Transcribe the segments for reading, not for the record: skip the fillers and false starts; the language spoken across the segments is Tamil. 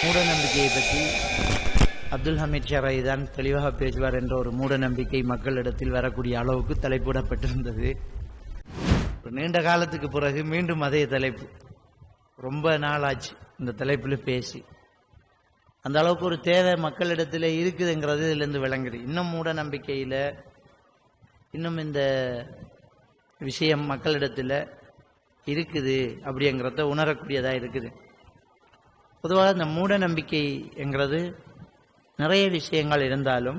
மூட நம்பிக்கையை பற்றி அப்துல் ஹமீத் ஷராய் தான் தெளிவாக பேசுவார் என்ற ஒரு மூட நம்பிக்கை மக்களிடத்தில் வரக்கூடிய அளவுக்கு தலைப்பிடப்பட்டிருந்தது. நீண்ட காலத்துக்கு பிறகு மீண்டும் அதே தலைப்பு, ரொம்ப நாளாச்சு இந்த தலைப்பில் பேசி. அந்த அளவுக்கு ஒரு தேவை மக்களிடத்தில் இருக்குதுங்கிறது இதுலேருந்து விளங்குது. இன்னும் மூட நம்பிக்கையில் இன்னும் இந்த விஷயம் மக்களிடத்தில் இருக்குது அப்படிங்கிறத உணரக்கூடியதாக இருக்குது. பொதுவாக இந்த மூட நம்பிக்கைங்கிறது நிறைய விஷயங்கள் இருந்தாலும்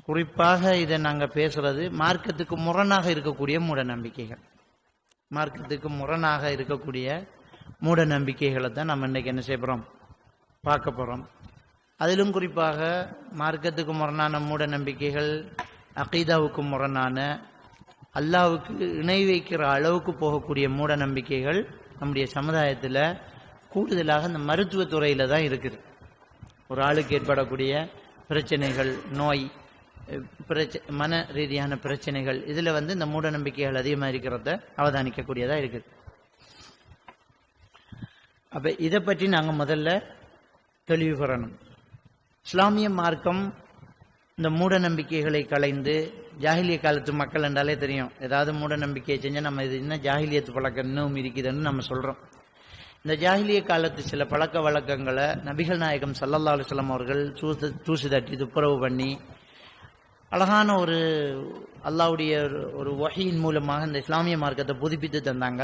குறிப்பாக இதை நாங்கள் பேசுறது மார்க்கத்துக்கு முரணாக இருக்கக்கூடிய மூட நம்பிக்கைகள். மார்க்கத்துக்கு முரணாக இருக்கக்கூடிய மூட நம்பிக்கைகளை தான் நம்ம இன்றைக்கி என்ன செய்ய போகிறோம், பார்க்க போகிறோம். அதிலும் குறிப்பாக மார்க்கத்துக்கு முரணான மூட நம்பிக்கைகள், அகீதாவுக்கு முரணான, அல்லாவுக்கு இணை வைக்கிற அளவுக்கு போகக்கூடிய மூட நம்பிக்கைகள் நம்முடைய சமுதாயத்தில் கூடுதலாக இந்த மருத்துவத்துறையில் தான் இருக்குது. ஒரு ஆளுக்கு ஏற்படக்கூடிய பிரச்சனைகள், நோய், மன ரீதியான பிரச்சனைகள், இதில் இந்த மூட நம்பிக்கைகள் அதிகமாக இருக்கிறத அவதானிக்கக்கூடியதாக இருக்குது. அப்போ இதை பற்றி நாங்கள் முதல்ல தெளிவு பெறணும். இஸ்லாமிய மார்க்கம் இந்த மூட நம்பிக்கைகளை களைந்து, ஜாஹிலிய காலத்து மக்கள் என்றாலே தெரியும், ஏதாவது மூட நம்பிக்கையை செஞ்சால் நம்ம இது இன்னும் ஜாஹிலியத்து பழக்கம் இன்னும் இருக்குதுன்னு நம்ம சொல்கிறோம். இந்த ஜாஹிலிய காலத்து சில பழக்க வழக்கங்களை நபிகள் நாயகம் ஸல்லல்லாஹு அலைஹி வஸல்லம் அவர்கள் தூசு தட்டி துப்புரவு பண்ணி அழகான ஒரு அல்லாஹ்வுடைய ஒரு வஹீயின் மூலமாக இந்த இஸ்லாமிய மார்க்கத்தை புதுப்பித்து தந்தாங்க.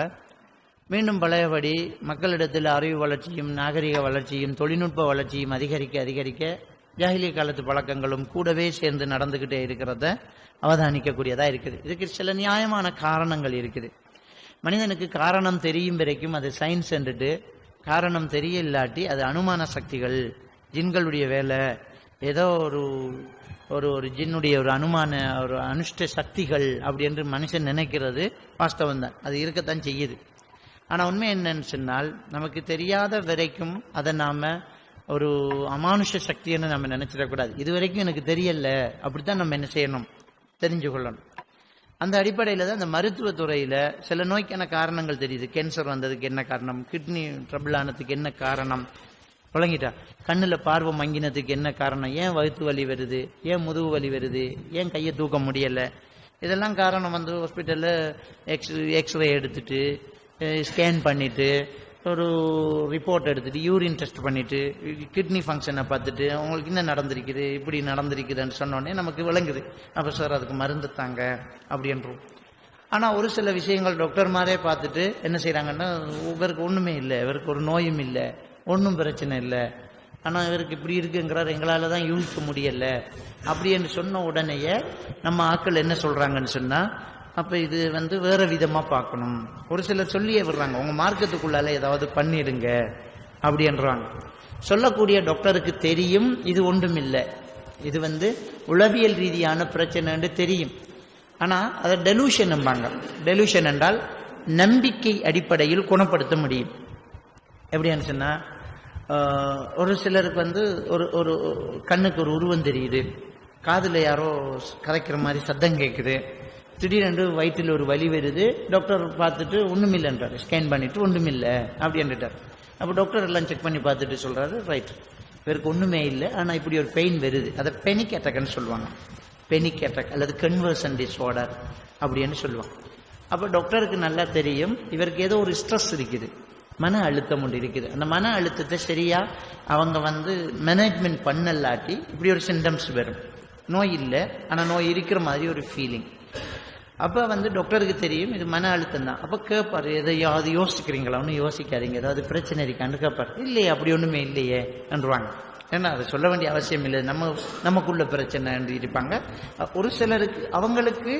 மீண்டும் பழையபடி மக்களிடத்தில் அறிவு வளர்ச்சியும் நாகரிக வளர்ச்சியும் தொழில்நுட்ப வளர்ச்சியும் அதிகரிக்க ஜாஹிலிய காலத்து பழக்கங்களும் கூடவே சேர்ந்து நடந்துக்கிட்டே இருக்கிறத அவதானிக்கக்கூடியதாக இருக்குது. இதுக்கு சில நியாயமான காரணங்கள் இருக்குது. மனிதனுக்கு காரணம் தெரியும் வரைக்கும் அது சயின்ஸ் என்றுட்டு, காரணம் தெரிய இல்லாட்டி அது அனுமான சக்திகள், ஜின்களுடைய வேலை, ஏதோ ஒரு ஒரு ஒரு ஜின்னுடைய ஒரு அனுமான ஒரு அனுஷ்ட சக்திகள் அப்படி என்று மனுஷன் நினைக்கிறது வாஸ்தவம் தான், அது இருக்கத்தான் செய்யுது. ஆனால் உண்மை என்னன்னு சொன்னால், நமக்கு தெரியாத வரைக்கும் அதை நாம் ஒரு அமானுஷ சக்தின்னு நம்ம நினைச்சிடக்கூடாது. இது வரைக்கும் எனக்கு தெரியல, அப்படித்தான் நம்ம என்ன செய்யணும், தெரிஞ்சு கொள்ளணும். அந்த அடிப்படையில் தான் இந்த மருத்துவத்துறையில் சில நோய்க்கான காரணங்கள் தெரியுது. கேன்சர் வந்ததுக்கு என்ன காரணம், கிட்னி ட்ரபிள் ஆனதுக்கு என்ன காரணம், விளங்கிட்டா, கண்ணில் பார்வை மங்கினதுக்கு என்ன காரணம், ஏன் வயிற்று வலி வருது, ஏன் முதுகு வலி வருது, ஏன் கையை தூக்க முடியலை, இதெல்லாம் காரணம் ஹாஸ்பிட்டலில் எக்ஸ்ரே எடுத்துட்டு ஸ்கேன் பண்ணிவிட்டு ஒரு ரிப்போர்ட் எடுத்துகிட்டு யூரின் டெஸ்ட் பண்ணிவிட்டு கிட்னி ஃபங்க்ஷனை பார்த்துட்டு உங்களுக்கு என்ன நடந்திருக்குது, இப்படி நடந்திருக்குதுன்னு சொன்னோடனே நமக்கு விளங்குது. அப்போ சார் அதுக்கு மருந்து தாங்க அப்படின்றோம். ஆனால் ஒரு சில விஷயங்கள் டாக்டர்மாரே பார்த்துட்டு என்ன செய்கிறாங்கன்னா, இவருக்கு ஒன்றுமே இல்லை, இவருக்கு ஒரு நோயும் இல்லை, ஒன்றும் பிரச்சனை இல்லை, ஆனால் இவருக்கு இப்படி இருக்குங்கிறார், எங்களால் தான் யூகிக்க முடியலை அப்படின்னு சொன்ன உடனேயே நம்ம ஆட்கள் என்ன சொல்கிறாங்கன்னு சொன்னால், அப்போ இது வேறு விதமாக பார்க்கணும். ஒரு சிலர் சொல்லியே விடுறாங்க, உங்கள் மார்க்கத்துக்குள்ளால ஏதாவது பண்ணிடுங்க அப்படின்றாங்க. சொல்லக்கூடிய டாக்டருக்கு தெரியும் இது ஒன்றும் இல்லை, இது உளவியல் ரீதியான பிரச்சனைன்னு தெரியும். ஆனால் அதை டெலூஷன் நம்பாங்க. டெலூஷன் என்றால் நம்பிக்கை அடிப்படையில் குணப்படுத்த முடியும். எப்படின்னு சொன்னால், ஒரு சிலருக்கு ஒரு ஒரு கண்ணுக்கு ஒரு உருவம் தெரியுது, காதில் யாரோ கதைக்கிற மாதிரி சத்தம் கேட்குது, திடீரென்று வயிற்றில் ஒரு வலி வருது, டாக்டர் பார்த்துட்டு ஒன்றுமில்லைன்றார், ஸ்கேன் பண்ணிவிட்டு ஒன்றுமில்லை அப்படின்ட்டார். அப்போ டாக்டர் எல்லாம் செக் பண்ணி பார்த்துட்டு சொல்கிறாரு, ரைட் இவருக்கு ஒன்றுமே இல்லை, ஆனால் இப்படி ஒரு பெயின் வருது, அதை பெனிக் அட்டாக்னு சொல்லுவாங்க. பெனிக் அட்டாக் அல்லது கன்வர்ஷன் டிஸார்டர் அப்படின்னு சொல்லுவாங்க. அப்போ டாக்டருக்கு நல்லா தெரியும் இவருக்கு ஏதோ ஒரு ஸ்ட்ரெஸ் இருக்குது, மன அழுத்தம் ஒன்று இருக்குது. அந்த மன அழுத்தத்தை சரியாக அவங்க மேனேஜ்மெண்ட் பண்ணலாட்டி இப்படி ஒரு சிம்டம்ஸ் வரும். நோய் இல்லை, ஆனால் நோய் இருக்கிற மாதிரி ஒரு ஃபீலிங். அப்போ டாக்டருக்கு தெரியும் இது மன அழுத்தம் தான். அப்போ கேட்பார், எதையாவது யோசிக்கிறீங்களா, ஒன்றும் யோசிக்காதீங்க, ஏதாவது பிரச்சனை இருக்கான்னு கேட்பார். இல்லையே, அப்படி ஒன்றுமே இல்லையே என்றுவாங்க. ஏன்னா அதை சொல்ல வேண்டிய அவசியம் இல்லை, நமக்குள்ள பிரச்சனை என்று இருப்பாங்க. ஒரு சிலருக்கு அவங்களுக்கு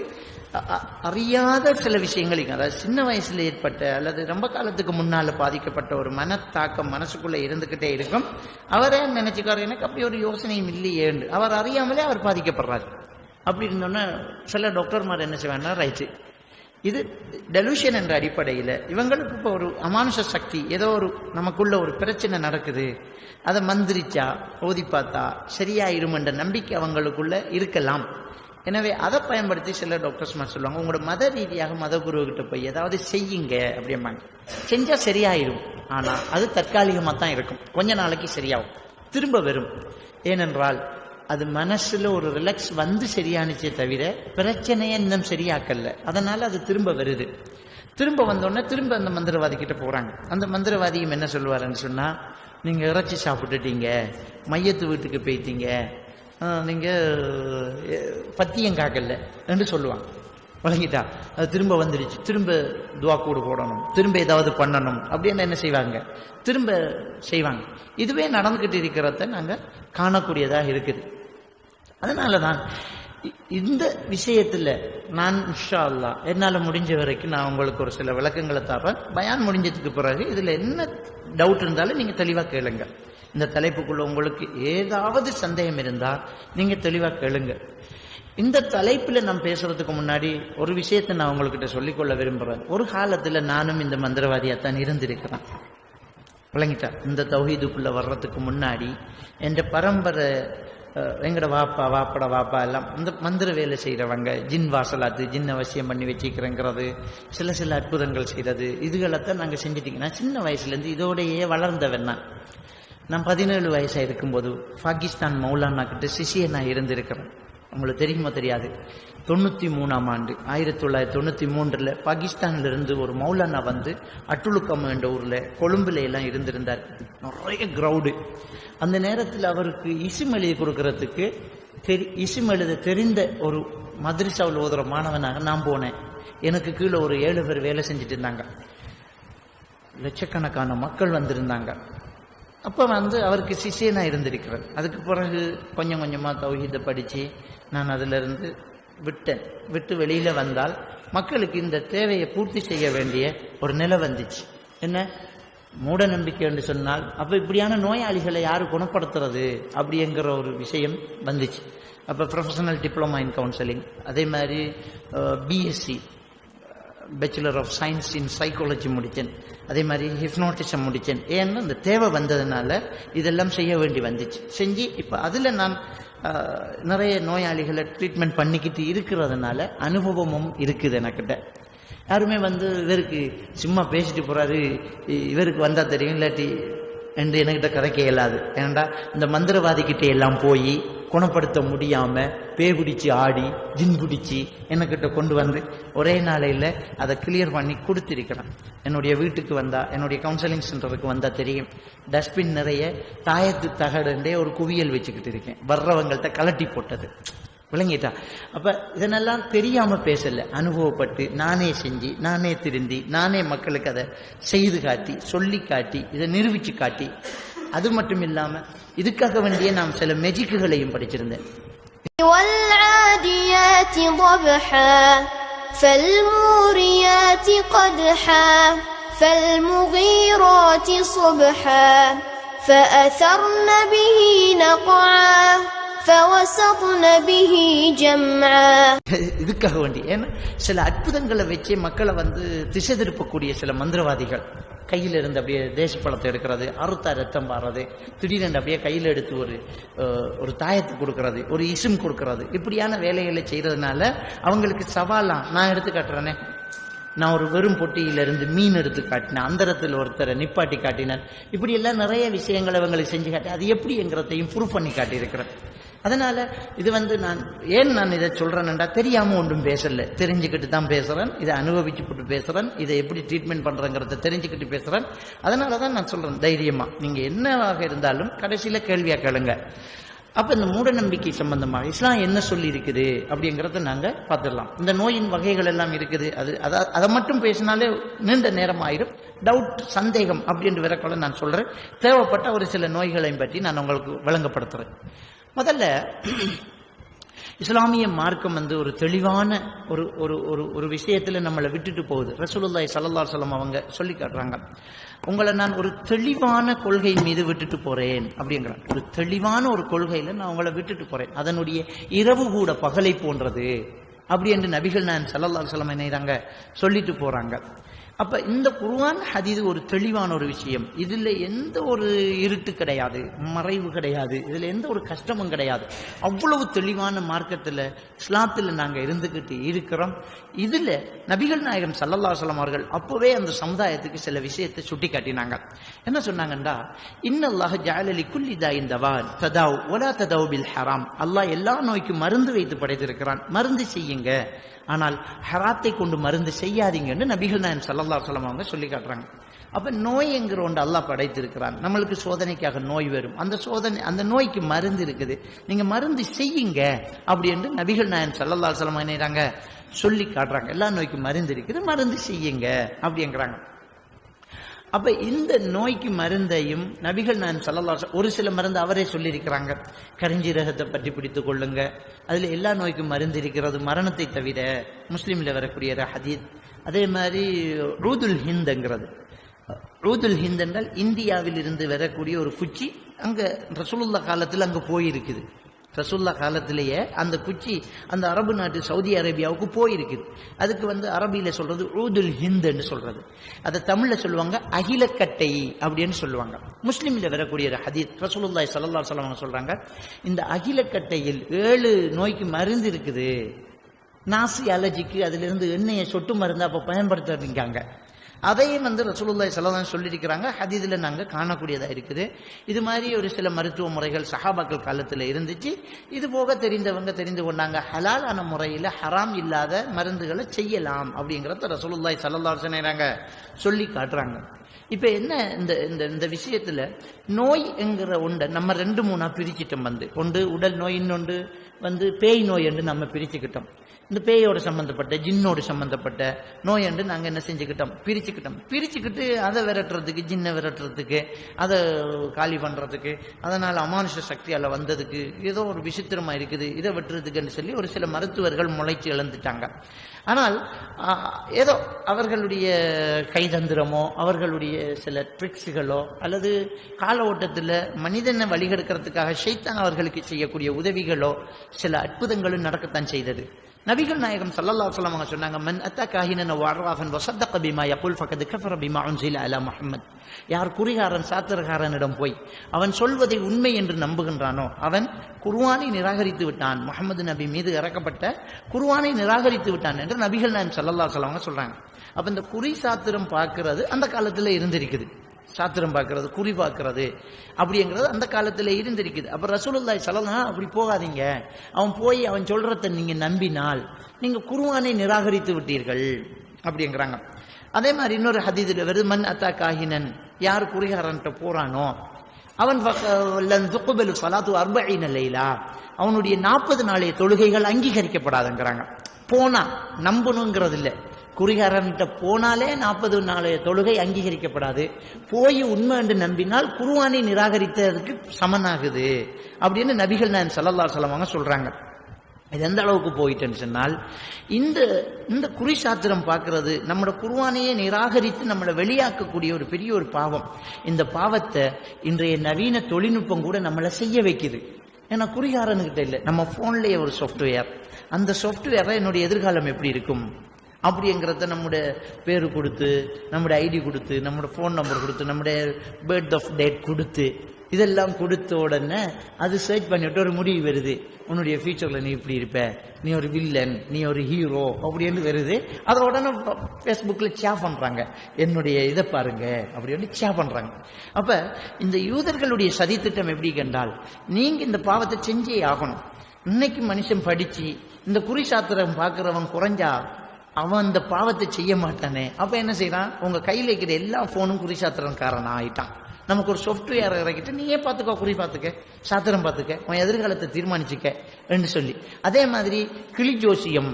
அறியாத சில விஷயங்கள், அதாவது சின்ன வயசுல ஏற்பட்ட அல்லது ரொம்ப காலத்துக்கு முன்னால் பாதிக்கப்பட்ட ஒரு மனத்தாக்கம் மனசுக்குள்ளே இருந்துக்கிட்டே இருக்கும். அவரே நினைச்சுக்காரு, எனக்கு அப்படி ஒரு யோசனையும் இல்லையே என்று. அவர் அறியாமலே அவர் பாதிக்கப்படுறாரு. அப்படி இருந்தோன்னா சில டாக்டர்மார் என்ன செய்வாங்கன்னா, ரைட்டு இது டெலூஷன் என்ற அடிப்படையில் இவங்களுக்கு இப்போ ஒரு அமானுஷ சக்தி, ஏதோ ஒரு நமக்குள்ள ஒரு பிரச்சனை நடக்குது, அதை மந்திரிச்சா ஓதி பார்த்தா சரியாயிரும் என்ற நம்பிக்கை அவங்களுக்குள்ள இருக்கலாம். எனவே அதை பயன்படுத்தி சில டாக்டர்ஸ் சொல்லுவாங்க, உங்களோட மத ரீதியாக மத குரு கிட்ட போய் ஏதாவது செய்யுங்க அப்படிம்பாங்க. செஞ்சா சரியாயிரும், ஆனா அது தற்காலிகமா தான் இருக்கும், கொஞ்ச நாளைக்கு சரியாகும், திரும்ப வரும். ஏனென்றால் அது மனசுல ஒரு ரிலாக்ஸ் வந்து சரியானுச்சே தவிர பிரச்சனையை இன்னும் சரியாக்கல. அதனால அது திரும்ப வருது. திரும்ப வந்தோடனே திரும்ப அந்த மந்திரவாதி கிட்ட போறாங்க. அந்த மந்திரவாதியும் என்ன சொல்லுவாருன்னு சொன்னா, நீங்க இறைச்சி சாப்பிட்டுட்டீங்க, மையத்து வீட்டுக்கு போயிட்டீங்க, நீங்க பத்தியம் காக்கல என்று சொல்லுவாங்க. வழங்கிட்டா அது திரும்ப வந்துடுச்சு, திரும்ப துவா கூடு போடணும், திரும்ப ஏதாவது பண்ணணும் அப்படின்னு என்ன செய்வாங்க, திரும்ப செய்வாங்க. இதுவே நடந்துகிட்டு இருக்கிறத நாங்க காணக்கூடியதாக இருக்குது. அதனாலதான் இந்த விஷயத்துல நான் இன்ஷா அல்லாஹ் என்னால முடிஞ்ச வரைக்கும் நான் உங்களுக்கு ஒரு சில விளக்கங்களை தரேன். பயான் முடிஞ்சதுக்கு பிறகு இதுல என்ன டவுட் இருந்தாலும் நீங்க தெளிவா கேளுங்க. இந்த தலைப்புக்குள்ள உங்களுக்கு ஏதாவது சந்தேகம் இருந்தா நீங்க தெளிவா கேளுங்க. இந்த தலைப்புல நான் பேசுறதுக்கு முன்னாடி ஒரு விஷயத்தை நான் உங்ககிட்ட சொல்லிக்கொள்ள விரும்புறேன். ஒரு காலத்துல நானும் இந்த மந்திரவாதியாத்தான் இருந்திருக்கிறேன். விளங்கிட்டா, இந்த தௌஹீதுக்குள்ள வர்றதுக்கு முன்னாடி என்ற பரம்பரை எங்கட வாப்பட வாப்பா எல்லாம் இந்த மந்திர வேலை செய்யறவங்க, ஜின் வாசலாத்து, ஜின் அவசியம் பண்ணி வச்சுக்கிறேங்கிறது, சில அற்புதங்கள் செய்யறது, இதுகளைத்தான் நாங்க செஞ்சுட்டீங்க. நான் சின்ன வயசுல இருந்து இதோடையே வளர்ந்தவன். நான் 17 வயசா இருக்கும்போது பாகிஸ்தான் மௌலானா கிட்ட சிஷிய நான் இருந்திருக்கிறேன். உங்களுக்கு தெரியுமா தெரியாது, 93ஆம் ஆண்டு 1993 பாகிஸ்தான்ல இருந்து ஒரு மௌலானா வந்து அட்டுலுக்கம் என்ற ஊர்ல கொழும்புல எல்லாம் இருந்திருந்தார். நிறைய கிரௌடு. அந்த நேரத்தில் அவருக்கு இஸ்ம் எழுதி கொடுக்கறதுக்கு இஸ்ம் எழுத தெரிந்த ஒரு மദ്രஸாவில் ஓதுற மாணவனாக நான் போனேன். எனக்கு கீழே ஒரு 7 பேர் வேலை செஞ்சுட்டு இருந்தாங்க. லட்சக்கணக்கான மக்கள் வந்திருந்தாங்க. அப்ப அவருக்கு சிஷியனா இருந்திருக்கிறேன். அதுக்கு பிறகு கொஞ்சம் கொஞ்சமா தௌஹீதை படிச்சு நான் அதுல இருந்து விட்டு வெளியில வந்தால் மக்களுக்கு இந்த தேவையை பூர்த்தி செய்ய வேண்டிய ஒரு நிலை வந்துச்சு. என்ன மூட நம்பிக்கை என்று சொன்னால் அப்ப இப்படியான நோயாளிகளை யாரு குணப்படுத்துறது அப்படிங்கிற ஒரு விஷயம் வந்துச்சு. அப்ப ப்ரொஃபஷனல் டிப்ளமா இன் கவுன்சிலிங், அதே மாதிரி BSc bachelor of science in psychology முடித்தேன், அதே மாதிரி ஹிப்னோட்டிசம் முடித்தேன். ஏன்னா இந்த தேவை வந்ததுனால இதெல்லாம் செய்ய வேண்டி வந்துச்சு. செஞ்சு இப்போ அதில் நான் நிறைய நோயாளிகளை ட்ரீட்மெண்ட் பண்ணிக்கிட்டு இருக்கிறதுனால அனுபவமும் இருக்குது எனக்கிட்ட. யாருமே இவருக்கு சும்மா பேசிட்டு போறாரு, இவருக்கு வந்தா தெரியும், இல்லாட்டி என்று என்கிட்ட கதைக்க இயலாது. ஏன்டா இந்த மந்திரவாதிக்கிட்ட எல்லாம் போய் குணப்படுத்த முடியாம பேய் பிடிச்சி ஆடி ஜின் பிடிச்சி என்கிட்ட கொண்டு வந்து ஒரே நாளையில அதை கிளியர் பண்ணி கொடுத்திருக்கிறேன். என்னுடைய வீட்டுக்கு வந்தா, என்னுடைய கவுன்சிலிங் சென்டருக்கு வந்தா தெரியும், டஸ்ட்பின் நிறைய தாயத்து தகடே ஒரு குவியல் வச்சுக்கிட்டு இருக்கேன், வர்றவங்கள்ட்ட கலட்டி போட்டது. விளங்கிட்டா? அப்ப இதனெல்லாம் தெரியாம பேசல, அனுபவப்பட்டு நானே செஞ்சு நானே திருந்தி நானே மக்களுக்கு அதை செய்து காட்டி சொல்லி காட்டி இதை நிரூபிச்சு காட்டி, அது மட்டும் இல்லாம இதுக்காக வேண்டிய நாம் சில மெஜிக்குகளையும் படிச்சிருந்தேன். والعاديات ضبحا فالموريات قدحا فالمغيرات صبحا فأثرن به نقعا فوسطن به جمعا. இதுக்காக வேண்டி ஏன்னா சில அற்புதங்களை வச்சு மக்களை திசை திருப்பக்கூடிய சில மந்திரவாதிகள் கையில இருந்து அப்படியே தேசப்பழத்தை எடுக்கிறது, அறுத்தா ரத்தம் பாடுறது, திடீரென்று அப்படியே கையில எடுத்து ஒரு தாயத்தை கொடுக்கறது, ஒரு இசும் கொடுக்கறது, இப்படியான வேலைகளை செய்யறதுனால அவங்களுக்கு சவாலாம். நான் எடுத்து காட்டுறேனே, நான் ஒரு வெறும் பொட்டியிலிருந்து மீன் எடுத்து காட்டினேன், அந்தரத்தில் ஒருத்தரை நிப்பாட்டி காட்டினேன், இப்படி எல்லாம் நிறைய விஷயங்களை அவங்களுக்கு செஞ்சு காட்டி அது எப்படிங்கிறதையும் ப்ரூவ் பண்ணி காட்டியிருக்கிறேன். அதனால இது நான் இதை சொல்றேன்டா தெரியாம ஒன்றும் பேசல, தெரிஞ்சுக்கிட்டு தான் பேசுறேன், இதை அனுபவிச்சுட்டு பேசுறேன், இதை எப்படி ட்ரீட்மெண்ட் பண்றேங்கிறத தெரிஞ்சுக்கிட்டு பேசுறேன். அதனாலதான் நான் சொல்றேன், தைரியமா நீங்க என்னவாக இருந்தாலும் கடைசியில கேள்வியா கேளுங்க. அப்ப இந்த மூட நம்பிக்கை சம்பந்தமாக இஸ்லாம் என்ன சொல்லி இருக்குது அப்படிங்கறத நாங்க பார்த்துடலாம். இந்த நோயின் வகைகள் எல்லாம் இருக்குது, அதை மட்டும் பேசினாலே நீண்ட நேரம் ஆயிரும். டவுட் சந்தேகம் அப்படின்னு விரக்கொள்ள நான் சொல்றேன். தேவைப்பட்ட ஒரு சில நோய்களை பற்றி நான் உங்களுக்கு விளங்கப்படுத்துறேன். முதல்ல இஸ்லாமிய மார்க்கம் ஒரு தெளிவான ஒரு விஷயத்துல நம்மளை விட்டுட்டு போகுது. ரசூலுல்லாஹி ஸல்லல்லாஹு அலைஹி வஸல்லம் அவங்க சொல்லி காட்டுறாங்க, உங்களை நான் ஒரு தெளிவான கொள்கை மீது விட்டுட்டு போறேன் அப்படிங்கிறாங்க. ஒரு தெளிவான ஒரு கொள்கையில நான் உங்களை விட்டுட்டு போறேன், அதனுடைய இரவு கூட பகலை போன்றது அப்படி என்று நபிகள் நான் ஸல்லல்லாஹு அலைஹி வஸல்லம் என்னைறாங்க சொல்லிட்டு போறாங்க. அப்ப இந்த குர்ஆன் ஹதீஸ் ஒரு தெளிவான ஒரு விஷயம். இதுல எந்த ஒரு இருட்டு கிடையாது, மறைவு கிடையாது, இதுல எந்த ஒரு கஷ்டமும் கிடையாது. அவ்வளவு தெளிவான மார்க்கத்துல இஸ்லாத்துல நாங்க இருந்துகிட்டு இருக்கிறோம். இதுல நபிகள் நாயகம் ஸல்லல்லாஹு அலைஹி வஸல்லம் அவர்கள் அப்பவே அந்த சமுதாயத்துக்கு சில விஷயத்தை சுட்டி காட்டினாங்க. என்ன சொன்னாங்கண்டா, இன்னல்லாஹ ஜஅல லிகுல்லி தாயின் தவான் ததாவ் வலா ததாவ் பில் ஹராம். அல்லாஹ் எல்லா நோய்க்கும் மருந்து வைத்து படைத்திருக்கிறான், மருந்து செய்யுங்க, ஆனால் ஹராத்தை கொண்டு மருந்து செய்யாதீங்கன்னு நபிகள் நாயகம் ஸல்லல்லாஹு அலைஹி வஸல்லம் அவங்க சொல்லி காட்டுறாங்க. அப்ப நோய் என்கிற ஒன்று அல்லாஹ் படைத்திருக்கிறான். நம்மளுக்கு சோதனைக்காக நோய் வரும், அந்த நோய்க்கு மருந்து இருக்குது, நீங்க மருந்து செய்யுங்க அப்படி என்று நபிகள் நாயகம் ஸல்லல்லாஹு அலைஹி வஸல்லம் என்னறாங்க சொல்லி காட்டுறாங்க. எல்லா நோய்க்கும் மருந்து இருக்குது, மருந்து செய்யுங்க அப்படிங்கிறாங்க. அப்ப இந்த நோய்க்கு மருந்தையும் நபிகள் நாயகம் ஸல்லல்லாஹு அலைஹி வஸல்லம் ஒரு சில மருந்து அவரே சொல்லி இருக்கிறாங்க. கரிஞ்சீரகத்தை பற்றி பிடித்துக் கொள்ளுங்க, அதுல எல்லா நோய்க்கும் மருந்து இருக்கிறது மரணத்தை தவிர, முஸ்லீம்ல வரக்கூடிய ஹதீஸ். அதே மாதிரி ரூதுல் ஹிந்த்ங்கிறது, ரூதுல் ஹிந்த் என்றால் இந்தியாவில் இருந்து வரக்கூடிய ஒரு குச்சி, அங்க ரசூலுல்லாஹ் காலத்தில் அங்க போயிருக்குது. ரசூலுல்லாஹ் காலத்திலேயே அந்த குச்சி அந்த அரபு நாட்டு சவுதி அரேபியாவுக்கு போயிருக்குது. அதுக்கு அரபியில சொல்றது ரூதுல் ஹிந்த் என்று சொல்றது. அதை தமிழ்ல சொல்லுவாங்க அகிலக்கட்டை அப்படின்னு சொல்லுவாங்க. முஸ்லிம்ல வரக்கூடிய ஒரு ஹதீஸ், ரசூலுல்லாஹி ஸல்லல்லாஹு அலைஹி வஸல்லம் சொல்றாங்க, இந்த அகிலக்கட்டையில் 7 நோய்க்கு மருந்து இருக்குது. நாசி அலர்ஜிக்கு அதுல இருந்து எண்ணெயை சொட்டு மருந்து அப்ப பயன்படுத்துறீங்க. அதையும் ரசூலுல்லாஹி ஸல்லல்லாஹு அலைஹி வஸல்லம் சொல்லியிருக்கிறாங்க, ஹதீஸ்ல நாங்க காணக்கூடியதா இருக்குது. இது மாதிரி ஒரு சில மருத்துவ முறைகள் சஹாபாக்கள் காலத்துல இருந்துச்சு. இது போக தெரிந்தவங்க தெரிந்து கொண்டாங்க, ஹலாலான முறையில ஹராம் இல்லாத மருந்துகளை செய்யலாம் அப்படிங்கறத ரசூலுல்லாஹி ஸல்லல்லாஹு அலைஹி வஸல்லம் சொல்லி காட்டுறாங்க. இப்ப என்ன இந்த விஷயத்துல நோய் என்கிற ஒன்றை நம்ம 2-3 பிரிச்சிட்டோம். ஒன்று உடல் நோய், இன்னொன்று பேய் நோய் என்று நம்ம பிரிச்சுக்கிட்டோம். இந்த பேயோடு சம்பந்தப்பட்ட ஜின்னோடு சம்பந்தப்பட்ட நோய் என்று நாங்கள் என்ன செஞ்சுக்கிட்டோம், பிரிச்சுக்கிட்டு அதை விரட்டுறதுக்கு, ஜின்னை விரட்டுறதுக்கு, அதை காலி பண்றதுக்கு, அதனால அமானுஷ சக்தியால வந்ததுக்கு ஏதோ ஒரு விசித்திரமா இருக்குது, இதை வெட்டுறதுக்குன்னு சொல்லி ஒரு சில மருத்துவர்கள் முளைச்சு இழந்துட்டாங்க. ஆனால் ஏதோ அவர்களுடைய கைதந்திரமோ அவர்களுடைய சில ட்ரிக்ஸுகளோ அல்லது கால ஓட்டத்தில் மனிதனை வழிகெடுக்கிறதுக்காக ஷைத்தான் அவர்களுக்கு செய்யக்கூடிய உதவிகளோ சில அற்புதங்களும் நடக்கத்தான் செய்தது. நபிகள் நாயகம் ஸல்லல்லாஹு அலைஹி வஸல்லம் சொன்னாங்க, மன் அத்தா காஹினன் வ அர்ராஃபன் வ ஸத்தக பிமா யகுல் ஃபகத் கஃபர பிமா உன்ஸில அலா முஹம்மத். யார் குறிகாரன் சாத்திரகாரனிடம் போய் அவன் சொல்வதை உண்மை என்று நம்புகின்றானோ அவன் குர்ஆனை நிராகரித்து விட்டான், முஹம்மது நபி மீது இறக்கப்பட்ட குர்ஆனை நிராகரித்து விட்டான் என்று நபிகள் நாயகம் ஸல்லல்லாஹு அலைஹி வஸல்லம் சொல்றாங்க. அப்ப இந்த குறி சாத்திரம் பார்க்கிறது அந்த காலத்துல இருந்திருக்குது. சாத்திரம் பார்க்கிறது, குறி பார்க்கிறது அப்படிங்கிறது அந்த காலத்துல இருந்திருக்குது. அப்ப ரசூலுல்லாஹி ஸல்லல்லாஹு அலைஹி வஸல்லம் அப்படி போகாதீங்க, அவன் போய் அவன் சொல்றத நீங்க நம்பினால் நீங்க குர்ஆனை நிராகரித்து விட்டீர்கள் அப்படிங்கிறாங்க. அதே மாதிரி இன்னொரு ஹதீஸ்ல வருது, மன் அத்தா காஹினன், யார் குறிகாரன்ட்ட போறானோ அவன் லன் துக்பலு ஸலாத்து 40 லைலா, அவனுடைய 40 நாளைய தொழுகைகள் அங்கீகரிக்கப்படாதுங்கிறாங்க. போனா நம்பணுங்கிறது இல்லை, குறிகாரன்கிட்ட போனாலே 40 நாளைய தொழுகை அங்கீகரிக்கப்படாது. போய் உண்மை என்று நம்பினால் குர்ஆனை நிராகரித்ததுக்கு சமனாகுது அப்படின்னு நபிகள் நாயகம் ஸல்லல்லாஹு அலைஹி வஸல்லம் சொல்றாங்க. இது எந்த அளவுக்கு போயிட்டுன்னு சொன்னால், இந்த குறி சாத்திரம் பார்க்கிறது நம்மளோட குர்ஆனையே நிராகரித்து நம்மளை வெளியாக்கக்கூடிய ஒரு பெரிய ஒரு பாவம். இந்த பாவத்தை இன்றைய நவீன தொழில்நுட்பம் கூட நம்மளை செய்ய வைக்குது. ஏன்னா குறிகாரனுக்கிட்ட இல்லை, நம்ம போன்லயே ஒரு சாஃப்ட்வேர், அந்த சாஃப்ட்வேரை என்னுடைய எதிர்காலம் எப்படி இருக்கும் அப்படிங்கிறத நம்முடைய பேரு கொடுத்து, நம்முடைய ஐடி கொடுத்து, நம்முடைய ஃபோன் நம்பர் கொடுத்து, நம்முடைய பர்த் ஆஃப் டேட் கொடுத்து, இதெல்லாம் கொடுத்த உடனே அது சர்ச் பண்ணிட்டு ஒரு முடிவு வருது, உன்னுடைய ஃபியூச்சர்ல நீ இப்படி இருப்ப, நீ ஒரு வில்லன், நீ ஒரு ஹீரோ அப்படின்னு வருது. அதை உடனே ஃபேஸ்புக்ல ஷேர் பண்றாங்க, என்னுடைய இதை பாருங்க அப்படின்னு ஷேர் பண்றாங்க. அப்ப இந்த யூதர்களுடைய சதித்திட்டம் எப்படி கண்டால், நீங்க இந்த பாவத்தை செஞ்சே ஆகணும். இன்னைக்கு மனுஷன் படிச்சு இந்த குறி சாத்திரம் பார்க்கிறவன் குறைஞ்சா அவன் இந்த பாவத்தை செய்ய மாட்டானே. அப்ப என்ன செய்யறான், உங்க கையில இருக்கிற எல்லா போனும் குறி சாத்திரம் காரணம் ஆயிட்டான். நமக்கு ஒரு சாஃப்ட்வேர் இறக்கிட்டு நீயே பார்த்துக்கோ, குறி பார்த்துக்க, சாத்திரம் பார்த்துக்க, உன் எதிர்காலத்தை தீர்மானிச்சுக்க என்று சொல்லி. அதே மாதிரி கிளி ஜோசியம்,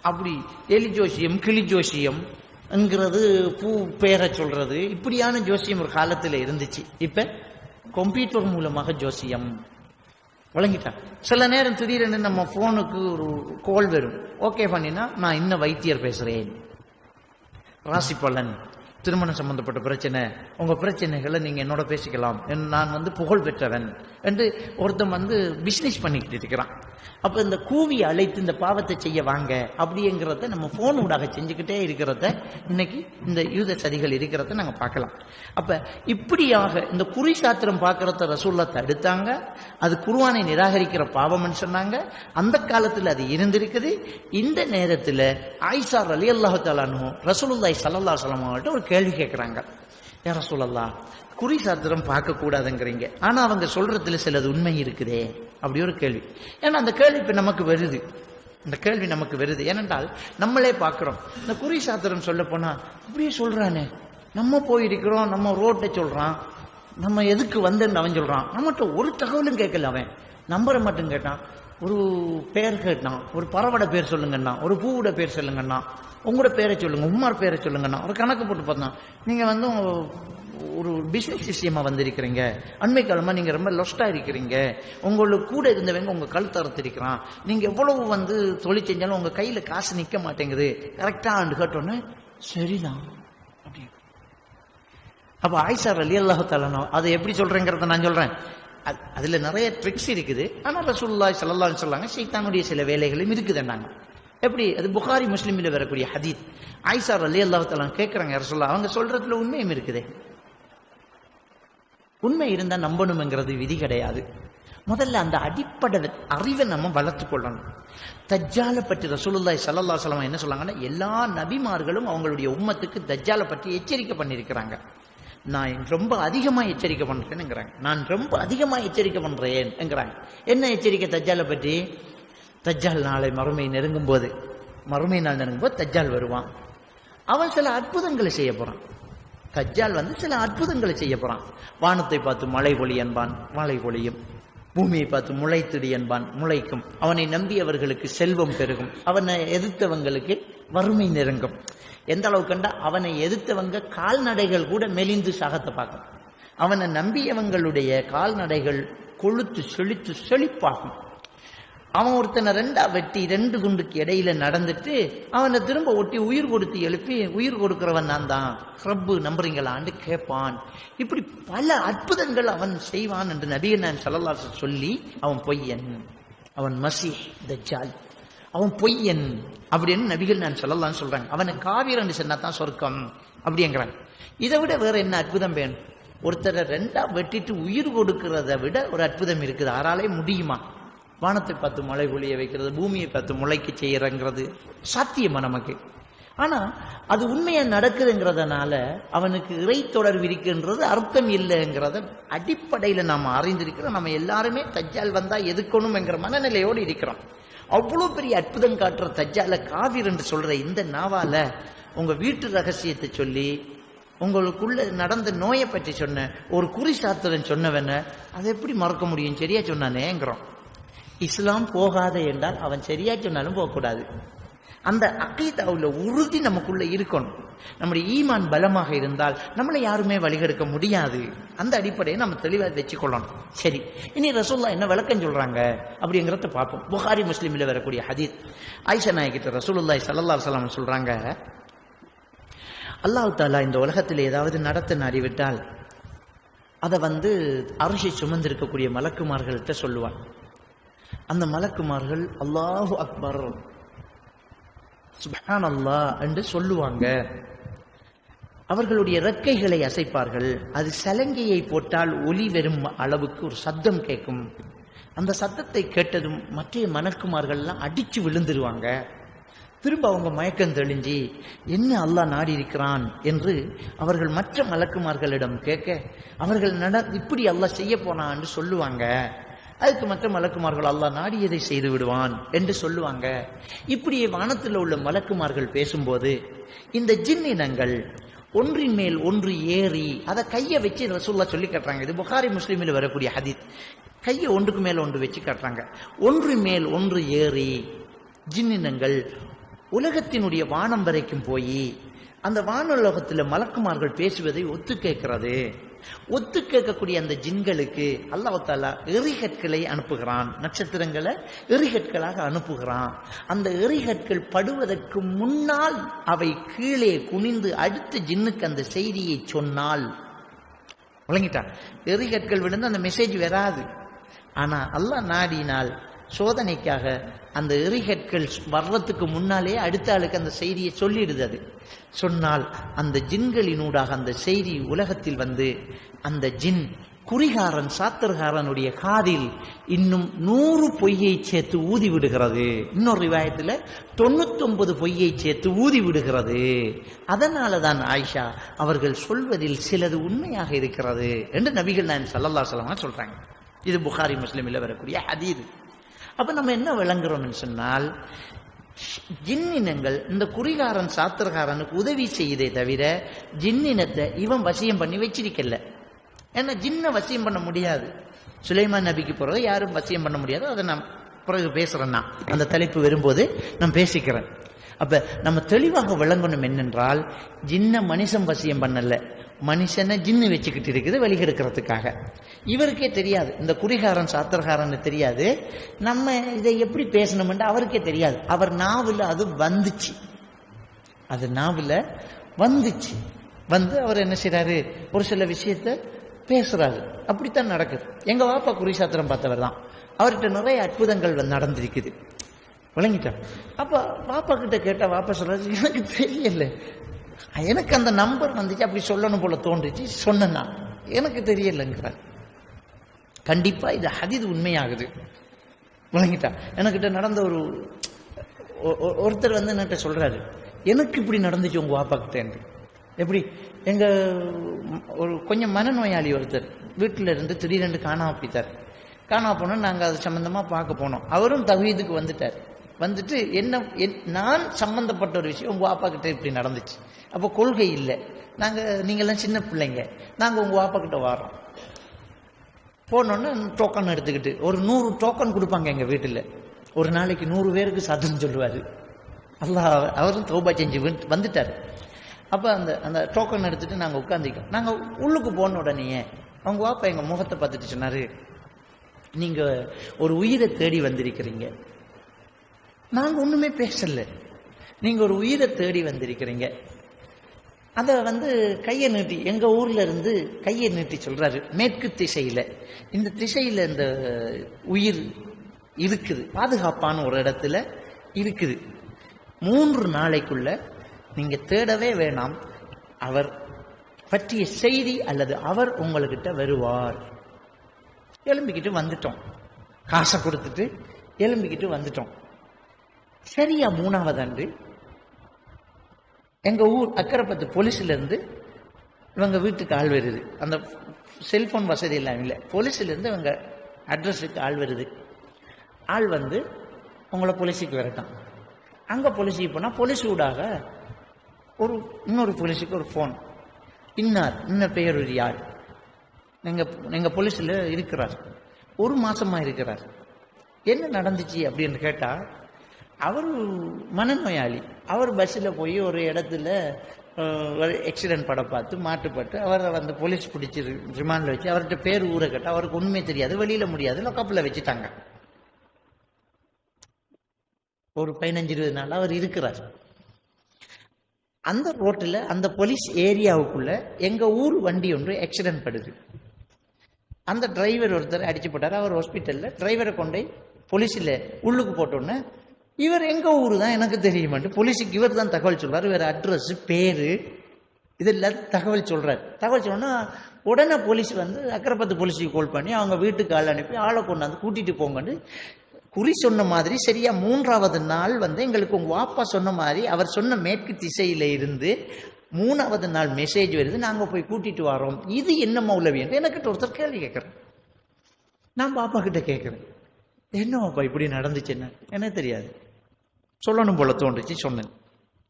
அப்படி எலி ஜோசியம், கிளி ஜோசியம் என்கிறது, பூ பெயரை சொல்றது, இப்படியான ஜோசியம் ஒரு காலத்துல இருந்துச்சு. இப்ப கம்ப்யூட்டர் மூலமாக ஜோசியம் வழங்கிட்டான். சில நேரம் திடீரென்று நம்ம போனுக்கு ஒரு கோல் வரும், ஓகே பண்ணினா நான் இன்னும் வைத்தியர் பேசுறேன், ராசி பலன், திருமணம் சம்பந்தப்பட்ட பிரச்சனை, உங்க பிரச்சனைகளை நீங்க என்னோட பேசிக்கலாம், நான் புகழ் பெற்றவன் என்று ஒருத்தன் பிசினஸ் பண்ணிக்கிட்டு இருக்கிறான். அப்ப இந்த கூவி அழைத்து இந்த பாவத்தை செய்ய வாங்க அப்படிங்கிறத நம்ம போன் ஊடாக செஞ்சுக்கிட்டே இருக்கிறத இன்னைக்கு இந்த யூத சதிகள் இருக்கிறத நாங்க பார்க்கலாம். அப்ப இப்படியாக இந்த குறி சாத்திரம் பார்க்கறத ரசூல்லா தடுத்தாங்க. அது குர்ஆனை நிராகரிக்கிற பாவம்னு சொன்னாங்க. அந்த காலத்துல அது இருந்திருக்குது. இந்த நேரத்துல ஆயிஷா ரலியல்லாஹு தஆலா அன்ஹு ரசூலுல்லாஹி ஸல்லல்லாஹு அலைஹி வஸல்லம் அவங்கள்ட்ட ஒரு கேள்வி கேட்கிறாங்க. யா ரசூலல்லாஹ், குறி சாத்திரம் பார்க்க கூடாதுங்கிறீங்க, ஆனா அவங்க சொல்றதுல சிலது உண்மை இருக்குதே, அப்படி ஒரு கேள்வி. ஏன்னா அந்த கேள்வி இப்ப நமக்கு வருது. இந்த கேள்வி நமக்கு வருது ஏனென்றால் நம்மளே பார்க்கிறோம். இந்த குறி சாத்திரம் சொல்ல போனா அப்படியே சொல்றானே, நம்ம போயிருக்கிறோம், நம்ம ரோட்டை சொல்றான், நம்ம எதுக்கு வந்துன்னு அவன் சொல்றான், நம்மகிட்ட ஒரு தகவலும் கேட்கல. அவன் நம்பரை மட்டும் கேட்டான், ஒரு பேர் கேட்டான், ஒரு பறவோட பேர் சொல்லுங்கண்ணா, ஒரு பூவோட பேர் சொல்லுங்கண்ணா, உங்களோட பேரை சொல்லுங்க, உம்மார் பேரை சொல்லுங்கண்ணா, ஒரு கணக்கு போட்டு பார்த்தான். நீங்க வந்து ஒரு பிசினஸ் விஷயமா வந்திருக்கிறீங்க, அண்மை காலமா நீங்க ரொம்ப லொஸ்டா இருக்கிறீங்க, உங்களுக்கு கூட இருந்தவங்க உங்க கழுத்து அறுத்திருக்கிறான், நீங்க எவ்வளவு வந்து தொழில் செஞ்சாலும் உங்க கையில காசு நிக்க மாட்டேங்குது, கரெக்டா கேட்டோன்னு சரிதான் அப்படி. அப்ப ஆயிஷா ரலியல்லாஹு தஆலா அதை எப்படி சொல்றேங்கிறத நான் சொல்றேன். அதுல நிறைய ட்ரிக்ஸ் இருக்குது. ஆனா ரசூலுல்லாஹி ஸல்லல்லாஹு அலைஹி வஸல்லம் ஷைத்தானுடைய சில வேலைகளும் இருக்குதுன்னாங்க. எப்படி? அது புகாரி முஸ்லிமில வரக்கூடிய ஹதீஸ். ஆயிஷா ரலியல்லாஹு தஆலா கேட்கறாங்க, ரசூலுல்லாஹ் அவங்க சொல்றதுல உண்மையும் இருக்குது. உண்மை இருந்தா நம்பணுங்கிறது விதி கிடையாது. முதல்ல அந்த அடிப்படை அறிவை நம்ம வளர்த்து கொள்ளணும். தஜ்ஜாலை பற்றி ரசூலுல்லாஹி ஸல்லல்லாஹு அலைஹி வஸல்லம் என்ன சொல்றாங்கன்னா, எல்லா நபிமார்களும் அவங்களுடைய உம்மத்துக்கு தஜ்ஜாலை பற்றி எச்சரிக்கை பண்ணியிருக்கிறாங்க. நான் ரொம்ப அதிகமா எச்சரிக்கை பண்றேன்ங்கிறாங்க. நான் ரொம்ப அதிகமா எச்சரிக்கை பண்றேன்ங்கிறாங்க. என்ன எச்சரிக்கை தஜ்ஜாலை பற்றி? தஜ்ஜால் நாளை மறுமை நெருங்கும் போது, மறுமை நாள் நெருங்கும் போது தஜ்ஜால் வருவான். அவன் சில அற்புதங்களை செய்ய போறான். தஜ்ஜால் வந்து சில அற்புதங்களை செய்ய போறான். வானத்தை பார்த்து மழை பொழி என்பான், மழை பொழியும். பூமியை பார்த்து முளைத்திடு என்பான், முளைக்கும். அவனை நம்பியவர்களுக்கு செல்வம் பெருகும், அவனை எதிர்த்தவங்களுக்கு வறுமை நெருங்கும். எந்த அளவு கண்டா அவனை எதிர்த்தவங்க கால்நடைகள் கூட மெலிந்து சாகத்தை பார்க்கும். அவனை நம்பியவங்களுடைய கால்நடைகள் கொழுத்து செழித்து செழிப்பாகும். அவன் ஒருத்தனை ரெண்டா வெட்டி ரெண்டு குண்டுக்கு இடையில நடந்துட்டு அவனை திரும்ப ஒட்டி உயிர் கொடுத்து எழுப்பி, உயிர் கொடுக்கிறவன் நான் தான், ரப்பு நம்புறீங்களான்னு கேட்பான். இப்படி பல அற்புதங்கள் அவன் செய்வான் என்று நபிகள் நாயகம் ஸல்லல்லாஹு அலைஹி வஸல்லம் சொல்லி, அவன் பொய்யன், அவன் மசீஹ் தஜ்ஜால், அவன் பொய்யன் அப்படின்னு நபிகள் நாயகம் ஸல்லல்லாஹு அலைஹி வஸல்லம் சொல்றாங்க. அவனை காவிரன்னு சொன்னா தான் சொர்க்கம் அப்படிங்கிறாங்க. இதை விட வேற என்ன அற்புதம் வேணும்? ஒருத்தரை ரெண்டா வெட்டிட்டு உயிர் கொடுக்கிறத விட ஒரு அற்புதம் இருக்குது. ஆறாலே முடியுமா? வானத்தை பார்த்து மழை பொழிய வைக்கிறது, பூமியை பார்த்து முளைக்கு செய்யறங்கிறது சாத்தியமா நமக்கு? ஆனா அது உண்மையா நடக்குதுங்கிறதுனால அவனுக்கு இறை தொடர்பு இருக்குன்றது அர்த்தம் இல்லைங்கிறத அடிப்படையில நாம அறிந்திருக்கிறோம். நம்ம எல்லாருமே தஜ்ஜால் வந்தா எதுக்கணும் என்கிற மனநிலையோடு இருக்கிறோம். அவ்வளவு பெரிய அற்புதம் காட்டுற தஜ்ஜால காவிர் என்று சொல்ற இந்த நாவால உங்க வீட்டு ரகசியத்தை சொல்லி, உங்களுக்குள்ள நடந்த நோயை பற்றி சொன்ன ஒரு குறி சாத்திரன் சொன்னவன அதை எப்படி மறக்க முடியும்? சரியா சொன்னானேங்கிறோம். இஸ்லாம் போகாத என்றால் அவன் சரியா சொன்னாலும் போகக்கூடாது. அந்த அகீதாவுல உறுதி நமக்குள்ள இருக்கணும். நம்முடைய ஈமான் பலமாக இருந்தால் நம்மளை யாருமே வழிகெடுக்க முடியாது. அந்த அடிப்படையை நம்ம தெளிவாக வச்சுக்கொள்ளணும். சரி, இனி ரசூலுல்லாஹ் என்ன விளக்கம் சொல்றாங்க அப்படிங்கிறத பார்ப்போம். புகாரி முஸ்லிமில் வரக்கூடிய ஹதீஸ். ஆயிஷா நாயகிட்ட ரசூலுல்லாஹி ஸல்லல்லாஹு அலைஹி வஸல்லம் சொல்றாங்க, அல்லாஹ் தஆலா இந்த உலகத்தில் ஏதாவது நடத்த நாடிவிட்டால் அதை அரிசி சுமந்திருக்கக்கூடிய மலக்குமார்கள்ட்ட சொல்லுவான். அந்த மலக்குமார்கள் அல்லாஹு அக்பர் சுப்ஹானல்லாஹ் என்று சொல்லுவாங்க. அவர்களுடைய இறக்கைகளை அசைப்பார்கள். அது சலங்கையை போட்டால் ஒலி வரும் அளவுக்கு ஒரு சத்தம் கேட்கும். அந்த சத்தத்தை கேட்டதும் மற்ற மலக்குமார்கள் எல்லாம் அடிச்சு விழுந்துருவாங்க. திரும்ப அவங்க மயக்கம் தெளிஞ்சி என்ன அல்லாஹ் நாடி இருக்கிறான் என்று அவர்கள் மற்ற மலக்குமார்களிடம் கேட்க, அவர்கள் இப்படி அல்லாஹ் செய்ய போனான்னு சொல்லுவாங்க. அதுக்கு மற்ற மலக்குமார்கள் அல்லாஹ் நாடியதை செய்து விடுவான் என்று சொல்லுவாங்க. இப்படியே வானத்தில் உள்ள மலக்குமார்கள் பேசும்போது இந்த ஜின் இனங்கள் ஒன்றின் மேல் ஒன்று ஏறி அதை கையை வச்சு ரசூலுல்லாஹ் சொல்லி காட்டுறாங்க. இது புகாரி முஸ்லிமில் வரக்கூடிய ஹதீஸ். கையை ஒன்றுக்கு மேல ஒன்று வச்சு காட்டுறாங்க. ஒன்றின் மேல் ஒன்று ஏறி ஜின் இனங்கள் உலகத்தினுடைய வானம் வரைக்கும் போய் அந்த வானுலகத்தில் மலக்குமார்கள் பேசுவதை ஒத்து கேட்கிறது. ஒத்து கேட்கக்கூடிய அந்த ஜின்களுக்கு அல்லாஹ் தஆலா எரிகற்களை அனுப்புகிறான். நட்சத்திரங்களை எரிகற்களாக அனுப்புகிறான். அந்த எரிகற்கள் படுவதற்கு முன்னால் அவை கீழே குனிந்து அடுத்த ஜின்னுக்கு அந்த செய்தியை சொன்னால், விளங்கிட்டான், எரிகற்கள் விழுந்து அந்த மெசேஜ் வராது. ஆனா அல்லாஹ் நாடினால் சோதனைக்காக அந்த எரிகற்கள் வர்றதுக்கு முன்னாலே அடுத்த ஆளுக்கு அந்த செய்தியை சொல்லிடுது. அது சொன்னால் அந்த ஜின்களினூடாக அந்த செய்தி உலகத்தில் வந்து அந்த ஜின் குறிகாரன் சாத்திரகாரனுடைய காதில் இன்னும் 100 பொய்யை சேர்த்து ஊதி விடுகிறது. இன்னொரு ரிவாயத்தில் 99 பொய்யை சேர்த்து ஊதி விடுகிறது. அதனால தான் ஆயிஷா அவர்கள் சொல்வதில் சிலது உண்மையாக இருக்கிறது என்று நபிகள் நாயகம் ஸல்லல்லாஹு அலைஹி வஸல்லம் சொல்றாங்க. இது புகாரி முஸ்லிமில் வரக்கூடிய ஹதீஸ். அப்ப நம்ம என்ன விளங்குறோம்னு சொன்னால், ஜின்னினங்கள் இந்த குறிகாரன் சாத்திரகாரனுக்கு உதவி செய்தே தவிர ஜின்னினத்தை இவன் வசியம் பண்ணி வச்சிருக்கல. ஏன்னா ஜின்னை வசியம் பண்ண முடியாது. சுலைமான் நபிக்கு பிறகு யாரும் வசியம் பண்ண முடியாது. அதை நான் பிறகு பேசுறேன். நான் அந்த தலைப்பு வரும்போது நான் பேசிக்கிறேன். அப்ப நம்ம தெளிவாக விளங்கணும் என்னென்றால், ஜின்ன மனுஷன் வசியம் பண்ணல, மனுஷனை ஜின்னு வச்சுக்கிட்டு இருக்குது வெளிக்கெடுக்கிறதுக்காக. இவருக்கே தெரியாது, இந்த குறிகாரன் சாத்திரகாரன் தெரியாது, நம்ம இதை எப்படி பேசணும்னு அவருக்கே தெரியாது. அவர் நாவில் அது வந்துச்சு, அது நாவில் வந்துச்சு. வந்து அவர் என்ன செய்யறாரு, ஒரு சில விஷயத்த பேசுறாரு. அப்படித்தான் நடக்குது. எங்க வாப்பா குறிசாத்திரம் பார்த்தவர் தான், அவர்கிட்ட நிறைய அற்புதங்கள் நடந்திருக்குது. விளங்கிட்டா? அப்ப வாப்பா கிட்ட கேட்டா வாப்பா சொல்றாரு, எனக்கு தெரியல, எனக்கு அந்த நம்பர் வந்துச்சு, அப்படி சொல்லணும் போல தோன்றுச்சு, சொன்னா எனக்கு தெரியலங்கிறார். கண்டிப்பா இது ஹதீஸ் உண்மையாகுது. விளங்கிட்டா? எனக்கிட்ட நடந்த ஒருத்தர் வந்து என்கிட்ட சொல்றாரு, எனக்கு இப்படி நடந்துச்சு உங்க வாப்பா கிட்ட. எப்படி? எங்க ஒரு கொஞ்சம் மனநோயாளி ஒருத்தர் வீட்டில இருந்து திடீரென்று காணாம போயிட்டார். காணாம போனோம், நாங்க அது சம்பந்தமா பார்க்க போனோம். அவரும் தவ்ஹீதுக்கு வந்துட்டார். வந்துட்டு நான் சம்பந்தப்பட்ட ஒரு விஷயம், உங்க வாப்பா கிட்ட இப்படி நடந்துச்சு. அப்போ கொள்கை இல்லை, நீங்கெல்லாம் சின்ன பிள்ளைங்க, நாங்க உங்க வாப்பா கிட்ட வரோம். போனோன்னு டோக்கன் எடுத்துக்கிட்டு ஒரு 100 டோக்கன் கொடுப்பாங்க எங்க வீட்டுல. ஒரு நாளைக்கு 100 பேருக்கு சதுன்னு சொல்லுவாரு. அல்லாஹ் அவரும் தௌபா செஞ்சு வந்துட்டாரு. அப்ப அந்த டோக்கன் எடுத்துட்டு நாங்க உட்கார்ந்துக்கோம். நாங்க உள்ளுக்கு போன உடனே அவங்க வாப்பா எங்க முகத்தை பார்த்துட்டு சொன்னாரு, நீங்க ஒரு உயிரை தேடி வந்திருக்கிறீங்க. நாங்க ஒண்ணுமே பேசல, நீங்க ஒரு உயிரை தேடி வந்திருக்கிறீங்க. அத வந்து கையை நீட்டி, எங்க ஊர்ல இருந்து கையை நீட்டி சொல்றாரு, மேற்கு திசையில, இந்த திசையில இந்த உயிர் இருக்குது, பாதுகாப்பான ஒரு இடத்துல இருக்குது. 3 நாளைக்குள்ள நீங்க தேடவே வேணாம், அவர் பற்றிய செய்தி அல்லது அவர் உங்ககிட்ட வருவார். எழும்பிக்கிட்டு வந்துட்டோம், காசை கொடுத்துட்டு எழும்பிக்கிட்டு வந்துட்டோம். சரியா 3வது அன்று எங்க ஊர் அக்கரைப்பத்து போலீஸ்ல இருந்து இவங்க வீட்டுக்கு ஆள் வருது. அந்த செல்போன் வசதி எல்லாம் இல்லை. போலீஸ்ல இருந்து இவங்க அட்ரஸுக்கு ஆள் வருது. ஆள் வந்து உங்களை போலீஸுக்கு வரட்டும். அங்க போலீஸுக்கு போனா போலீஸ் ஊடாக இன்னொரு போலீஸுக்கு ஒரு போன், இன்ன பெயர் ஒரு யார், எங்க போலீஸ்ல இருக்கிறார், 1 மாசமா இருக்கிறார், என்ன நடந்துச்சு அப்படின்னு கேட்டா, அவர் மனநோயாளி. அவர் பஸ்ஸில் போய் ஒரு இடத்துல ஆக்சிடென்ட் படம் பார்த்து மாட்டுப்பட்டு அவரை வந்து போலீஸ் பிடிச்சி ரிமாண்டில் வச்சு அவர்கிட்ட பேர் ஊரை கேட்டால் அவருக்கு ஒண்ணுமே தெரியாது, வெளியில முடியாது, லொக்கப்பில் வச்சுட்டாங்க. ஒரு 15-20 நாள் அவர் இருக்கிறார். அந்த ரோட்டில் அந்த போலீஸ் ஏரியாவுக்குள்ள எங்க ஊர் வண்டி ஒன்று ஆக்சிடென்ட் படுது. அந்த டிரைவர் ஒருத்தர் அடிச்சு போட்டார். அவர் ஹாஸ்பிட்டல்ல டிரைவரை கொண்டு போலீஸில் உள்ளுக்கு போட்டோன்னே, இவர் எங்க ஊரு தான் எனக்கு தெரியுமாட்டு போலீஸுக்கு இவர் தான் தகவல் சொல்றாரு. இவர் அட்ரஸ், பேரு, இதெல்லாம் தகவல் சொல்றாரு. தகவல் சொன்னா உடனே போலீஸ் வந்து அக்கரைப்பத்து போலீஸுக்கு கால் பண்ணி அவங்க வீட்டுக்கு ஆள் அனுப்பி ஆளை கொண்டாந்து கூட்டிட்டு போங்கன்னு குறி சொன்ன மாதிரி சரியா 3வது நாள் வந்து எங்களுக்கு உங்க வாப்பா சொன்ன மாதிரி அவர் சொன்ன மேற்கு திசையில இருந்து 3வது நாள் மெசேஜ் வருது, நாங்க போய் கூட்டிட்டு வரோம். இது என்ன மௌலவி என்று எனக்கு ஒருத்தர் கேள்வி கேட்கிறேன். நான் பாப்பா கிட்ட கேட்கிறேன், என்ன பாப்பா இப்படி நடந்துச்சு, என்ன எனக்கு தெரியாது, சொல்லணும் போல தோன்றுச்சு, சொன்னேன்.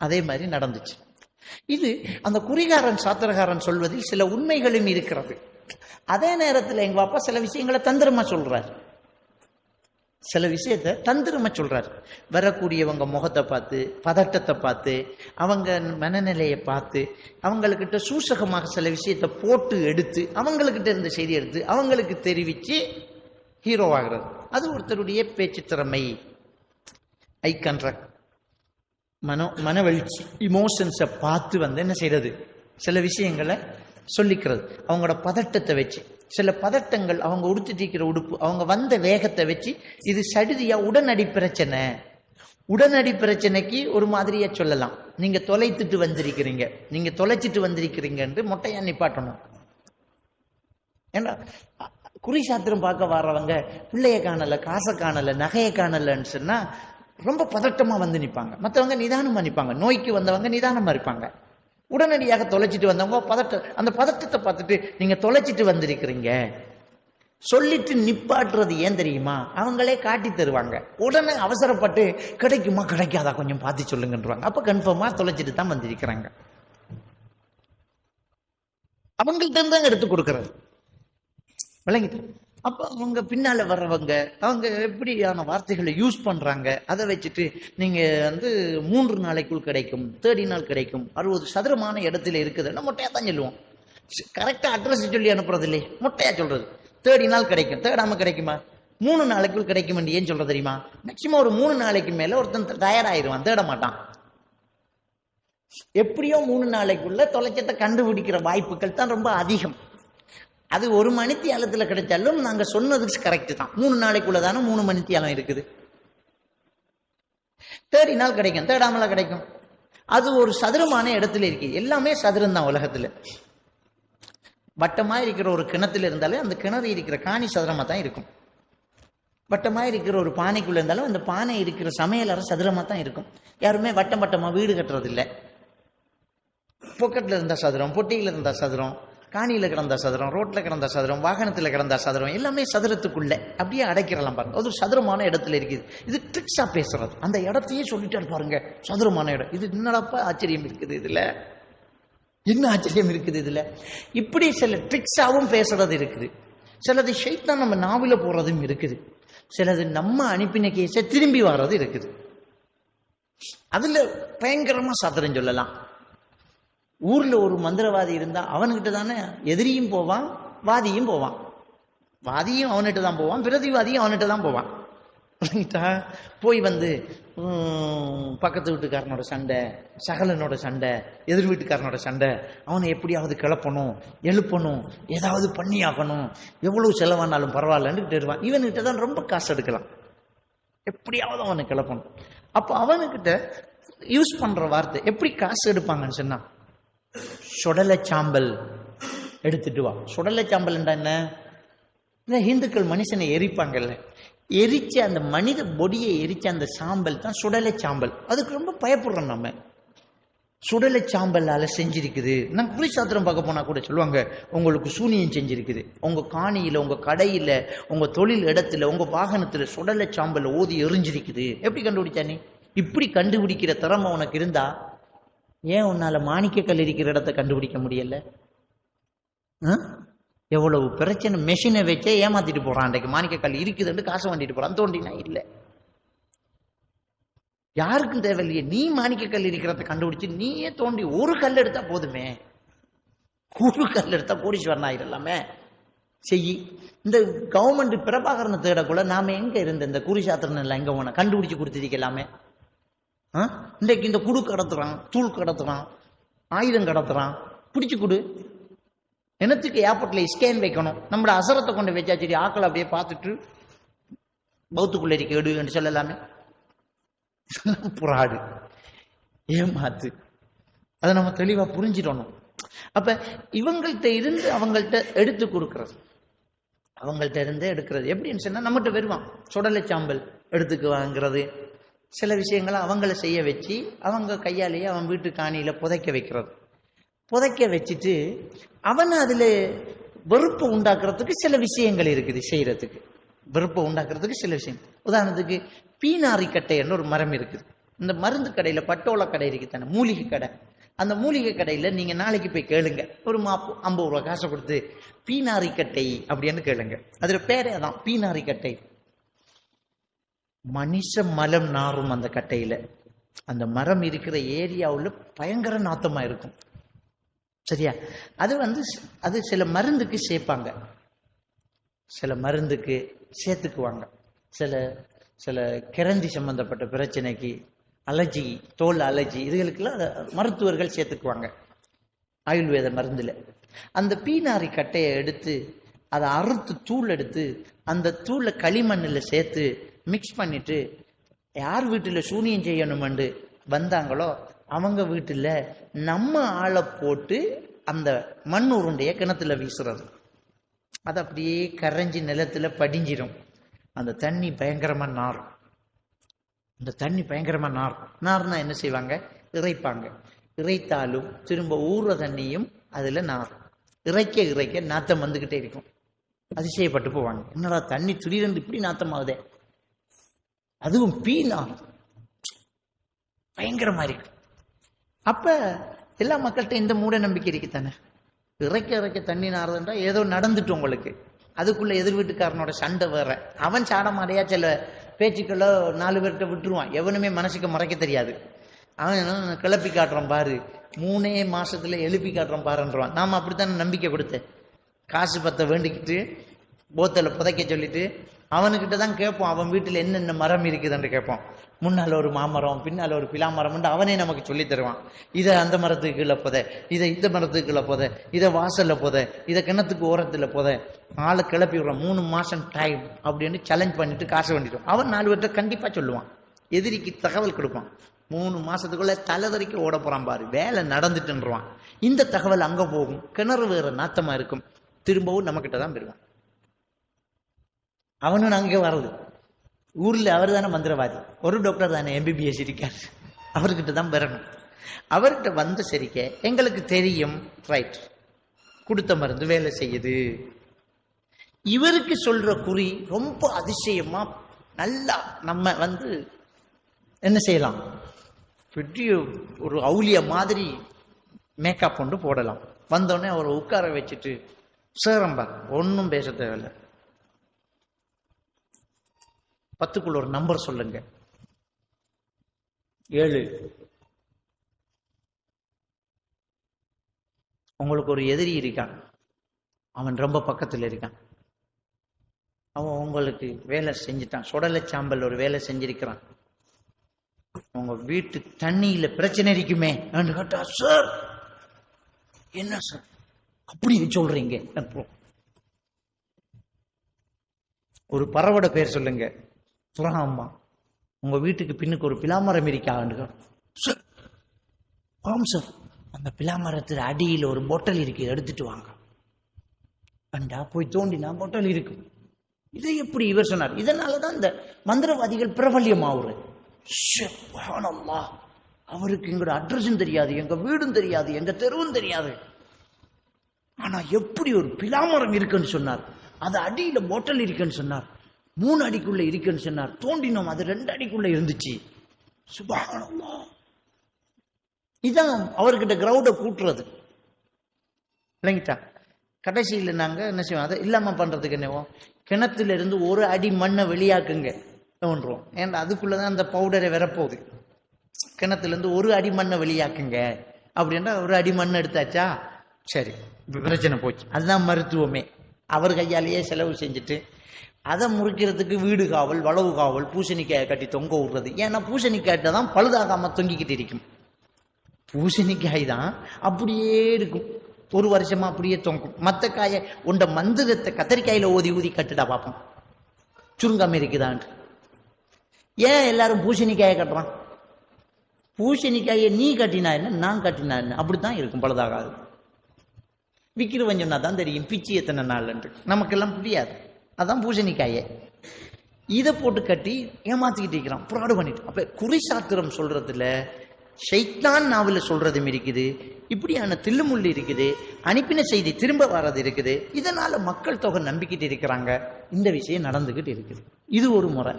அதே மாதிரி நடந்துச்சு. இது அந்த குறிகாரன் சாத்திரகாரன் சொல்வதில் சில உண்மைகளும் இருக்கிறது. அதே நேரத்தில் எங்க பாப்பா சில விஷயங்களை தந்திரமா சொல்றாரு, சில விஷயத்த தந்திரமா சொல்றாரு. வரக்கூடியவங்க முகத்தை பார்த்து, பதட்டத்தை பார்த்து, அவங்க மனநிலையை பார்த்து, அவங்கக்கிட்ட சூசகமாக சில விஷயத்தை போட்டு எடுத்து, அவங்கக்கிட்ட இருந்த செய்தி எடுத்து அவங்களுக்கு தெரிவிச்சு ஹீரோவாகிறது. அது ஒருத்தருடைய பேச்சு திறமை, ஐ கான்ட்ராக்ட், மனவெழுச்சி, இமோஷன்ஸை பார்த்து வந்து என்ன செய்யறது, சில விஷயங்களை சொல்லிக்கிறது. அவங்களோட பதட்டத்தை வச்சு, சில பதட்டங்கள் அவங்க உடுத்திட்டு இருக்கிற உடுப்பு, அவங்க வந்த வேகத்தை வச்சு இது சடுதியா உடனடி பிரச்சனை. உடனடி பிரச்சனைக்கு ஒரு மாதிரியா சொல்லலாம். நீங்க தொலைச்சிட்டு வந்திருக்கிறீங்க மொட்டையா நிப்பாட்டணும். ஏன்னா குறி சாத்திரம் பார்க்க வர்றவங்க பிள்ளைய காணல, காசை காணல, நகையை காணலன்னு சொன்னா ரொம்ப பதட்டமா வந்து நிற்பாங்க. மற்றவங்க நிதானமா நிற்பாங்க. நோய்க்கு வந்தவங்க நிதானமா இருப்பாங்க. உடனடியாக தொலைச்சிட்டு வந்தவங்க அந்த பதட்டத்தை பார்த்துட்டு நீங்க தொலைச்சிட்டு வந்திருக்கிறீங்க சொல்லிட்டு நிப்பாட்டுறது ஏன் தெரியுமா? அவங்களே காட்டி தருவாங்க. உடனே அவசரப்பட்டு கிடைக்குமா கிடைக்காதா கொஞ்சம் பார்த்து சொல்லுங்கன்றாங்க. அப்ப கன்ஃபார்மா தொலைச்சிட்டு தான் வந்திருக்கிறாங்க. அவங்கள்ட்ட இருந்தாங்க எடுத்து கொடுக்கறது. விளங்கிட்டு அப்ப அவங்க பின்னால வர்றவங்க அவங்க எப்படியான வார்த்தைகளை யூஸ் பண்றாங்க. அதை வச்சுட்டு நீங்க 3 நாளைக்குள் கிடைக்கும், தேடி நாள் கிடைக்கும், 60 சதுரமான இடத்துல இருக்குதுன்னா மொட்டையா தான் சொல்லுவோம். கரெக்டா அட்ரஸ் சொல்லி அனுப்புறது இல்லையே, மொட்டையா சொல்றது. தேடி நாள் கிடைக்கும், தேடாம கிடைக்குமா? 3 நாளைக்குள் கிடைக்கும். ஏன் சொல்றது தெரியுமா? மேக்சிமம் ஒரு 3 நாளைக்கு மேல ஒருத்தன் தயாராயிருவான், தேட மாட்டான். எப்படியோ 3 நாளைக்குள்ள தொலைச்சத்தை கண்டுபிடிக்கிற வாய்ப்புகள் தான் ரொம்ப அதிகம். அது 1 மணித்தியாலத்துல கிடைச்சாலும் நாங்க சொன்னதுக்கு கரெக்ட் தான். 3 நாளைக்குள்ளதானே 3 மணித்தியாலம் இருக்குது. தேடி நாள் கிடைக்கும், தேடாமல கிடைக்கும். அது ஒரு சதுரமான இடத்துல இருக்கு. எல்லாமே சதுரம் தான் உலகத்துல. வட்டமா இருக்கிற ஒரு கிணத்துல இருந்தாலே அந்த கிணறு இருக்கிற காணி சதுரமா தான் இருக்கும். வட்டமா இருக்கிற ஒரு பானைக்குள்ள இருந்தாலும் அந்த பானை இருக்கிற சமையலறை சதுரமா தான் இருக்கும். யாருமே வட்டம் வட்டமா வீடு கட்டுறது இல்லை. பொக்கெட்ல இருந்தா சதுரம், பொட்டியில இருந்தா சதுரம், காணியில கிடந்தா சதுரம், ரோட்ல கிடந்தா சதுரம், வாகனத்துல கிடந்தா சதுரம், எல்லாமே சதுரத்துக்குள்ள அப்படியே அடைக்கிறலாம் பாருங்க. அது ஒரு சதுரமான இடத்துல இருக்குது. இது ட்ரிக்ஸா பேசுறது. அந்த இடத்தையே சொல்லிட்டாரு பாருங்க, சதுரமான இடம். இது என்னடாப்பா ஆச்சரியம் இருக்குது இதுல, என்ன ஆச்சரியம் இருக்குது இதுல. இப்படி சில ட்ரிக்ஸாவும் பேசுறது இருக்குது. சிலது ஷைத்தான் நம்ம நாவில போறதும் இருக்குது. சிலது நம்ம அனுப்பின கேஸ திரும்பி வர்றது இருக்குது. அதுல பயங்கரமா சதுரம் சொல்லலாம். ஊர்ல ஒரு மந்திரவாதி இருந்தா அவன்கிட்ட தானே எதிரியும் போவான், வாதியும் போவான். வாதியும் அவன்கிட்ட தான் போவான், பிரதிவாதியும் அவன்கிட்ட தான் போவான். போய் பக்கத்து வீட்டுக்காரனோட சண்டை, சகலனோட சண்டை, எதிர் வீட்டுக்காரனோட சண்டை, அவனை எப்படியாவது கிளப்பணும், எழுப்பணும், ஏதாவது பண்ணி ஆகணும், எவ்வளவு செலவானாலும் பரவாயில்லன்னு வருவான். இவன்கிட்ட தான் ரொம்ப காசு எடுக்கலாம், எப்படியாவது அவனை கிளப்பணும். அப்போ அவனுக்கிட்ட யூஸ் பண்ற வார்த்தை எப்படி காசு எடுப்பாங்கன்னு சொன்னா, சுடலை சாம்பல் எடுத்துட்டு வா. சுடலை சாம்பல் என்ன? இந்துக்கள் மனுஷனை எரிப்பாங்கல்ல, எரிச்ச அந்த மனித பொடியை எரிச்ச அந்த சாம்பல் தான் சுடலை சாம்பல். அதுக்கு ரொம்ப பயப்படுறோம் நம்ம. சுடலை சாம்பலால செஞ்சிருக்குது. நான் குறி சாத்திரம் பார்க்க போனா கூட சொல்லுவாங்க, உங்களுக்கு சூனியம் செஞ்சிருக்குது. உங்க காணியில, உங்க கடையில, உங்க தொழில் இடத்துல, உங்க வாகனத்துல சுடலை சாம்பல் ஓதி எரிஞ்சிருக்குது. எப்படி கண்டுபிடிச்சா நீ? இப்படி கண்டுபிடிக்கிற திறமை உனக்கு இருந்தா ஏன் உன்னால மாணிக்கக்கல் இருக்கிற இடத்தை கண்டுபிடிக்க முடியல? எவ்வளவு பிரச்சனை. மெஷினை வச்சே ஏமாத்திட்டு போறான். அன்றைக்கு மாணிக்கக்கல் இருக்குதுன்னு காசு வாங்கிட்டு போறான். தோண்டினா இல்ல, யாருக்கும் தேவையில்லையே. நீ மாணிக்கக்கல் இருக்கிறத கண்டுபிடிச்சு நீயே தோண்டி ஒரு கல் எடுத்தா போதுமே. ஒரு கல் எடுத்தா கோடீஸ்வரன் ஆயிரலாமே. செய்யி. இந்த கவர்மெண்ட் பிரபாகரனை தேடக்குள்ள நாம எங்க இருந்த இந்த குறிசாத்திரன் எல்லாம் எங்க போன கண்டுபிடிச்சு கொடுத்துருக்கலாமே. இன்றைக்கு இந்த குடு கடத்துறான், தூள் கடத்துறான், ஆயுதம் கடத்துறான். பிடிச்சு கொடு. என்னத்துக்கு ஏர்போர்ட்ல ஸ்கேன் வைக்கணும்? நம்மளோட அசரத்தை கொண்டு வச்சா சரி, ஆக்களை அப்படியே பார்த்துட்டு பௌத்துக்குள்ள இருக்க எடுன்னு சொல்லலாமே. புறாடு, ஏமாத்து. அதை நம்ம தெளிவா புரிஞ்சிடணும். அப்ப இவங்கள்ட்ட இருந்து அவங்கள்ட்ட எடுத்து கொடுக்கறது, அவங்கள்ட்ட இருந்து எடுக்கிறது எப்படின்னு சொன்னா, நம்மகிட்ட வருவான் சுடலை சாம்பல் எடுத்துக்கு வாங்குறது. சில விஷயங்களை அவங்கள செய்ய வச்சு அவங்க கையாலேயே அவன் வீட்டு காணியில புதைக்க வைக்கிறது. புதைக்க வச்சுட்டு அவன் அதுல வெறுப்பை உண்டாக்குறதுக்கு சில விஷயங்கள் இருக்குது செய்யறதுக்கு. வெறுப்பை உண்டாக்குறதுக்கு சில விஷயம். உதாரணத்துக்கு பீனாரி கட்டைன்னு ஒரு மரம் இருக்குது. இந்த மருந்து கடையில, பட்டோல கடை இருக்கு தானே, மூலிகை கடை. அந்த மூலிகை கடையில நீங்க நாளைக்கு போய் கேளுங்க, ஒரு 50 ரூபா காசை கொடுத்து பீனாரி கட்டை அப்படின்னு கேளுங்க. அதுல பேரே தான் பீனாரி கட்டை. மனுஷ மலம் நாரும் அந்த கட்டையில. அந்த மரம் இருக்கிற ஏரியாவுல பயங்கர நாத்தமா இருக்கும். சரியா? அது சில மருந்துக்கு சேர்ப்பாங்க, சில மருந்துக்கு சேர்த்துக்குவாங்க. சில கிரந்தி சம்பந்தப்பட்ட பிரச்சனைக்கு, அலர்ஜி, தோல் அலர்ஜி, இதுகளுக்கெல்லாம் மருத்துவர்கள் சேர்த்துக்குவாங்க ஆயுர்வேத மருந்துல. அந்த பீனாரி கட்டையை எடுத்து அதை அறுத்து தூள் எடுத்து அந்த தூளை களிமண்ணில் சேர்த்து மிக்ஸ் பண்ணிட்டு யார் வீட்டில் சூனியம் செய்யணுமென்று வந்தாங்களோ அவங்க வீட்டில் நம்ம ஆளை போட்டு அந்த மண் உருண்டைய கிணத்துல வீசுறது. அது அப்படியே கரைஞ்சி நிலத்துல படிஞ்சிடும். அந்த தண்ணி பயங்கரமா நாரும். அந்த தண்ணி பயங்கரமா நார்னா என்ன செய்வாங்க? இறைப்பாங்க. இறைத்தாலும் திரும்ப ஊற தண்ணியும் அதுல நாரும். இறைக்க நாத்தம் வந்துகிட்டே இருக்கும். அதிசயப்பட்டு போவாங்க, என்னடா தண்ணி திடீரென்று இப்படி நாத்தம் ஆகுதே, அதுவும் பீனார் பயங்கரமா இருக்கு. அப்ப எல்லா மக்கள்கிட்ட இந்த மூட நம்பிக்கை இருக்குத்தானே. இறைக்க தண்ணி நாறுதுன்றா ஏதோ நடந்துட்டு உங்களுக்கு, அதுக்குள்ள எதிர் வீட்டுக்காரனோட சண்டை வேற, அவன் சாடமாடையா சில பேச்சுக்களோ 4 பேர்கிட்ட விட்டுருவான், எவனுமே மனசுக்கு மறைக்க தெரியாது. அவன் கிளப்பி காட்டுறான் பாரு, 3 மாசத்துல எழுப்பி காட்டுறான் பாருன்றான். நாம அப்படித்தானே நம்பிக்கை கொடுத்தேன். காசு பத்த வேண்டிக்கிட்டு போத்தல புதைக்க சொல்லிட்டு அவனுக்கிட்ட தான் கேட்போம், அவன் வீட்டில் என்னென்ன மரம் இருக்குதுன்னு கேட்போம். முன்னால் ஒரு மாமரம், பின்னால் ஒரு பிலா மரம், அவனே நமக்கு சொல்லி தருவான். இதை அந்த மரத்துக்கு கீழே போத, இதை இந்த மரத்துக்கு கீழே போத, இதை வாசல்ல போத, இதை கிணத்துக்கு ஓரத்துல போத. ஆளை கிளப்பி விடுறான். 3 மாசம் டைம் அப்படின்னு சேலஞ்ச் பண்ணிட்டு காசு வேண்டிடுவான். அவன் 4 பேர்கிட்ட கண்டிப்பா சொல்லுவான், எதிரிக்கு தகவல் கொடுப்பான். 3 மாசத்துக்குள்ள தலைவரிக்கு ஓட போறான் பாரு, வேலை நடந்துட்டுன்றான். இந்த தகவல் அங்க போகும், கிணறு வேற நாத்தமா இருக்கும், திரும்பவும் நம்ம கிட்ட தான் பெறுவான். அவனும் அங்கே வர்றது ஊர்ல அவர் தானே மந்திரவாதி, ஒரு டாக்டர் தானே MBBS இருக்காரு, அவர்கிட்ட தான் பெறணும். அவர்கிட்ட வந்த சரிக்க எங்களுக்கு தெரியும், ரைட், கொடுத்த மருந்து வேலை செய்யுது. இவருக்கு சொல்ற குறி ரொம்ப அதிசயமா நல்லா நம்ம என்ன செய்யலாம், பெரிய ஒரு அவுலிய மாதிரி மேக்கப் கொண்டு போடலாம். வந்தோடனே அவரை உட்கார வச்சுட்டு, சேரம்பா ஒன்னும் பேச தேவையில்லை, 10க்குள்ள ஒரு நம்பர் சொல்லுங்க, 7. உங்களுக்கு ஒரு எதிரி இருக்கான், அவன் ரொம்ப பக்கத்தில் இருக்கான், அவன் உங்களுக்கு வேலை செஞ்சுட்டான், சுடலை சாம்பல் ஒரு வேலை செஞ்சிருக்கிறான். உங்க வீட்டு தண்ணியில பிரச்சனை இருக்குமே கேட்டா, சார் என்ன சார் அப்படி சொல்றீங்க? ஒரு பறவோட பேர் சொல்லுங்க, சுரஹாமா. உங்க வீட்டுக்கு பின்னுக்கு ஒரு பிலாமரம் இருக்கா? சார் ஆம் சார், அந்த பிலாமரத்துல அடியில் ஒரு பொட்டல் இருக்கு, எடுத்துட்டு வாங்க. கண்டா போய் தோண்டினா பொட்டல் இருக்கு. இதை எப்படி இவர் சொன்னார்? இதனாலதான் இந்த மந்திரவாதிகள் பிரபல்யம் ஆகுறது. அவருக்கு எங்களோட அட்ரஸும் தெரியாது, எங்க வீடும் தெரியாது, எங்க தெருவும் தெரியாது. ஆனா எப்படி ஒரு பிலாமரம் இருக்குன்னு சொன்னார், அது அடியில பொட்டல் இருக்குன்னு சொன்னார், 3 அடிக்குள்ள இருக்குன்னு சொன்னார். தோண்டினோம், அது 2 அடிக்குள்ள இருந்துச்சு. சுப்ஹானல்லாஹ். இதான் அவர்கிட்ட கிரௌட கூட்டுறது இல்லைங்கட்டா. கடைசியில் நாங்க என்ன செய்வோம், அதை இல்லாம பண்றதுக்கு என்னவோ, கிணத்துல இருந்து 1 அடி மண்ணை வெளியாக்குங்க தோன்றோம். ஏன்னா அதுக்குள்ளதான் அந்த பவுடரை வரப்போகுது. கிணத்துல இருந்து 1 அடி மண்ணை வெளியாக்குங்க அப்படின்னா 1 அடி மண் எடுத்தாச்சா, சரி பிரச்சனை போச்சு. அதுதான் மருத்துவமே. அவர் கையாலேயே செலவு செஞ்சுட்டு அதை முறிக்கிறதுக்கு வீடு காவல், வளவு காவல், பூசணிக்காயை கட்டி தொங்க விடுறது. ஏன்னா பூசணிக்காய்ட்ட தான் பழுதாகாம தொங்கிக்கிட்டு இருக்கும். பூசணிக்காய் தான் அப்படியே இருக்கும், 1 வருஷமா அப்படியே தொங்கும். மற்ற காயை உண்ட மந்திரத்தை கத்தரிக்காயில ஊதி கட்டுடா பார்ப்போம், சுருங்காம இருக்குதான். ஏன் எல்லாரும் பூசணிக்காயை கட்டுறான்? பூசணிக்காயை நீ கட்டினா என்ன, நான் கட்டினா என்ன, அப்படித்தான் இருக்கும், பழுதாகாது. விற்கிறவன் சொன்னா தான் தெரியும் பிச்சு எத்தனை நாள் என்று, நமக்கெல்லாம் புரியாது. அதான் பூசணிக்காயே இதை போட்டு கட்டி ஏமாத்திக்கிட்டு இருக்கிறான், புராடு பண்ணிட்டு. அப்ப குறிசாத்திரம் சொல்றதுல ஷைத்தான் நாவல சொல்றதும் இருக்குது, இப்படியான தில்லுமுள்ளு இருக்குது, அனுப்பின செய்தி திரும்ப வர்றது இருக்குது. இதனால மக்கள் தொகை நம்பிக்கிட்டு இருக்கிறாங்க. இந்த விஷயம் நடந்துகிட்டு இருக்குது. இது ஒரு முறை.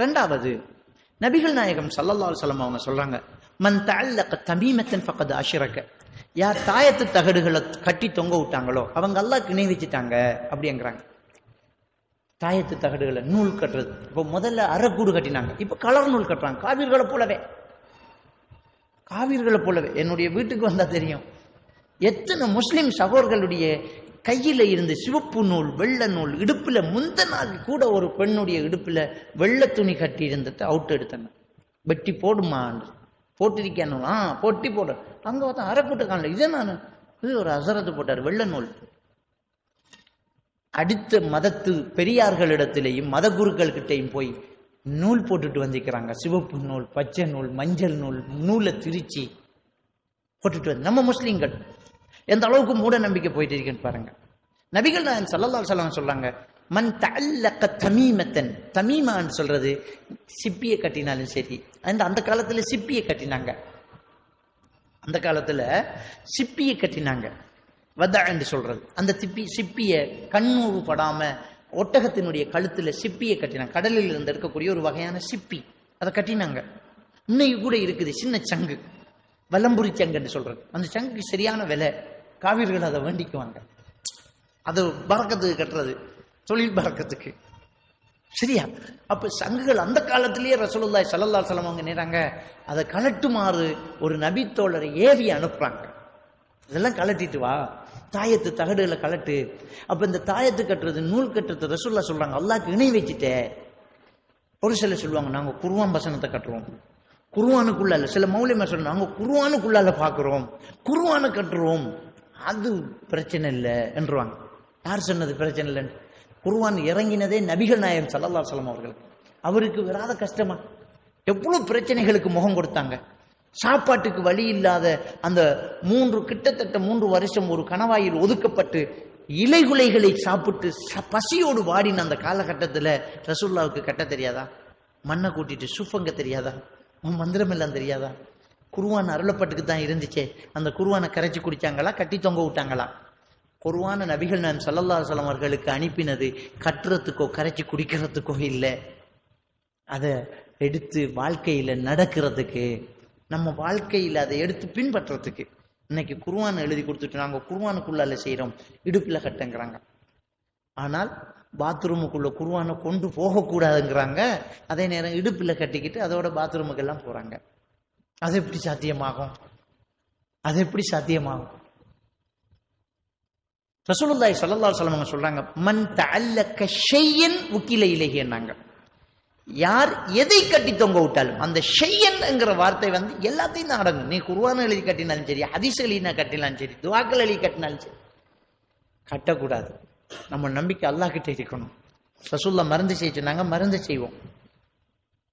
2வது, நபிகள் நாயகம் ஸல்லல்லாஹு அலைஹி வஸல்லம் அவங்க சொல்றாங்க, மன் தஅல்லக தமீமத்தன் ஃபக்கத் அஷ்ரக. யார் தாயத்து தகடுகளை கட்டி தொங்க விட்டாங்களோ அவங்க அல்லாஹ்க்கு இணை வச்சுட்டாங்க அப்படிங்கிறாங்க. தாயத்து தகடுகளை நூல் கட்டுறது, இப்போ முதல்ல அரைக்கூடு கட்டினாங்க, இப்ப கலர் நூல் கட்டுறாங்க. காவிர்களை போலவே என்னுடைய வீட்டுக்கு வந்தா தெரியும், எத்தனை முஸ்லிம் சகோதரர்களுடைய கையில இருந்து சிவப்பு நூல், வெள்ளை நூல், இடுப்புல முந்த நாள் கூட ஒரு பெண்ணுடைய இடுப்புல வெள்ளை துணி கட்டி இருந்ததை அவுட் எடுத்தன, வெட்டி போடுமா. போட்டிருக்கேன். பொட்டி போட அங்க பார்த்தா அரைக்கூட்ட காணல. இதே நான் இது ஒரு அசரத்து போட்டார், வெள்ள நூல். அடுத்த மதத்து பெரியார்களிடத்திலேயும் மத குருக்கள் கிட்டையும் போய் நூல் போட்டுட்டு வந்திருக்கிறாங்க. சிவப்பு நூல், பச்சை நூல், மஞ்சள் நூல், நூலை திரிச்சு போட்டுட்டு வந்து நம்ம முஸ்லீம்கள் எந்த அளவுக்கு மூட நம்பிக்கை போயிட்டு இருக்கேன்னு பாருங்க. நபிகள் நாயகம் ஸல்லல்லாஹு அலைஹி வஸல்லம் சொல்றாங்க, மன் தஅல்லக தமீமத்தன், தமீமான்னு சொல்றது சிப்பியை கட்டினாலும் சரி. அந்த காலத்துல சிப்பியை கட்டினாங்க, அந்த காலத்துல சிப்பியை கட்டினாங்க. வதா என்று சொல்றது அந்த சிப்பிய கண்ணூறு படாம ஒட்டகத்தினுடைய கழுத்துல சிப்பியை கட்டினாங்க. கடலில் இருந்து இருக்கக்கூடிய ஒரு வகையான சிப்பி, அதை கட்டினாங்க. இன்னைக்கு கூட இருக்குது சின்ன சங்கு, வலம்புரி சங்கு என்று சொல்றது. அந்த சங்குக்கு சரியான விலை, காவிர்கள் அதை வேண்டிக்குவாங்க. அது பறக்கத்துக்கு கட்டுறது, தொழில் பறக்கத்துக்கு. சரியா? அப்ப சங்குகள் அந்த காலத்திலேயே ரசூலுல்லாஹி ஸல்லல்லாஹு அலைஹி வஸல்லம் அவங்க நேராங்க அதை கலட்டுமாறு ஒரு நபி தோழரை ஏவி அனுப்புறாங்க. இதெல்லாம் கலட்டிட்டு வா, தாயத்து தகடுகளை கலட்டு. அப்ப இந்த தாயத்து கட்டுறது, நூல் கட்டுறது ரசூலுல்லாஹ் சொல்றாங்க, அல்லாஹ்க்கு இணை வச்சுட்டே. ஒரு சில சொல்லுவாங்க நாங்க குர்ஆன் வசனத்தை கட்டுறோம், குர்ஆனுக்குள்ள. சில மௌலிமா சொல்றாங்க நாங்க குர்ஆனுக்குள்ளால பாக்குறோம், குர்ஆனை கட்டுறோம், அது பிரச்சனை இல்லை என்றுவாங்க. யார் சொன்னது பிரச்சனை இல்லைன்னு? குர்ஆன் இறங்கினதே நபிகள் நாயகம் ஸல்லல்லாஹு அலைஹி வஸல்லம் அவர்களுக்கு. அவருக்கு வராத கஷ்டமா? எவ்வளவு பிரச்சனைகளுக்கு முகம் கொடுத்தாங்க. சாப்பாட்டுக்கு வழி இல்லாத அந்த கிட்டத்தட்ட 3 வருஷம் ஒரு கணவாயில் ஒதுக்கப்பட்டு இலைகுலைகளை சாப்பிட்டு பசியோடு வாடின அந்த காலகட்டத்தில் ரசூலுல்லாவுக்கு கட்ட தெரியாதா? மண்ணை கூட்டிட்டு சுஃபங்க தெரியாதா? மந்திரம் எல்லாம் தெரியாதா? குர்ஆன் அருளப்பட்டுக்கு தான் இருந்துச்சே. அந்த குர்ஆனை கரைச்சி குடிச்சாங்களா, கட்டி தொங்க விட்டாங்களா? குர்ஆனை நபிகள் நாயகம் ஸல்லல்லாஹு அலைஹி வஸல்லம் அவர்களுக்கு அனுப்பினது கட்டுறதுக்கோ கரைச்சி குடிக்கிறதுக்கோ இல்லை, அதை எடுத்து வாழ்க்கையில நடக்கிறதுக்கு, நம்ம வாழ்க்கையில் அதை எடுத்து பின்பற்றதுக்கு. இன்னைக்கு குர்ஆன் எழுதி கொடுத்துட்டு நாங்க குர்ஆனுக்குள்ளால செய்யறோம், இடுப்புல கட்டுங்கிறாங்க. ஆனால் பாத்ரூமுக்குள்ள குர்ஆனை கொண்டு போகக்கூடாதுங்கிறாங்க. அதே நேரம் இடுப்புல கட்டிக்கிட்டு அதோட பாத்ரூமுக்கு எல்லாம் போறாங்க. அது எப்படி சாத்தியமாகும்? அது எப்படி சாத்தியமாகும்? ரசூலுல்லாஹி ஸல்லல்லாஹு அலைஹி வஸல்லம் சொல்றாங்க, மன் தஅல்லக ஷையன் உக்கில இலைஹின்னாங்க. யார் எதை கட்டி தொங்க விட்டாலும், அந்த ஷையன்ங்கிற வார்த்தை எல்லாத்தையும் தான் அடங்கும். நீ குர்ஆன் எழுதி கட்டினாலும் சரி, ஹதீஸ் எழுதி கட்டினாலும் சரி, துஆக்கள் எழுதி கட்டினாலும் சரி, கட்டக்கூடாது. நம்ம நம்பிக்கை அல்லாஹ் கிட்ட இருக்கணும். ரசூலுல்லாஹ் மருந்து செய்ய சொன்னாங்க, மருந்து செய்வோம்.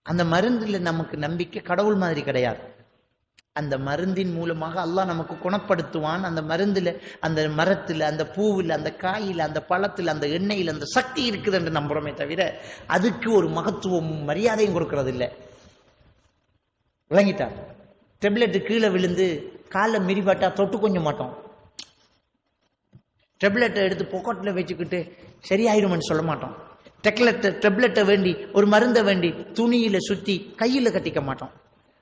அந்த மருந்துல நமக்கு நம்பிக்கை கடவுள் மாதிரி கிடையாது. அந்த மருந்தின் மூலமாக அல்லாஹ் நமக்கு குணப்படுத்துவான். அந்த மருந்துல, அந்த மரத்துல, அந்த பூவில், அந்த காயில, அந்த பழத்துல, அந்த எண்ணெயில் அந்த சக்தி இருக்குது என்று நம்புறோமே தவிர அதுக்கு ஒரு மகத்துவமும் மரியாதையும் கொடுக்கறது இல்லை. விளங்கிட்டா? டெப்லெட் கீழே விழுந்து காலை மிரிபாட்டா தொட்டு கொஞ்சம் மாட்டோம். டெப்லெட்டை எடுத்து பொக்கெட்ல வச்சுக்கிட்டு சரியாயிடும்னு சொல்ல மாட்டோம். டெப்லெட்டை வேண்டி, ஒரு மருந்தை வேண்டி துணியில சுத்தி கையில கட்டிக்க மாட்டோம்.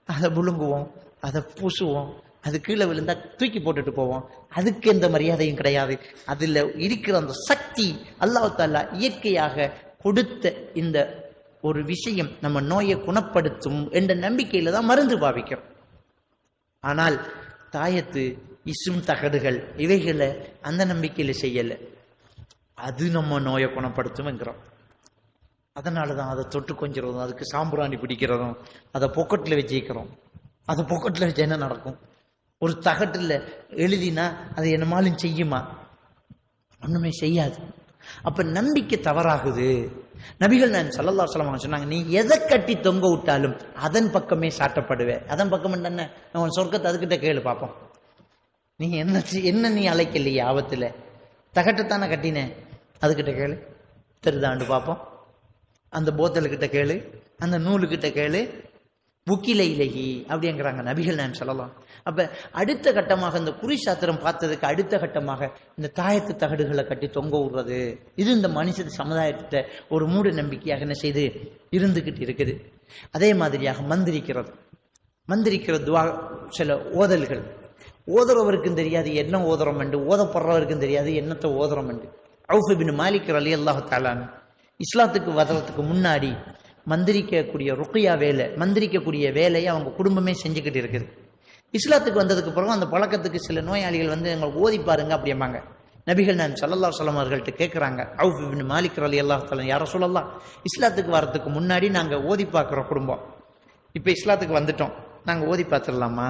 அதை புழுங்குவோம், அதை பூசுவோம், அது கீழே விழுந்தா தூக்கி போட்டுட்டு போவோம். அதுக்கு எந்த மரியாதையும் கிடையாது. அதுல இருக்கிற அந்த சக்தி அல்லாஹ் தஆலா இயற்கையாக கொடுத்த இந்த ஒரு விஷயம் நம்ம நோயை குணப்படுத்தும் என்ற நம்பிக்கையில தான் மருந்து பாவிக்கும். ஆனால் தாயத்து, இஸ்ம் தகடுகள் இவைகளை அந்த நம்பிக்கையில செய்யல. அது நம்ம நோயை குணப்படுத்தும்ங்கிறோம். அதனாலதான் அதை தொட்டு கொஞ்சிறதும், அதுக்கு சாம்பிராணி பிடிக்கிறதும், அதை பொக்கெட்ல வச்சுக்கிறோம். அதை பொக்கெட்ல வச்சு என்ன நடக்கும்? ஒரு தகட்டில் எழுதினா அது என்னமாலும் செய்யுமா? ஒண்ணுமே செய்யாது. அப்ப நம்பிக்கை தவறாகுது. நபிகள் நாயகம் ஸல்லல்லாஹு அலைஹி வஸல்லம் சொன்னாங்க, நீ எதை கட்டி தொங்க விட்டாலும் அதன் பக்கமே சாட்டப்படுவேன். அதன் பக்கம் என்ன? நான் சொர்க்கத்தை அதுக்கிட்ட கேளு பார்ப்போம். நீ என்ன நீ அழைக்கலையே ஆபத்துல? தகட்டத்தானே கட்டினேன், அதுக்கிட்ட கேளு, தெரிதாண்டு பார்ப்போம். அந்த போத்தலுக்கிட்ட கேளு, அந்த நூலுக்கிட்ட கேளு. புக்கில இலகி அப்படிங்கிறாங்க நபிகள் நாயகம் ஸல்லல்லாஹு. அப்ப அடுத்த கட்டமாக இந்த குறி சாத்திரம் பார்த்ததுக்கு அடுத்த கட்டமாக இந்த தாயத்து தகடுகளை கட்டி தொங்க விடுறது, இது இந்த மனுஷ சமுதாயத்தை ஒரு மூட நம்பிக்கையாக என்ன செய்து இருந்துகிட்டு இருக்குது. அதே மாதிரியாக மந்திரிக்கிறது துவா, சில ஓதல்கள், ஓதுறவருக்கும் தெரியாது என்ன ஓதுறோம் என்று, ஓதப்படுறவருக்கும் தெரியாது என்னத்தை ஓதுறோம் என்று. அவுஃப் இப்னு மாலிக் ரலியல்லாஹு தஆலா இஸ்லாத்துக்கு வர்றதுக்கு முன்னாடி மந்திரிக்கக்கூடிய ருக்கியா வேலை, மந்திரிக்கக்கூடிய வேலையை அவங்க குடும்பமே செஞ்சுக்கிட்டு இருக்குது. இஸ்லாத்துக்கு வந்ததுக்கு பிறகு அந்த பழக்கத்துக்கு சில நோயாளிகள் எங்களுக்கு ஓதி பாருங்க அப்படிம்பாங்க. நபிகள் நாயகம் ஸல்லல்லாஹு அலைஹி வஸல்லம் அவர்கள்ட்ட கேட்குறாங்க, அவுஃப் இப்னு மாலிக் ரலியல்லாஹு தஆலா, யா ரசூலல்லாஹ், இஸ்லாத்துக்கு வர்றதுக்கு முன்னாடி நாங்கள் ஓதி பார்க்குறோம் குடும்பம், இப்போ இஸ்லாத்துக்கு வந்துட்டோம், நாங்க ஓதி பார்த்துடலாமா?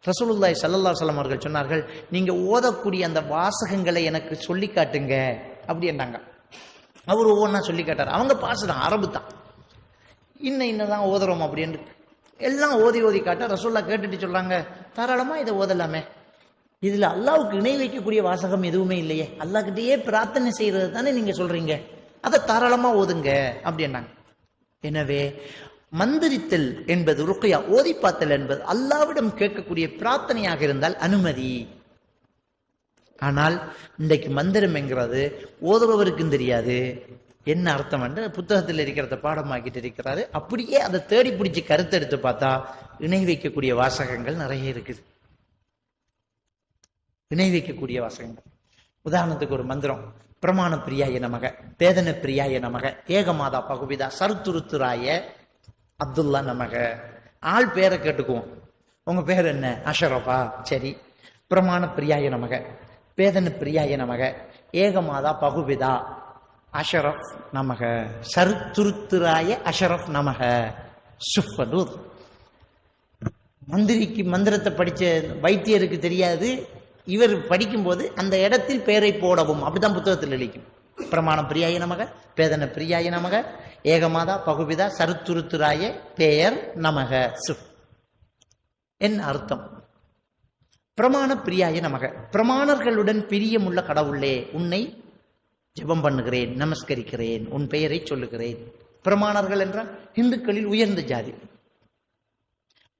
ரசூலுல்லாஹி ஸல்லல்லாஹு அலைஹி வஸல்லம் அவர்கள் சொன்னார்கள், நீங்க ஓதக்கூடிய அந்த வாசகங்களை எனக்கு சொல்லி காட்டுங்க அப்படின்னாங்க. அவர் ஒவ்வொன்றா சொல்லி காட்டார். அவங்க பாசுதான், அரபு தான். இன்னதான் ஓதுறோம் அப்படின்னு எல்லாம் ஓதி ஓதி காட்ட ரசூல்லா கேட்டுட்டு சொல்றாங்க, தாராளமா இதை ஓதலாமே, இதுல அல்லாவுக்கு இணை வைக்கக்கூடிய வாசகம் எதுவுமே இல்லையே, அல்லாஹ்கிட்டயே பிரார்த்தனை செய்யறது தானே நீங்க சொல்றீங்க, அதை தாராளமா ஓதுங்க அப்படின்னாங்க. எனவே மந்திரித்தல் என்பது, ருக்யா ஓதி பார்த்தல் என்பது அல்லாவிடம் கேட்கக்கூடிய பிரார்த்தனையாக இருந்தால் அனுமதி. ஆனால் இன்றைக்கு மந்திரம் என்கிறது ஓதுபவருக்கும் தெரியாது என்ன அர்த்தம் என்று புத்தகத்தில் இருக்கிறத பாடமாக்கிட்டு இருக்கிறாரு. அப்படியே அதை தேடி பிடிச்சி கருத்தெடுத்து பார்த்தா இணை வைக்கக்கூடிய வாசகங்கள் நிறைய இருக்குது. இணை வைக்கக்கூடிய வாசகங்கள், உதாரணத்துக்கு ஒரு மந்திரம், பிரமாண பிரியாய நமக, பேதன பிரியாய நமக, ஏகமாதா பகுபிதா சருத்துருத்துராய அப்துல்லா நமக. ஆள் பேரை கேட்டுக்குவோம், உங்க பேர் என்ன? அஷரஃபா. சரி. பிரமாண பிரியாய நமக, பேதன பிரியாய நமக, ஏகமாதா பகுபிதா அஷரஃப் நமக, சருத்துருத்துராய அஷரஃப் நமக. சுஃபதூர். மந்திரிக்கு மந்திரத்தை படிச்ச வைத்தியருக்கு தெரியாது, இவர் படிக்கும்போது அந்த இடத்தில் பெயரை போடவும், அப்படிதான் புத்தகத்தில் எழுதிக்கும். பிரமாண பிரியாய நமக, பேதன பிரியாய நமக, ஏகமாதா பகுபிதா சருத்துருத்துராய பெயர் நமக. சுஃப் என்ன அர்த்தம்? பிரமாண பிரியாய நமக, பிரமாணர்களுடன் பிரியமுள்ள கடவுளே, உன்னை ஜெபம் பண்ணுகிறேன், நமஸ்கரிக்கிறேன், உன் பெயரை சொல்லுகிறேன். பிரமாணர்கள் என்றால் இந்துக்களில் உயர்ந்த ஜாதி.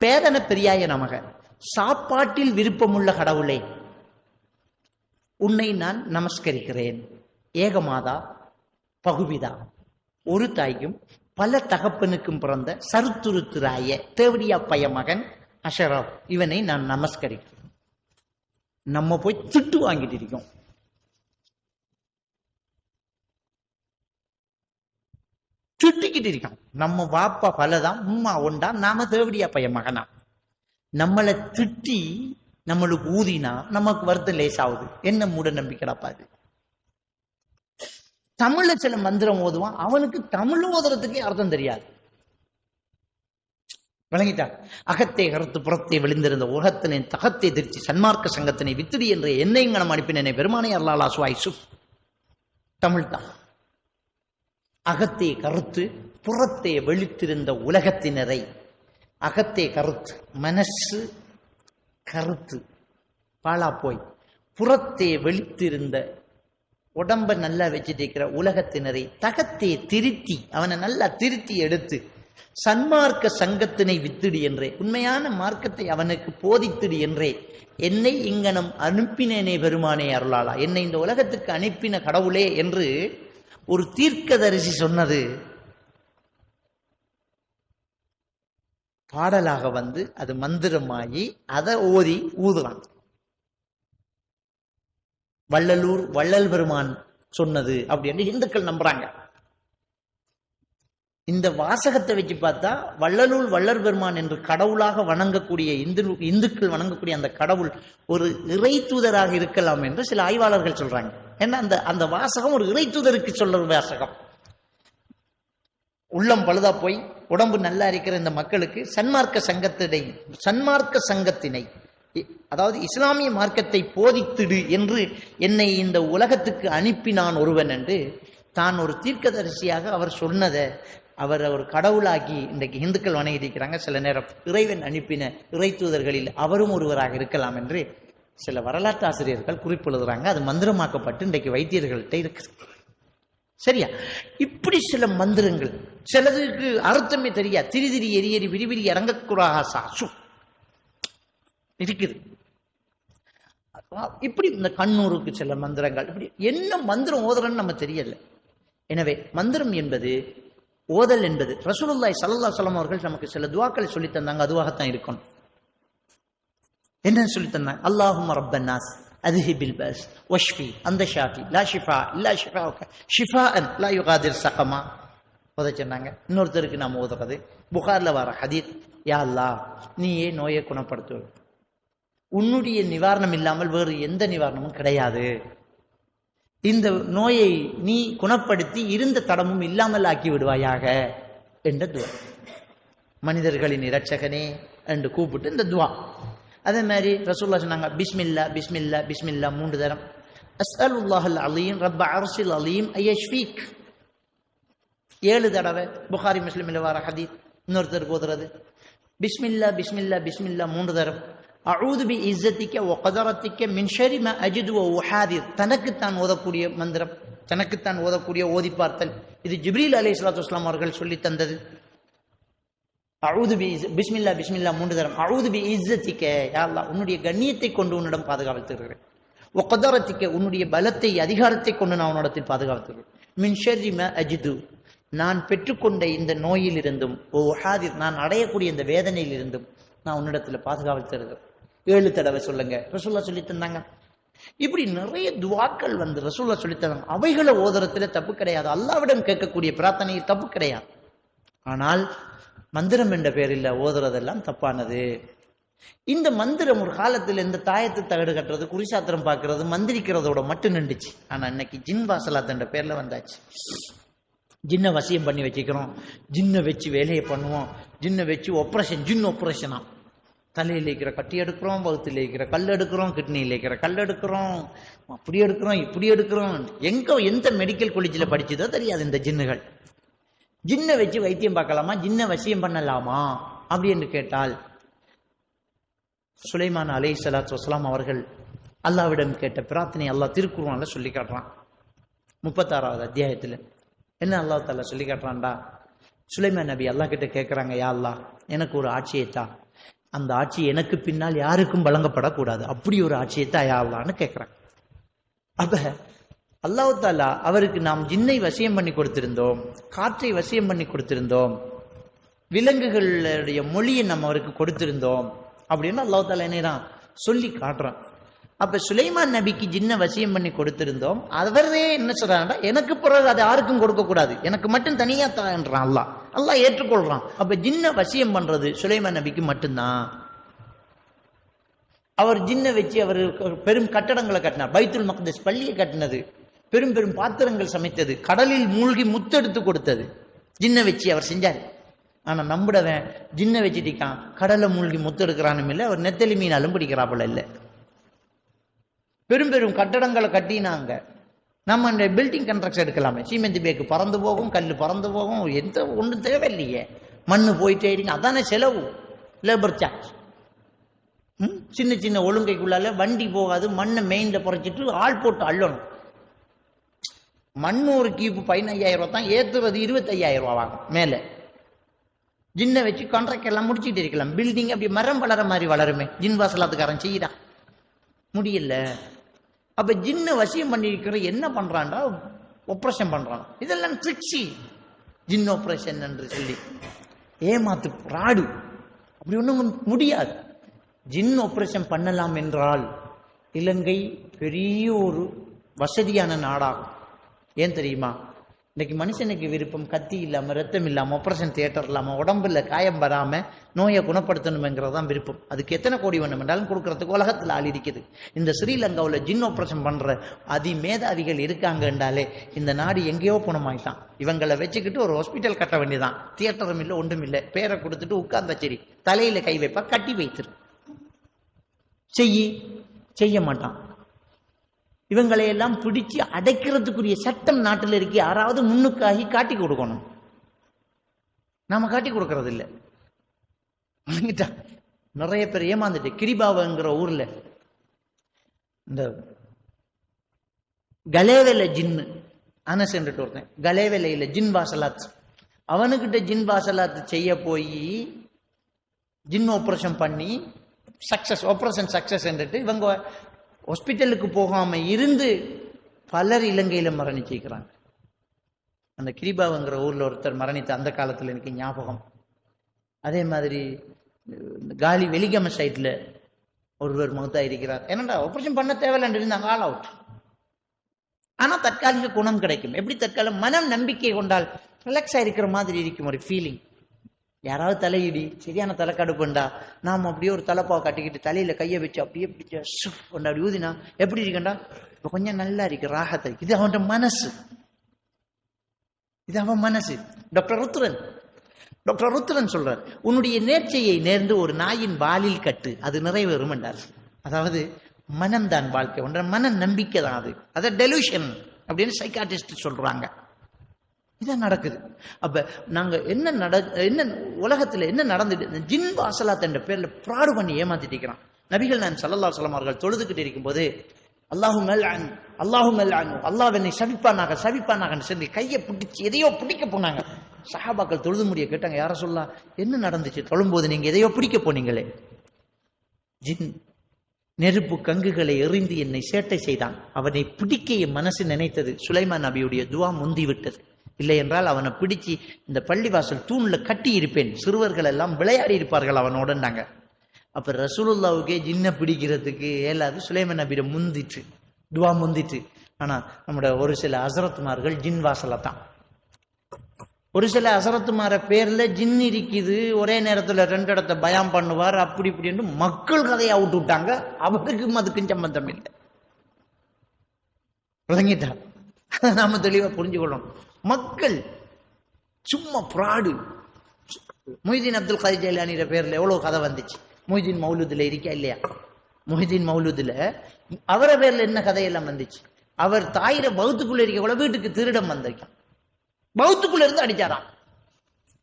பேதன பிரியாய நமக, சாப்பாட்டில் விருப்பமுள்ள கடவுளே, உன்னை நான் நமஸ்கரிக்கிறேன். ஏகமாதா பகுபிதா, ஒரு தாய்க்கும் பல தகப்பனுக்கும் பிறந்த சருத்துருத்துராய தேவடியா பைய மகன் அஷரப், இவனை நான் நமஸ்கரிக்கிறேன். நம்ம போய் திட்டு வாங்கிட்டு இருக்கோம். திட்டிக்கிட்டு இருக்கோம். நம்ம வாப்பா பலதான், உம்மா ஒண்டா, நாம தேவடியா பைய மகனா. நம்மளை திட்டி நம்மளுக்கு ஊதினா நமக்கு வருத்தம் லேசாகுது. என்ன மூட நம்பிக்கைடாப்பா அது? தமிழ்ல சில மந்திரம் ஓதுவான், அவனுக்கு தமிழ் ஓதுறதுக்கே அர்த்தம் தெரியாது. விளங்கிட்டார். அகத்தை கருத்து புறத்தை விழுந்திருந்த உலகத்தினை தகத்தை திருச்சி சன்மார்க்க சங்கத்தினை வித்திடி என்ற என்னைங்கனம் அனுப்பினனை பெருமானை அல்லாலா சுவாய் சுப். தமிழ் தான். அகத்தை கருத்து புறத்தை வெளித்திருந்த உலகத்தினரை, அகத்தை கருத்து மனசு கருத்து பாலா போய், புறத்தை வெளித்திருந்த உடம்ப நல்லா வச்சுட்டு இருக்கிற உலகத்தினரை தகத்தை திருத்தி, அவனை நல்லா திருத்தி எடுத்து சன்மார்க்க சங்கத்தினை வித்துடு என்றே, உண்மையான மார்க்கத்தை அவனுக்கு போதித்துடு என்றே, என்னை இங்கனம் அனுப்பினேனே பெருமானே அருளாளா, என்னை இந்த உலகத்துக்கு அனுப்பின கடவுளே என்று ஒரு தீர்க்கதரிசி சொன்னது பாடலாக வந்து அது மந்திரமாகி அதை ஓதி ஊதுறான். வள்ளலூர் வள்ளல் பெருமான் சொன்னது அப்படின்னு இந்துக்கள் நம்புறாங்க. இந்த வாசகத்தை வச்சு பார்த்தா வள்ளலூர் வள்ளல் பெருமான் என்று கடவுளாக வணங்கக்கூடிய இந்துக்கள் வணங்கக்கூடிய அந்த கடவுள் ஒரு இறை தூதராக இருக்கலாம் என்று சில ஆய்வாளர்கள் சொல்றாங்க. ஏன்னா அந்த வாசகம் ஒரு இறை தூதருக்கு சொல்ற வாசகம். உள்ளம் பழுதா போய் உடம்பு நல்லா இருக்கிற இந்த மக்களுக்கு சன்மார்க்க சங்கத்தினை அதாவது இஸ்லாமிய மார்க்கத்தை போதித்திடு என்று என்னை இந்த உலகத்துக்கு அனுப்பினான் ஒருவன் என்று தான் ஒரு தீர்க்கதரிசியாக அவர் சொன்னதை அவர் ஒரு கடவுளாகி இன்றைக்கு இந்துக்கள் வணங்கியிருக்கிறாங்க. சில நேரம் இறைவன் அனுப்பின இறை தூதர்களில் அவரும் ஒருவராக இருக்கலாம் என்று சில வரலாற்று ஆசிரியர்கள் குறிப்பிடுறாங்க. அது மந்திரமாக்கப்பட்டு இன்றைக்கு வைத்தியர்கள்ட்ட இருக்கு. சரியா? இப்படி சில மந்திரங்கள், சிலதுக்கு அர்த்தமே தெரியா, திரி எரி எரி விரிவிரி இறங்கக்கூடாக சாசு இருக்குது. இப்படி இந்த கண்ணூருக்கு சில மந்திரங்கள், இப்படி என்ன மந்திரம் ஓதுறன்னு நம்ம தெரியல. எனவே மந்திரம் என்பது, ஓதல் என்பது, ரசூலுல்லாஹி ஸல்லல்லாஹு அலைஹி வஸல்லம் அவர்கள் நமக்கு சில துஆக்களை சொல்லி தந்தாங்க. அதுவாகத்தான் இருக்கணும். என்ன சொல்லி தந்தாங்க? அல்லாஹும்ம ரப்பன் நாஸ் அத்ஹிபில் பஸ் வஷ்ஃபி அந்த ஷாஃபி லா ஷிஃபா இல்லா ஷிஃபாஉக ஷிஃபாஅன் லா யுகாதிர் ஸகமா ஓத சொன்னாங்க. இன்னொருத்தருக்கு நாம் ஓதுறது புகார்ல வர ஹதீஸ், யா அல்லாஹ் நீயே நோயை குணப்படுத்து, உன்னுடைய நிவாரணம் இல்லாமல் வேறு எந்த நிவாரணமும் கிடையாது, இந்த நோயை நீ குணப்படுத்தி இருந்த தடமும் இல்லாமல் ஆக்கி விடுவாயாக என்ற துஆ. மனிதர்களின் இரட்சகனே என்று கூப்பிட்டு இந்த துவா. அதே மாதிரி ரசூலுல்லாஹ் சொன்னாங்க, பிஸ்மில்லா பிஸ்மில்லா பிஸ்மில்லா 3 தரம். அஸ்அலுல்லாஹல் அலீம் ரப்ப அர்ஷில் அலீம் ஐயஷ்ஃபீக் 7 தடவை. புகாரி முஸ்லிமில் வர ஹதீஸ். இன்னொருத்தருக்கு ஓதுறது பிஸ்மில்லா பிஸ்மில்லா பிஸ்மில்லா 3 தரம். அஊது பி இஸ்ஸத்திக வ கதரத்திக மின் ஷர்ரி மா அஜிது வ உஹாதிர். தனக்குத்தான் ஓதக்கூடிய மந்திரம், தனக்குத்தான் ஓதக்கூடிய ஓதி பார்த்தல். இது ஜிப்ரீல் அலைஹிஸ்ஸலாத்து வஸ்ஸலாம் அவர்கள் சொல்லி தந்தது. அஊது பி பிஸ்மில்லா பிஸ்மில்லா 3 தரம். அஊது பி இஸ்ஸத்திக, யா அல்லாஹ் உன்னுடைய கண்ணியத்தை கொண்டு உன்னிடம் பாதுகாத்துகிறேன். வ கதரத்திக உன்னுடைய பலத்தை அதிகாரத்தை கொண்டு நான் உன்னிடத்தில் பாதுகாத்துகிறேன். மின் ஷர்ரி மா அஜிது நான் பெற்றுக்கொண்ட இந்த நோயிலிருந்தும் ஓ உஹாதிர் நான் அடையக்கூடிய இந்த வேதனையிலிருந்தும் நான் உன்னிடத்தில் பாதுகாத்துகிறேன். 7 தடவை சொல்லுங்க ரசூலுல்லாஹ் சொல்லி தந்தாங்க. இப்படி நிறைய துவாக்கள் வந்து ரசூலுல்லாஹ் சொல்லி தந்தாங்க. அவைகளை ஓதுறதுல தப்பு கிடையாது, அல்லாஹ்விடம் கேட்கக்கூடிய பிரார்த்தனை தப்பு கிடையாது. ஆனால் மந்திரம் என்ற பேரில் ஓதுறதெல்லாம் தப்பானது. இந்த மந்திரம் ஒரு காலத்தில் இந்த தாயத்து தகடு கட்டுறது, குறிசாத்திரம் பார்க்கறது, மந்திரிக்கிறதோட மட்டும் நின்றுச்சு. ஆனா இன்னைக்கு ஜின் வாசலாத் என்ற பேர்ல வந்தாச்சு. ஜின்னை வசியம் பண்ணி வச்சுக்கிறோம், ஜின்னை வச்சு வேலையை பண்ணுவோம், ஜின்னை வச்சு ஆப்ரேஷன், ஜின் ஆப்ரேஷனா. தலையில் இருக்கிற கட்டி எடுக்கிறோம், வகுத்தில் இருக்கிற கல் எடுக்கிறோம், கிட்னியில் இருக்கிற கல் எடுக்கிறோம், அப்படி எடுக்கிறோம் இப்படி எடுக்கிறோம். எந்த மெடிக்கல் காலேஜில் படிச்சதோ தெரியாது இந்த ஜின்னுகள். ஜின்னை வச்சு வைத்தியம் பார்க்கலாமா, ஜின்னை வசியம் பண்ணலாமா அப்படி என்று கேட்டால், சுலைமான் அலைஹிஸ்ஸலாத்து வஸ்ஸலாம் அவர்கள் அல்லாஹ்விடம் கேட்ட பிரார்த்தனை அல்லாஹ் திருக்குர்ஆன்ல சொல்லி காட்டுறான். 36வது அத்தியாயத்தில் என்ன அல்லாஹ் தஆலா சொல்லி காட்டுறான்டா, சுலைமான் நபி அல்லாஹ் கிட்ட கேட்குறாங்க, யா அல்லாஹ் எனக்கு ஒரு ஆட்சியைத்தா, அந்த ஆட்சி எனக்கு பின்னால் யாருக்கும் வழங்கப்படக்கூடாது, அப்படி ஒரு ஆட்சியைத்தா யா அல்லாஹ்னு கேட்குறாங்க. அப்ப அல்லாஹ் தஆலா அவருக்கு நாம் ஜின்னை வசியம் பண்ணி கொடுத்திருந்தோம், காற்றை வசியம் பண்ணி கொடுத்திருந்தோம், விலங்குகளுடைய மொழியை நம்ம அவருக்கு கொடுத்திருந்தோம் அப்படின்னு அல்லாஹ் தஆலா என்ன சொல்லி காட்டுறான். அப்ப சுலைமான் நபிக்கு ஜின்னை வசியம் பண்ணி கொடுத்திருந்தோம், அவரே என்ன சொல்றாங்க, எனக்கு பிறகு அதை யாருக்கும் கொடுக்க கூடாது, எனக்கு மட்டும் தனியா தான்றான் அல்லாஹ். அல்லாஹ் ஏற்றுக்கொள்றான். அப்ப ஜின்னை வசியம் பண்றது சுலைமான் நபிக்கு மட்டும்தான். அவர் ஜின்னை வச்சு அவர் பெரும் கட்டடங்களை கட்டினார், பைத்துல் மக்தஸ் பள்ளியை கட்டினது, பெரும் பெரும் பாத்திரங்கள் சமைத்தது, கடலில் மூழ்கி முத்தெடுத்து கொடுத்தது ஜின்னை வச்சு அவர் செஞ்சாரு. ஆனா நம்பிடவன் ஜின்னை வச்சுட்டிக்கான், கடலை மூழ்கி முத்தெடுக்கிறானும் இல்லை, அவர் நெத்தலி மீனாலும் பிடிக்கிறாப்புல இல்லை. பெரும் பெரும் கட்டடங்களை கட்டினாங்க. நம்ம இந்த பில்டிங் கன்ஸ்ட்ரக்ஷன் எடுக்கலாமே, சீமெந்தி பேக்கு பறந்து போகும், கல் பறந்து போகும், எந்த ஒன்றும் தேவையில்லையே, மண்ணு போயிட்டே இருக்கு, அதானே செலவு, லேபர் சார்ஜ். சின்ன சின்ன ஒழுங்கைக்குள்ளால வண்டி போகாது, மண்ணை மெயின்ல புறைச்சிட்டு ஆள் போட்டு அள்ளணும். மண்ணு ஒரு கீப்பு 15,000 ரூபா தான், ஏத்துறது 25,000 ரூபா வாங்கும் மேல. ஜின்னை வச்சு கான்ட்ராக்ட் எல்லாம் முடிச்சுட்டு இருக்கலாம். பில்டிங் அப்படி மரம் வளர மாதிரி வளருமே, ஜின் வாசலாத்துக்காரன் செய்யறான், முடியல. அப்ப ஜின்ன வசியம் பண்ணிருக்கிற என்ன பண்றான்டா, ஆபரேஷன் பண்றான். இதெல்லாம் ட்ரிக்ஸி, ஜின் ஆபரேஷன் என்று சொல்லி ஏமாத்து ராடு. அப்படி ஒண்ணும் முடியாது. ஜின் ஆபரேஷன் பண்ணலாம் என்றால் இலங்கை பெரிய ஒரு வசதியான நாடாகும். ஏன் தெரியுமா, இன்னைக்கு மனுஷனுக்கு விருப்பம் கத்தி இல்லாம, ரத்தம் இல்லாம, ஆபரேஷன் தியேட்டர் இல்லாம, உடம்புல காயம் வராம நோயை குணப்படுத்தணுங்கிறதான் விருப்பம். அதுக்கு எத்தனை கோடி வேணும் என்றாலும் கொடுக்கறதுக்கு உலகத்துல ஆள் இருக்குது. இந்த ஸ்ரீலங்காவில் ஜின் ஆபரேஷன் பண்ற அதிமேதாவிகள் இருக்காங்க என்றாலே இந்த நாடு எங்கேயோ போனமாயிட்டான். இவங்களை வச்சுக்கிட்டு ஒரு ஹாஸ்பிட்டல் கட்ட வேண்டியதான், தியேட்டரும் இல்லை ஒன்றும் இல்லை, பேரை கொடுத்துட்டு உட்கார்ந்த சரி, தலையில கை வைப்பா, கட்டி வைத்திரு, செய்ய மாட்டான். இவங்களையெல்லாம் பிடிச்சு அடைக்கிறதுக்குரிய சட்டம் நாட்டில் இருக்கு. யாராவது முன்னுக்காகி காட்டி கொடுக்கணும், நாம காட்டி கொடுக்கறது இல்லை. நிறைய பேர் ஏமாந்துட்டு, கிரிபாவங்கிற ஊர்ல இந்த கலேவேல ஜின்னு அனசென்றுட்டு ஒருத்தன், கலேவேலையில ஜின் வாசலாத், அவனுக்கிட்ட ஜின் வாசலாத் செய்ய போய் ஜின் ஆபரேஷன் பண்ணி ஆபரேஷன் சக்சஸ் என்றுட்டு இவங்க ஹாஸ்பிட்டலுக்கு போகாம இருந்து பலர் இலங்கையில மரணிச்சிருக்கிறாங்க. அந்த கிரிபாவுங்கிற ஊர்ல ஒருத்தர் மரணித்த அந்த காலத்துல எனக்கு ஞாபகம். அதே மாதிரி காலி வெலிகம சைட்ல ஒருவர் மௌத்தா இருக்கிறார். என்னடா ஆபரேஷன் பண்ண தேவையில்லை இருந்தாங்க, ஆல் அவுட். ஆனா தற்காலிக குணம் கிடைக்கும். எப்படி தற்காலம் மனம் நம்பிக்கை கொண்டால் ரிலாக்ஸா இருக்கிற மாதிரி இருக்கும் ஒரு ஃபீலிங். யாராவது தலையிடி சரியான தலைக்கடுப்புண்டா, நாம அப்படியே ஒரு தலைப்பாவை கட்டிக்கிட்டு தலையில கையை வச்சு அப்படியே பிடிச்ச அப்படி ஊதினா எப்படி இருக்கண்டா, இப்ப கொஞ்சம் நல்லா இருக்கு, ராகத்தை. இது அவன் மனசு, இது அவன் மனசு. டாக்டர் ருத்ரன் டாக்டர் ருத்ரன் சொல்றார், உன்னுடைய நேர்ச்சையை நேர்ந்து ஒரு நாயின் வாலில் கட்டு, அது நிறைவேறும் என்றார். அதாவது மனம்தான் வாழ்க்கை, ஒன்ற மன நம்பிக்கை தான் அது, அதை டெலூஷன் அப்படின்னு சைக்காட்டிஸ்ட் சொல்றாங்க. இதான் நடக்குது. அப்ப நாங்க என்ன உலகத்துல என்ன நடந்துட்டு, ஜின் வாசலாத் என்ற பேர்ல பிராடு பண்ணி ஏமாத்திட்டு இருக்கிறான். நபிகள் நான் ஸல்லல்லாஹு அலைஹி வஸல்லம் அவர்கள் தொழுதுகிட்டு இருக்கும்போது அல்லாஹ் என்னை சபிப்பானாக சொல்லி கையை பிடிச்சி எதையோ பிடிக்க போனாங்க. சஹாபாக்கள் தொழுது முடிய கேட்டாங்க, யார சொல்லலாம், என்ன நடந்துச்சு? தொழும்போது நீங்க எதையோ பிடிக்க போனீங்களே. ஜின் நெருப்பு கங்குகளை எறிந்து என்னை சேட்டை செய்தான். அவனை பிடிக்க என் மனசு நினைத்தது. சுலைமான் நபியுடைய துவா முந்தி விட்டது. இல்லை என்றால் அவனை பிடிச்சி இந்த பள்ளிவாசல் தூண்ல கட்டி இருப்பேன், சிறுவர்கள் எல்லாம் விளையாடி இருப்பார்கள் அவனோடண்டாங்க. அப்ப ரசூலுல்லாவுக்கே ஜின்ன பிடிக்கிறதுக்கு ஏலாது, சுலைமான் நபியிட முந்திட்டு துவா முந்திட்டு. ஆனா நம்முடைய ஒரு சில ஹஸரத்துமார்கள் ஜின் வாசல தான். ஒரு சில ஹஸரத்துமார பேர்ல ஜின் இருக்குது, ஒரே நேரத்துல 2 இடத்த பயம் பண்ணுவார், அப்படி இப்படின்னு மக்கள் கதையை அவுட்டு விட்டாங்க. அவருக்கும் அதுக்கும் சம்பந்தம் இல்லை. விளங்கிட்டா? நாம தெளிவா புரிஞ்சுக்கொள்ளணும். மக்கள் சும்மா பிராடு. மொய்தீன் அப்துல் காதிர் ஜைலானியோட பேர்ல எவ்வளவு கதை வந்துச்சு. மொய்தீன் மௌலூதுல இருக்கா இல்லையா? மொய்தீன் மௌலூதுல அவர பேர்ல என்ன கதையெல்லாம் வந்துச்சு. அவர் தாயிர பௌத்துக்குள்ள இருக்க வீட்டுக்கு திருடம் வந்திருக்கான், பௌத்துக்குள்ள இருந்து அடிச்சாராம்,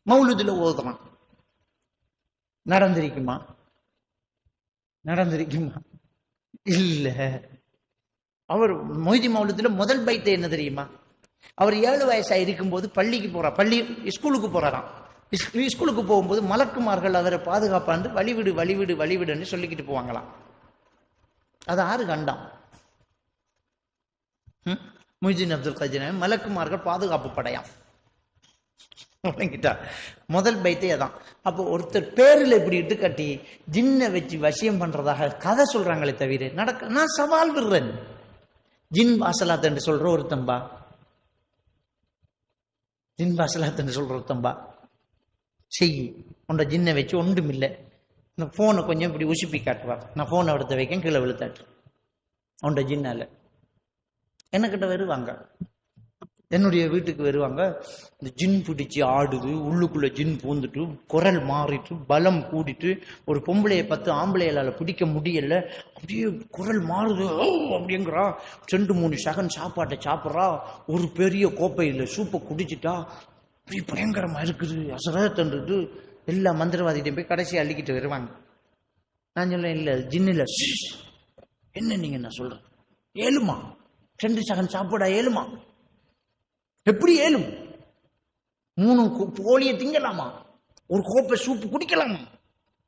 மௌலூதுல ஓதுறான். நடந்திருக்குமா? இல்ல. அவர் மொய்தீன் மௌலூதுல முதல் பைத்தை என்ன தெரியுமா? அவர் 7 வயசா இருக்கும்போது ஸ்கூலுக்கு போறாராம். ஸ்கூலுக்கு போகும்போது மலக்குமார்கள் அவரை பாதுகாப்பாண்டு வழிவிடுன்னு சொல்லிக்கிட்டு போவாங்களாம். அது 6 கண்டம். மொய்தீன் அப்துல் காதிர் மலக்குமார்கள் பாதுகாப்பு படையாம். முதல் பைத்தே அதான். அப்போ ஒருத்தர் பேரில் இப்படி இட்டு கட்டி ஜின்னை வச்சு வசியம் பண்றதாக கதை சொல்றாங்களே தவிர நான் சவால் விடுறேன். ஜின் வாசலாத் என்று சொல்ற ஒருத்தம்பா, ஜின் வாசலாத் என்று சொல்ற ஒருத்தம்பா செய்யி உண்ட ஜின்னை வச்சு ஒன்றும் இல்லை. இந்த போனை கொஞ்சம் இப்படி உசுப்பி காட்டுவார். நான் போனை எடுத்து வைக்க கீழே விழுத்தாட்டு உண்ட ஜின்னால என்னக்கிட்ட வருவாங்க, என்னுடைய வீட்டுக்கு வருவாங்க. இந்த ஜின் பிடிச்சி ஆடுது, உள்ளுக்குள்ள ஜின் பூந்துட்டு குரல் மாறிட்டு பலம் கூடிட்டு, ஒரு பொம்பளையை 10 ஆம்பளையால பிடிக்க முடியல, அப்படியே குரல் மாறுது அப்படிங்கிறா. 2-3 செகண்ட் சாப்பாட்டை சாப்பிட்றா, ஒரு பெரிய கோப்பையில் சூப்பை குடிச்சிட்டா, அப்படி பயங்கரமா இருக்குது. அசரத்துட்டு எல்லா மந்திரவாதிகிட்டையும் போய் கடைசியை அள்ளிக்கிட்டு வருவாங்க. நான் சொல்லேன், இல்லை ஜின் இல்லை. என்ன நீங்க நான் சொல்றேன், ஏழுமா 2 செகண்ட் சாப்பாடா ஏழுமா? எப்படி ஏழும்? 3 போலியை திங்கலாமா? ஒரு கோப்பை சூப்பு குடிக்கலாமா?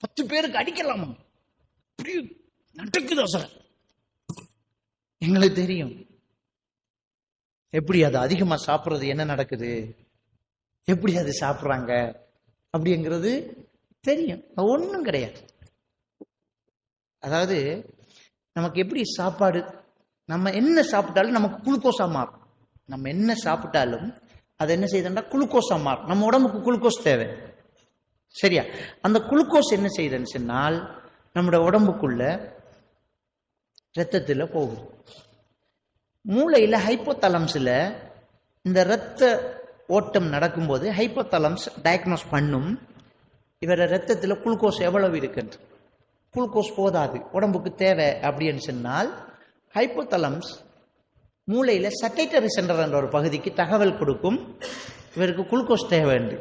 10 பேருக்கு அடிக்கலாமா? அப்படி நடக்குதா சார்? எங்களுக்கு தெரியும் எப்படி அது அதிகமா சாப்பிட்றது என்ன நடக்குது, எப்படி அது சாப்பிட்றாங்க அப்படிங்கிறது தெரியும். ஒன்றும் கிடையாது. அதாவது நமக்கு எப்படி சாப்பாடு, நம்ம என்ன சாப்பிட்டாலும் நமக்கு குளுக்கோஸா மாறும். நம்ம என்ன சாப்பிட்டாலும் அது என்ன செய்யுதுன்னா குளுக்கோஸா மாறும். நம்ம உடம்புக்கு குளுக்கோஸ் தேவை, சரியா? அந்த குளுக்கோஸ் என்ன செய்யுதுன்னு சொன்னால் நம்முடைய உடம்புக்குள்ள ரத்தத்துல போகுது. மூளையில ஹைப்போதலம்ஸ்ல இந்த ரத்த ஓட்டம் நடக்கும்போது ஹைப்போதலம்ஸ் டயக்னோஸ் பண்ணும் இவர ரத்தத்துல குளுக்கோஸ் எவ்வளவு இருக்குன்னு. குளுக்கோஸ் போதாது, உடம்புக்கு தேவை அப்படின்னு சொன்னால் ஹைப்போதலம்ஸ் மூளையில சட்டேட்டரி சென்டர் என்ற ஒரு பகுதிக்கு தகவல் கொடுக்கும், இவருக்கு குளுக்கோஸ் தேவை என்று.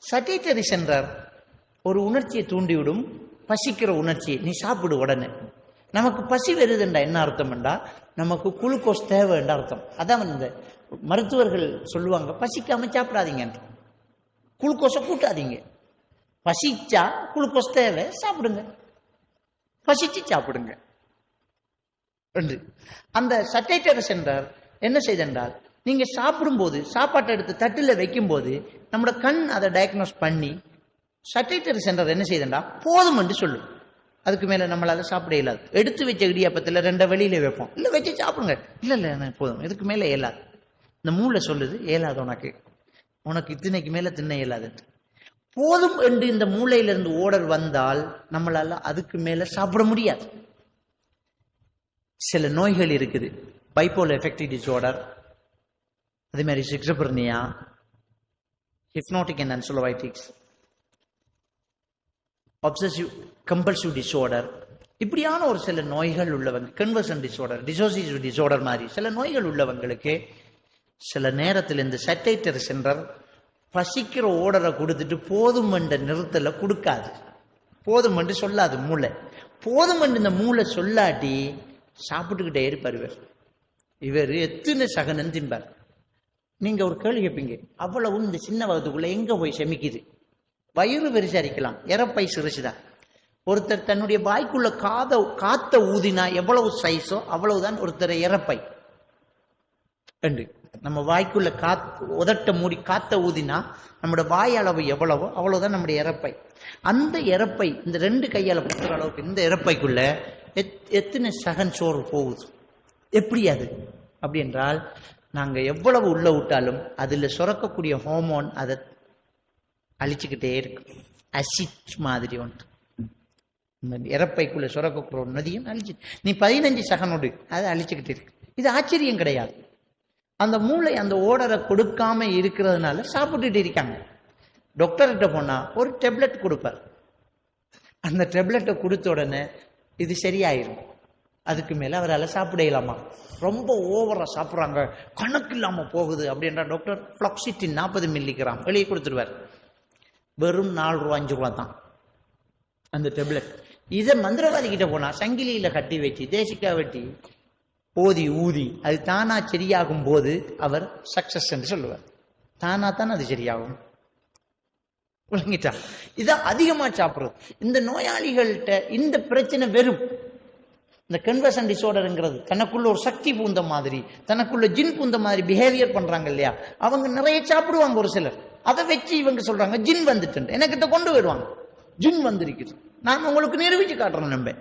சட்டேட்டரி சென்டர் ஒரு உணர்ச்சியை தூண்டிவிடும், பசிக்கிற உணர்ச்சியை. நீ சாப்பிடு உடனே. நமக்கு பசி வருதுண்டா என்ன அர்த்தம்டா, நமக்கு குளுக்கோஸ் தேவை என்ற அர்த்தம். அதான் இந்த மருத்துவர்கள் சொல்லுவாங்க, பசிக்காம சாப்பிடாதீங்க, குளுக்கோஸை கூட்டாதீங்க. பசிச்சா குளுக்கோஸ் தேவை, சாப்பிடுங்க, பசிச்சு சாப்பிடுங்க. அந்த சட்டேட்டரி சென்டர் என்ன செய்தென்றால், நீங்க சாப்பிடும்போது சாப்பாட்டை எடுத்து தட்டில் வைக்கும் போது நம்மளோட கண் அதை டயக்னோஸ் பண்ணி சட்டேட்டரி சென்டர் என்ன செய்தா போதும் என்று சொல்லும். அதுக்கு மேல நம்மளால சாப்பிட இயலாது. எடுத்து வச்ச இடியாப்பத்தில் 2 வெளியில வைப்போம், இல்ல வச்சு சாப்பிடுங்க, இல்ல போதும், இதுக்கு மேல இயலாது. இந்த மூளை சொல்லுது இயலாது, உனக்கு இத்தனைக்கு மேல தின்ன இயலாது. போதும் என்று இந்த மூளையிலிருந்து ஓர்டர் வந்தால் நம்மளால அதுக்கு மேல சாப்பிட முடியாது. சில நோய்கள் இருக்குது, பைப்போலர் எஃபெக்டிவ் டிஸார்டர், அதே மாதிரி சிக்ஸோப்ரினியா, hypnotic and anxiolytics, obsessive compulsive disorder, இப்படியான ஒரு சில நோய்கள் உள்ளவங்க, கன்வர்ஷன் டிசார்டர், டிசோசியேட்டிவ் டிசார்டர் மாதிரி சில நோய்கள் உள்ளவங்களுக்கு சில நேரத்தில் இந்த சட்டைட்டர் சென்டர் பசிக்கிற ஓர்டரை கொடுத்துட்டு போதும் என்ற நிறுத்தல கொடுக்காது. போதும் என்று சொல்லாது மூளை. போதும் என்று இந்த மூளை சொல்லாட்டி சாப்பிட்டுக்கிட்டே இருப்பார். இவர் எத்தனை சகனம் தின்பார். நீங்க ஒரு கேள்வி கேட்பீங்க, அவ்வளவு இந்த சின்ன வகுத்துக்குள்ள எங்க போய் செமிக்குது? வயிறு விரிசரிக்கலாம், இறப்பை சிறுசுதான். ஒருத்தர் தன்னுடைய வாய்க்குள்ள காத்த ஊதினா எவ்வளவு சைஸோ அவ்வளவுதான் ஒருத்தர் இறப்பை. நம்ம வாய்க்குள்ள உதட்ட மூடி காத்த ஊதினா நம்முடைய வாய் அளவு எவ்வளவோ அவ்வளவுதான் நம்முடைய இறப்பை. அந்த இறப்பை இந்த 2 கையால குத்துற அளவுக்கு இந்த இறப்பைக்குள்ள எத்தனை சகன் சோறு போகுது? எப்படி அது? அப்படி என்றால் நாங்க எவ்வளவு உள்ள விட்டாலும் அதுல சுரக்கக்கூடிய ஹார்மோன் அதை அழிச்சுக்கிட்டே இருக்கு. அசிட் மாதிரி ஒன்று இந்த இறப்பைக்குள்ள சுரக்கக்கூடிய நதியும் அழிச்சு, நீ 15 சகனோடு அதை அழிச்சுக்கிட்டு இருக்கு. இது ஆச்சரியம் கிடையாது. அந்த மூளை அந்த ஓர்டரை கொடுக்காம இருக்கிறதுனால சாப்பிட்டுட்டு இருக்காங்க. டாக்டர்கிட்ட போனா ஒரு டேப்லெட் கொடுப்பார். அந்த டேப்லெட்டை கொடுத்த உடனே இது சரியாயிரும். அதுக்கு மேல அவரால் சாப்பிட இயலாமா? ரொம்ப ஓவரா சாப்பிட்றாங்க, கணக்கு இல்லாம போகுது அப்படின்ற டாக்டர் ஃப்ளாக்சிட்டின் 40 மில்லிகிராம் வெளியே கொடுத்துருவார். வெறும் 4 ரூபா 5 ரூபா தான் அந்த டேப்லெட். இதை மந்திரவாதி கிட்ட போனா சங்கிலியில கட்டி வச்சு தேசிக்கா வெட்டி ஓதி ஊதி அது தானா சரியாகும் போது அவர் சக்சஸ் என்று சொல்லுவார். தானா தான் அது சரியாகும். விளங்கிட்டா? இதை அதிகமா சாப்பிடுறது. இந்த நோயாளிகள்கிட்ட இந்த பிரச்சனை வெறும் இந்த கன்வர்ஷன் டிசார்டர்ங்கிறது தனக்குள்ள ஒரு சக்தி பூந்த மாதிரி, தனக்குள்ள ஜின் பூந்த மாதிரி பிஹேவியர் பண்றாங்க இல்லையா, அவங்க நிறைய சாப்பிடுவாங்க. ஒரு சிலர் அதை வச்சு இவங்க சொல்றாங்க ஜின் வந்துட்டு, எனக்கிட்ட கொண்டு வருவாங்க, ஜின் வந்திருக்குது, நான் உங்களுக்கு நிரூபிச்சு காட்டுறேன். நம்ப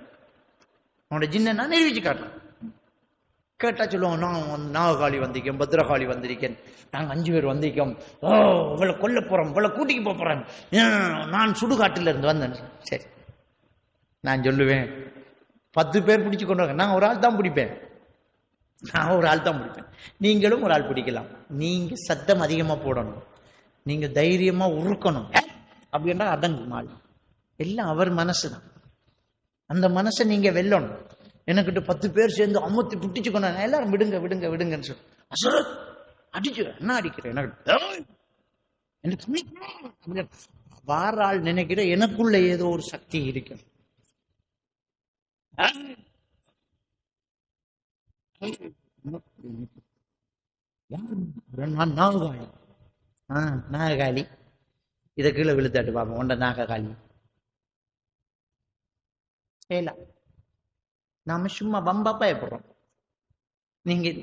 உன்னோட ஜின்னை நான் நிரூபிச்சு காட்டுறேன். கேட்டா சொல்லுவாங்க, நான் நாககாளி வந்திருக்கேன், பத்ரகாளி வந்திருக்கேன், நாங்க 5 பேர் வந்திருக்கோம், ஓ இவளை கொல்ல போறோம், இவளை கூட்டிக்கு போறேன், நான் சுடுகாட்டில இருந்து வந்தேன். சரி, நான் சொல்லுவேன் 10 பேர் பிடிச்சு கொண்டு வாங்க, நான் ஒரு ஆள் தான் பிடிப்பேன், நான் ஒரு ஆள் தான் பிடிப்பேன், நீங்களும் ஒரு ஆள் பிடிக்கலாம். நீங்க சத்தம் அதிகமா போடணும், நீங்க தைரியமா உருக்கணும். அப்படின்னா அடங்கும் ஆள். எல்லாம் அவர் மனசுதான். அந்த மனசை நீங்க வெல்லணும். எனக்கிட்ட 10 பேர் சேர்ந்து அம்மத்தி புட்டிச்சு கொண்டாங்க, எல்லாரும் விடுங்க விடுங்க விடுங்கன்னு சொல்லி அசரத் அடிச்சு என்ன அடிக்கிறேன் எனக்கு வார ஆள் நினைக்கிற எனக்குள்ள ஏதோ ஒரு சக்தி இருக்கு. நாககாளி, நாககாளி, இதை கீழே விழுத்தாட்டு பாப்போம். உண்ட நாககாளி நாம சும்மா வம்பா பயப்படுறோம்.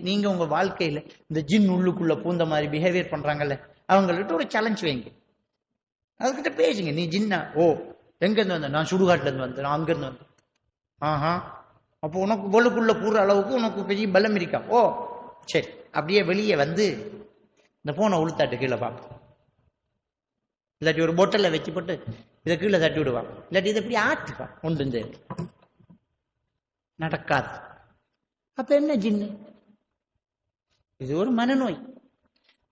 நீங்க உங்க வாழ்க்கையில இந்த ஜின் உள்ளுக்குள்ள பூந்த மாதிரி பிஹேவியர் பண்றாங்கல்ல, அவங்கள்ட்ட ஒரு சேலஞ்ச் வைங்க, அதுக்கிட்ட பேசுங்க. நீ ஜின்னா? ஓ எங்க இருந்து வந்த? நான் சுடுகாட்டுல இருந்து வந்தேன், நான் அங்க இருந்து வந்தேன். ஆஹா, அப்போ உனக்கு பொழுக்குள்ள கூற அளவுக்கு உனக்கு பெரிய பலம் இருக்கா? ஓ சரி, அப்படியே வெளியே வந்து இந்த போனை உளுத்தாட்டு கீழே பார்ப்போம். இல்லாட்டி ஒரு பொட்டல்ல வச்சு போட்டு இதை கீழே தட்டி விடுவான், இல்லாட்டி இதை இப்படி ஆட்டுவான். ஒன்று நடக்காது. அப்ப என்ன ஜின்னு? இது ஒரு மனநோய்.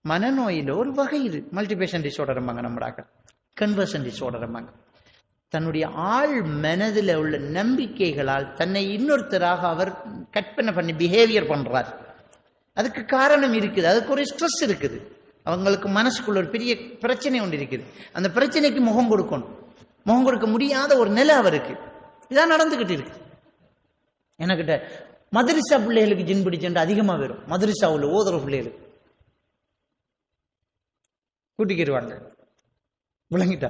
மனநோயில ஒரு வகை. இது மல்டிபேஷன் டிசார்டர், நம்மடாக்க கன்வர்ஷன் டிசார்டர். தன்னுடைய ஆள் மனதில் உள்ள நம்பிக்கைகளால் தன்னை இன்னொருத்தராக அவர் கற்பனை பண்ணி பிஹேவியர் பண்றார். அதுக்கு காரணம் இருக்குது, அதுக்கு ஒரு ஸ்ட்ரெஸ் இருக்குது. அவங்களுக்கு மனசுக்குள்ள ஒரு பெரிய பிரச்சனை ஒன்று இருக்குது. அந்த பிரச்சனைக்கு முகம் கொடுக்கணும், முகம் கொடுக்க முடியாத ஒரு நிலை அவருக்கு. இதான் நடந்துகிட்டு இருக்கு. எனக்கிட்ட மதரிசா பிள்ளைகளுக்கு ஜின் பிடிச்சேன் அதிகமா வரும். மதரிசாவுல ஓதுற பிள்ளைகளுக்கு கூட்டிக்கிடுவாங்க. விளங்கிட்டா?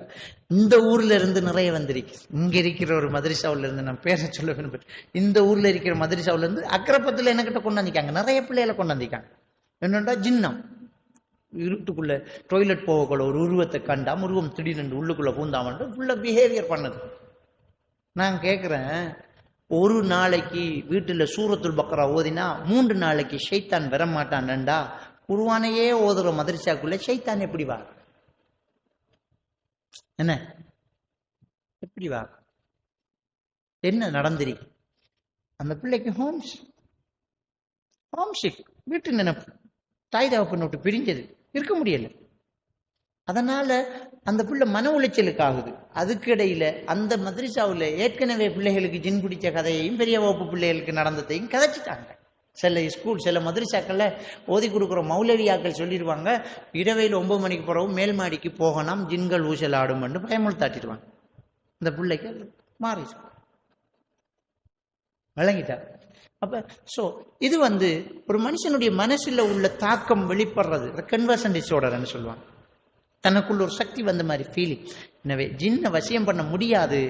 இந்த ஊர்ல இருந்து நிறைய வந்திருக்கு. இங்க இருக்கிற ஒரு மதரிசாவுல இருந்து, நான் பேச சொல்ல விரும்புறேன், இந்த ஊர்ல இருக்கிற மதரிசாவுல இருந்து அக்கரப்பத்துல எனக்கிட்ட கொண்டாந்திக்காங்க, நிறைய பிள்ளைகளை கொண்டாந்திக்காங்க. என்னண்டா ஜின்னம் இருட்டுக்குள்ள டாய்லெட் போகக்குள்ள ஒரு உருவத்தை கண்டா உருவம் திடீர்னு உள்ளுக்குள்ள பூந்தாமன்ட்டு ஃபுல்லா பிஹேவியர் பண்ணது. நான் கேட்கிறேன், ஒரு நாளைக்கு வீட்டுல சூரத்துல் பக்ரா ஓதினா 3 நாளைக்கு ஷைத்தான் வரமாட்டான்டா, குர்ஆனையே ஓதுற மதரசாக்குள்ள ஷைத்தான் எப்படி வா? என்ன எப்படி வா? என்ன நடந்திருக்கு? அந்த பிள்ளைக்கு ஹோம்ஷிக், வீட்டு நினைப்பு, தாய் தகப்பன் விட்டு பிரிஞ்சது, இருக்க முடியல. அதனால அந்த பிள்ளை மன உளைச்சலுக்கு ஆகுது. அதுக்கு இடையில அந்த மദ്രஸாவுல ஏற்கனவே பிள்ளைகளுக்கு ஜின் பிடிச்ச கதையையும் பெரிய வகுப்பு பிள்ளைகளுக்கு நடந்ததையும் கதைச்சிட்டாங்க. சில ஸ்கூல் சில மദ്രஸாக்கள்ல ஓதி கொடுக்குற மௌலவியாக்கள் சொல்லிடுவாங்க, இரவையில் 9 மணிக்கு பிறகு மேல் மாடிக்கு போகணும், ஜின்கள் ஊசல் ஆடும் என்று பயமுறுத்தாட்டிடுவாங்க. இந்த பிள்ளைக்கு மாறி வழங்கிட்டார். அப்ப சோ இது ஒரு மனுஷனுடைய மனசுல உள்ள தாக்கம் வெளிப்படுறது கன்வர்ஷன் டிஸார்டர்னு சொல்லுவாங்க. தனக்குள்ள ஒரு சக்தி வந்த மாதிரி ஃபீலிங். எனவே ஜின்னை வசியம் பண்ண முடியாது,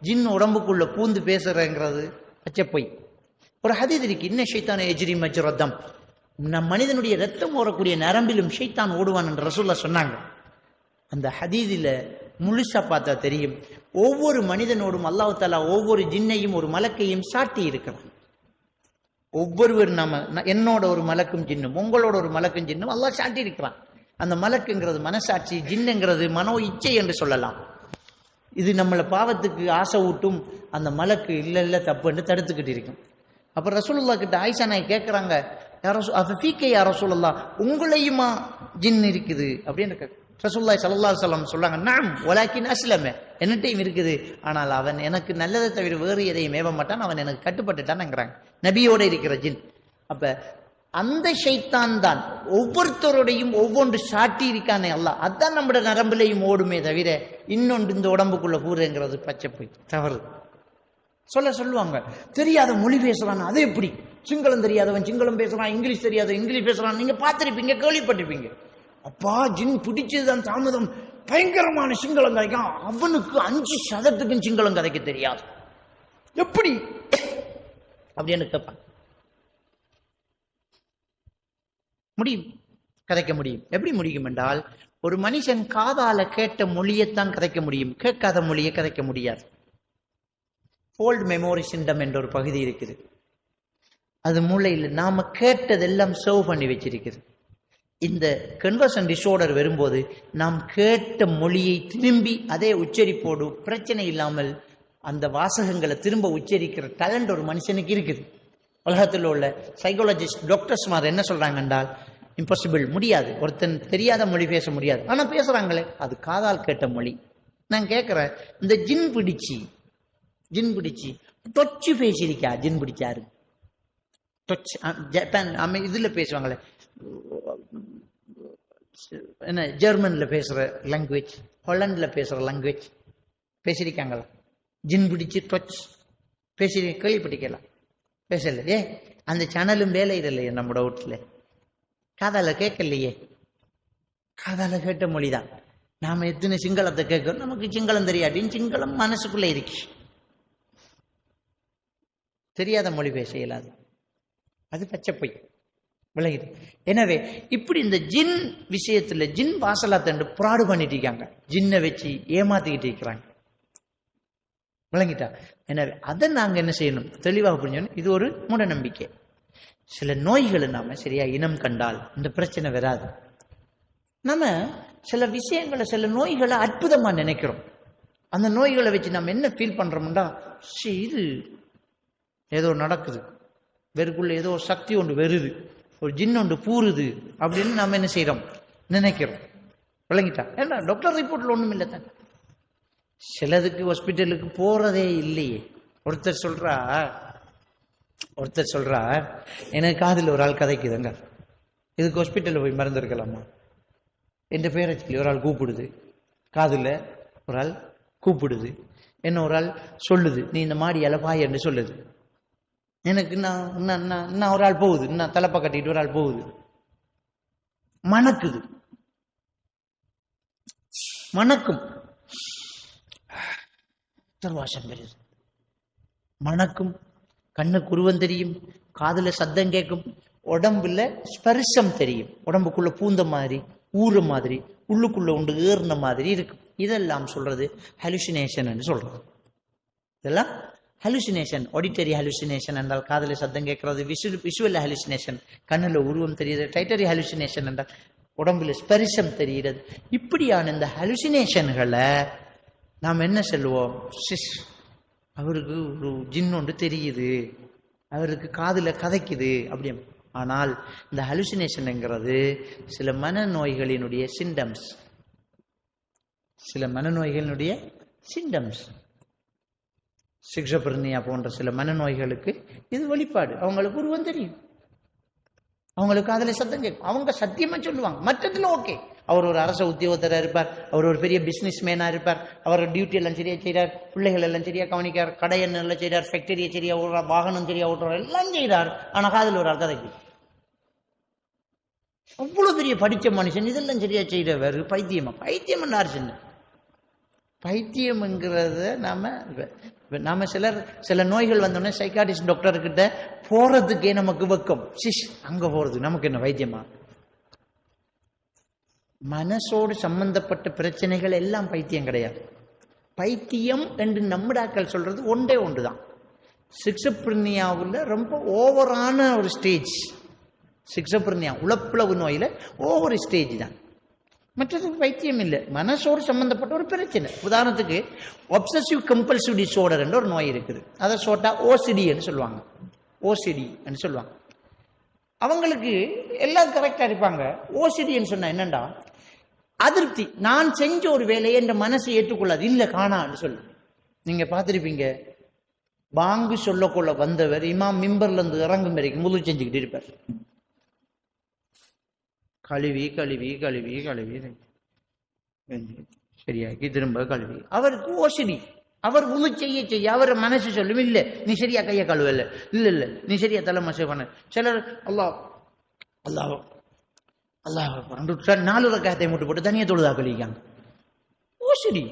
ஜின் உடம்புக்குள்ள பூந்து பேசுறங்கிறது பச்சை பொய். ஒரு ஹதீஸ் இருக்கு, இன்ன ஷைத்தான எஜ்ரி மஜ்ரத்தம், நம் மனிதனுடைய ரத்தம் ஓடக்கூடிய நரம்பிலும் ஷைத்தான் ஓடுவான் என்று ரசூலுல்லாஹ் சொன்னாங்க. அந்த ஹதீஸில் முழுசா பார்த்தா தெரியும், ஒவ்வொரு மனிதனோடும் அல்லாஹ் தஆலா ஒவ்வொரு ஜின்னையும் ஒரு மலக்கையும் சாட்டி இருக்கிறான். ஒவ்வொருவர் என்னோட ஒரு மலக்கும் ஜின்னும் உங்களோட ஒரு மலக்கும் ஜின்னும் அல்லாஹ் சாட்டி இருக்கிறான். அந்த மலக்குங்கிறது மனசாட்சி, ஜின்னுங்கிறது மனோ இச்சை என்று சொல்லலாம். இது நம்மளை பாவத்துக்கு ஆசை ஊட்டும். அந்த மலக்கு இல்ல தப்புன்னு தடுத்துக்கிட்டு இருக்கும். அப்ப ரசூலுல்லாஹ் கிட்ட ஆயிஷா நாய் கேட்கறாங்க, யார் ரசூலுல்லாஹ் உங்களையுமா ஜின் இருக்குது அப்படின்னு. ரசூலுல்லாஹி ஸல்லல்லாஹு அலைஹி வஸல்லம் சொல்றாங்க, நாம் வலாக்கின் அஸ்லம, என்னட்டையும் இருக்குது, ஆனால் அவன் எனக்கு நல்லதை தவிர வேறு எதையும் ஏவ மாட்டான், அவன் எனக்கு கட்டுப்பட்டுட்டான்ங்கிறாங்க. நபியோட இருக்கிற ஜின். அப்ப அந்த ஷைத்தான் தான் ஒவ்வொருத்தரோடையும் ஒவ்வொன்று சாட்டி இருக்கானே அல்லாஹ், அதான் நம்முடைய நரம்புலையும் ஓடுமே தவிர இன்னொன்று இந்த உடம்புக்குள்ள பூருங்கிறது பச்சை போய் தவறு. சொல்லுவாங்க, தெரியாத மொழி பேசுறான், அது எப்படி? சிங்களம் தெரியாதவன் சிங்களம் பேசுறான், இங்கிலீஷ் தெரியாத இங்கிலீஷ் பேசுறான். நீங்க பார்த்திருப்பீங்க, கேள்விப்பட்டிருப்பீங்க. அப்பா ஜின் பிடிச்சதுதான் தாமதம், பயங்கரமான சிங்களம் கதைக்கும், அவனுக்கு 5% சிங்களம் கதைக்க தெரியாது, எப்படி அப்படின்னு கேட்பான். முடியும், கதைக்க முடியும். எப்படி முடியும் என்றால், ஒரு மனுஷன் காதால கேட்ட மொழியைத்தான் கதைக்க முடியும், கேட்காத மொழியை கதைக்க முடியாது. ஓல்ட் மெமோரி சிண்டம் என்ற ஒரு பகுதி இருக்குது, அது மூளையில் நாம கேட்டதெல்லாம் சேவ் பண்ணி வச்சிருக்குது. இந்த கன்வர்ஷன் டிஸார்டர் வரும்போது நாம் கேட்ட மொழியை திரும்பி அதே உச்சரிப்போடு பிரச்சனை இல்லாமல் அந்த வாசகங்களை திரும்ப உச்சரிக்கிற டேலண்ட் ஒரு மனுஷனுக்கு இருக்குது. உலகத்தில் உள்ள சைக்காலஜிஸ்ட் டாக்டர்ஸ் மாதிரி என்ன சொல்றாங்க என்றால், இம்பாசிபிள், முடியாது, ஒருத்தன் தெரியாத மொழி பேச முடியாது. ஆனா பேசுறாங்களே, அது காதால் கேட்ட மொழி. நான் கேட்கிறேன், இந்த ஜின் பிடிச்சி தொச்சு பேசியிருக்கா? ஜின் பிடிச்சாரு தொச்சு. ஜப்பான் இதுல பேசுவாங்களே, என்ன ஜெர்மன்ல பேசுற லாங்குவேஜ், ஹாலண்ட்ல பேசுற லாங்குவேஜ் பேசியிருக்காங்களா? ஜின் பிடிச்சி தொச்சு பேசி கேள்விப்பட்டிருக்கலாம், பேசலையே. அந்த சேனலும் வேலை இல்லையே நம்மளோட வீட்டுல, காதால கேட்கலையே. காதால கேட்ட மொழிதான். நாம எத்தனை சிங்களத்தை கேட்கிறோம், நமக்கு சிங்களம் தெரியாட்டின்னு சிங்களம் மனசுக்குள்ள இருக்கு. தெரியாத மொழி பேச இயலாது, அது பச்சை பொய் விளங்கிது. எனவே இப்படி இந்த ஜின் விஷயத்துல ஜின் வாசலா தண்டு புராடு பண்ணிட்டு இருக்காங்க, ஜின்னை வச்சு ஏமாத்திக்கிட்டு இருக்கிறாங்க, விளங்கிட்டா? எனவே அதை நாங்க என்ன செய்யணும், தெளிவாக புரிஞ்சோம். இது ஒரு மூட நம்பிக்கை. சில நோய்களை நாம சரியா இனம் கண்டால் இந்த பிரச்சனை வராது. நம்ம சில விஷயங்களை, சில நோய்களை அற்புதமா நினைக்கிறோம். அந்த நோய்களை வச்சு நம்ம என்ன ஃபீல் பண்றோம்டா, இது ஏதோ நடக்குது, வெறுக்குள்ள ஏதோ சக்தி ஒன்று வருது, ஒரு ஜின் ஒன்று பூருது அப்படின்னு நாம என்ன செய்யறோம், நினைக்கிறோம், விளங்கிட்டா? ஏன்னா டாக்டர் ரிப்போர்ட்ல ஒண்ணும் இல்லை தான். சிலதுக்கு ஹாஸ்பிட்டலுக்கு போறதே இல்லையே. ஒருத்தர் சொல்றா எனக்கு காதில் ஒரு ஆள் கதைக்குதுங்க, இதுக்கு ஹாஸ்பிட்டலில் போய் மருந்து இருக்கலாமா? என் பேரை சொல்லி ஒரு ஆள் கூப்பிடுது, காதில் ஒரு ஆள் கூப்பிடுது, என்ன ஒரு ஆள் சொல்லுது, நீ இந்த மாடியால பாயன்னு சொல்லுது. எனக்கு நான் ஒரு ஆள் போகுது, நான் தலைப்பா கட்டிட்டு ஒரு ஆள் போகுது, மணக்குது, மணக்கும், வாசம் வருது, மணக்கும், கண்ணுக்கு உருவம் தெரியும், காதுல சத்தம் கேட்கும், உடம்புல ஸ்பர்சம் தெரியும், உடம்புக்குள்ள பூந்த மாதிரி ஊற மாதிரி உள்ளுக்குள்ள உண்டு ஏறின மாதிரி இருக்கும். இதெல்லாம் சொல்றது ஹலுசினேஷன் சொல்றது. இதெல்லாம் ஹலுசினேஷன். ஆடிட்டரி ஹலுசினேஷன் என்றால் காதல சத்தம் கேட்கறது, விஷுவல் ஹலுசினேஷன் கண்ணுல உருவம் தெரியுது, டைட்டரி ஹலுசினேஷன் என்றால் உடம்புல ஸ்பரிசம் தெரிகிறது. இப்படியான இந்த ஹலுசினேஷன்களை நாம் என்ன சொல்லுவோம், அவருக்கு ஒரு ஜின் ஒன்று தெரியுது, அவருக்கு காதுல கதைக்குது அப்படி. ஆனால் இந்த ஹலுசினேஷன்ங்கிறது சில மனநோய்களினுடைய சிம்டம்ஸ். சில மனநோய்களினுடைய சிம்டம்ஸ். சிக்ஸோபிரினியா போன்ற சில மனநோய்களுக்கு இது வெளிப்பாடு. அவங்களுக்கு உருவம் தெரியும், அவங்களுக்கு அதில் சத்தம் கேட்கும், அவங்க சத்தியமா சொல்லுவாங்க. மற்றதுல ஓகே, அவர் ஒரு அரச உத்தியோகத்தராக இருப்பார், அவர் ஒரு பெரிய பிசினஸ் மேனா இருப்பார், அவர் டியூட்டி எல்லாம் சரியா செய்கிறார், பிள்ளைகள் எல்லாம் சரியா கவனிக்கார், கடை எல்லாம் செய்கிறார், ஃபேக்டரியை சரியா ஓடுறார், வாகனம் சரியா ஓட்டுறார், எல்லாம் செய்கிறார். ஆனா காதில் ஒரு கதைக்கு அவ்வளவு பெரிய படிச்ச மனுஷன் இதெல்லாம் சரியா செய்யறவர் பைத்தியமா? பைத்தியம் சின்ன பைத்தியம்ங்கிறத நாம சில நோய்கள் வந்தோடனே சைக்காட்டிஸ்ட் டாக்டர் கிட்ட போறதுக்கே நமக்கு வெக்கம். அங்க போறது நமக்கு என்ன வைத்தியமா? மனசோடு சம்பந்தப்பட்ட பிரச்சனைகள் எல்லாம் பைத்தியம் கிடையாது. பைத்தியம் என்று நம்மடாக்கள் சொல்றது ஒன்றே ஒன்றுதான். சிக்ஸோபிரினியாவில் ரொம்ப ஓவரான ஒரு ஸ்டேஜ். சிக்ஸோபிரினியா உளப்பிளவு நோயில ஒவ்வொரு ஸ்டேஜ் தான், மற்றது பைத்தியம் இல்லை. மனசோடு சம்பந்தப்பட்ட ஒரு பிரச்சனை. உதாரணத்துக்கு ஒப்சசிவ் கம்பல்சிவ் டிஸார்டர் என்ற ஒரு நோய் இருக்குது. அதை சோட்டா ஓசிடின்னு சொல்லுவாங்க. ஓசிடின்னு சொல்லுவாங்க. அவங்களுக்கு எல்லாம் கரெக்டா இருப்பாங்க. ஓசிடின்னு சொன்னா என்னண்டா, அதிருப்தி. நான் செஞ்ச ஒரு வேலையை என்ற மனசை ஏற்றுக்கொள்ளாது, இல்ல காணான்னு சொல்லு. நீங்க பார்த்திருப்பீங்க, பாங்கு சொல்லக்கொள்ள வந்தவர் இமாம் மிம்பர்ல இருந்து இறங்கும் வரைக்கும் முழு செஞ்சுக்கிட்டு இருப்பார். கழுவி கழுவி கழுவி கழுவி சரியாக்கி திரும்ப கழுவி. அவருக்கு ஓசிடி. அவர் உழு செய்ய செய்ய அவர் மனசு சொல்லும், இல்ல நீ சரியா கைய கழுவ, இல்ல இல்ல இல்ல நீ சரியா தலை மசை பண்ண. சிலர் அல்லாஹ் அல்லாஹ் அல்லாஹ் 4 ரக்காத்தை மூட்டு போட்டு தனியா தொழுதா கழிக்காங்க. ஓசிடி.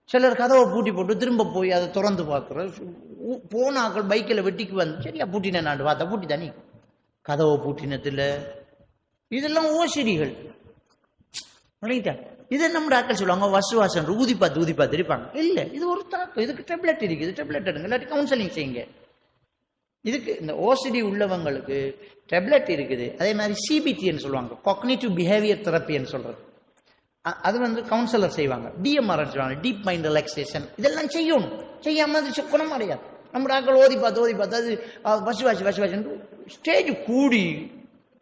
சிலர் கதவை பூட்டி போட்டு திரும்ப போய் அதை திறந்து பார்க்குற போனாக்கள் பைக்கில் வெட்டிக்கு வந்து சரியா பூட்டின நாடு பார்த்தா பூட்டி தனி கதவை பூட்டினத்துல. இதெல்லாம் ஓசிடிகள். இதை நம்ம டாக்டர் சொல்லுவாங்க வசுவாசம் ஊதி பார்த்து இருப்பாங்க. இல்ல இது ஒரு தாக்கம். இதுக்கு டெப்லெட் இருக்குது, டெப்லெட் எடுங்க, இல்லாட்டி கவுன்சிலிங் செய்யுங்க. இதுக்கு இந்த ஓசிடி உள்ளவங்களுக்கு டெப்லெட் இருக்குது. அதே மாதிரி சிபிடின்னு சொல்லுவாங்க, காக்னிட்டிவ் பிஹேவியர் தெரப்பின்னு சொல்றது. அது வந்து கவுன்சிலர் செய்வாங்க. டிஎம்ஆர் சொல்லுவாங்க, டீப் மைண்ட் ரிலாக்ஸேஷன். இதெல்லாம் செய்யணும். செய்யாம அது குணம் அடையாது. நம்ம டாக்டர் ஓதி பார்த்து அது வசுவாசி ஸ்டேஜ் கூடி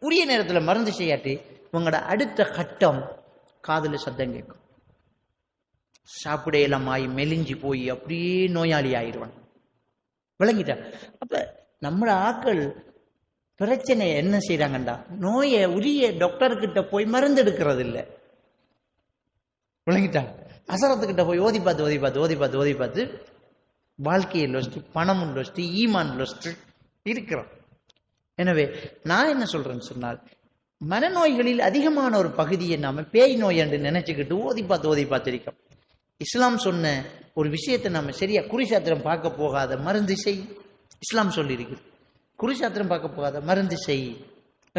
உரிய நேரத்தில் மருந்து செய்யாட்டி உங்களோட அடுத்த கட்டம் காதுல சத்தம் கேட்கும். சாப்பிடையெல்லாம் ஆகி மெலிஞ்சி போய் அப்படியே நோயாளி ஆயிடுவான். விளங்கிட்டா? அப்ப நம்ம ஆக்கள் பிரச்சனை என்ன செய்யறாங்கண்டா, நோயை உரிய டாக்டர் கிட்ட போய் மருந்து எடுக்கிறது இல்லை. விளங்கிட்டா? அசரத்துக்கிட்ட போய் ஓதி பார்த்து வாழ்க்கையை லொஸ்ட், பணமும் லொஸ்ட், ஈமான் லொஸ்ட் இருக்கிறோம். எனவே நான் என்ன சொல்றேன்னு சொன்னால், மனநோய்களில் அதிகமான ஒரு பகுதியை நாம பேய் நோய் என்று நினைச்சுக்கிட்டு ஓதி பார்த்து இருக்கோம். இஸ்லாம் சொன்ன ஒரு விஷயத்தை நாம சரியா குறிசாத்திரம் பார்க்க போகாத மருந்து செய். இஸ்லாம் சொல்லி இருக்கு, குறிசாத்திரம் பார்க்க போகாத மருந்து செய்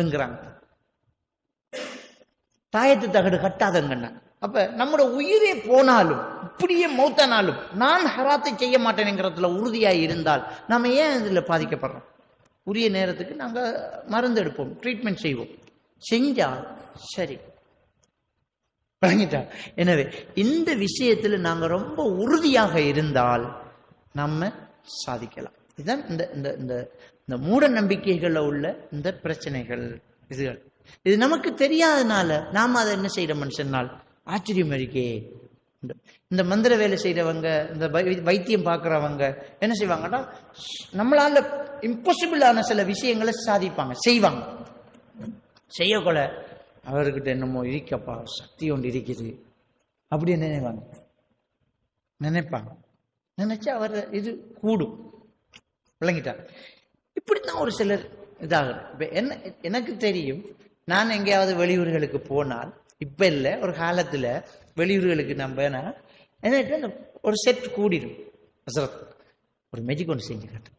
என்கிறாங்க. தாயத்து தகடு கட்டாதங்கன்னா, அப்ப நம்மளோட உயிரே போனாலும் இப்படியே மௌத்தானாலும் நான் ஹராத்தை செய்ய மாட்டேன்ங்கிறதுல உறுதியாய் இருந்தால் நாம ஏன் இதுல பாதிக்கப்படுறோம்? உரிய நேரத்துக்கு நாங்க மருந்து எடுப்போம், ட்ரீட்மெண்ட் செய்வோம். செஞ்சால் சரி. எனவே இந்த விஷயத்துல நாங்க ரொம்ப உறுதியாக இருந்தால் நம்ம சாதிக்கலாம். இதுதான் இந்த மூட நம்பிக்கைகள்ல உள்ள இந்த பிரச்சனைகள். இது நமக்கு தெரியாதனால நாம அதை என்ன செய்யறோம்னு சொன்னால் ஆச்சரியம் இருக்கே. இந்த மந்திர வேலை செய்யறவங்க, இந்த வைத்தியம் பார்க்கறவங்க என்ன செய்வாங்கன்னா, நம்மளால இம்பாசிபிளான சில விஷயங்களை சாதிப்பாங்க, செய்வாங்க. செய்யக்கூட அவர்கிட்ட என்னமோ இருக்கப்பா, சக்தி ஒன்று இருக்குது அப்படின்னு நினைப்பாங்க. நினைச்சா அவர் இது கூடும். விளங்கிட்டா? இப்படித்தான் ஒரு சிலர் இதாக. எனக்கு தெரியும், நான் எங்கேயாவது வெளியூர்களுக்கு போனால், இப்ப இல்லை ஒரு காலத்துல வெளியூர்களுக்கு நம்ம என்ன ஒரு செட் கூடிடும். ஒரு மேஜிக் ஒன்று செஞ்சு காட்டு,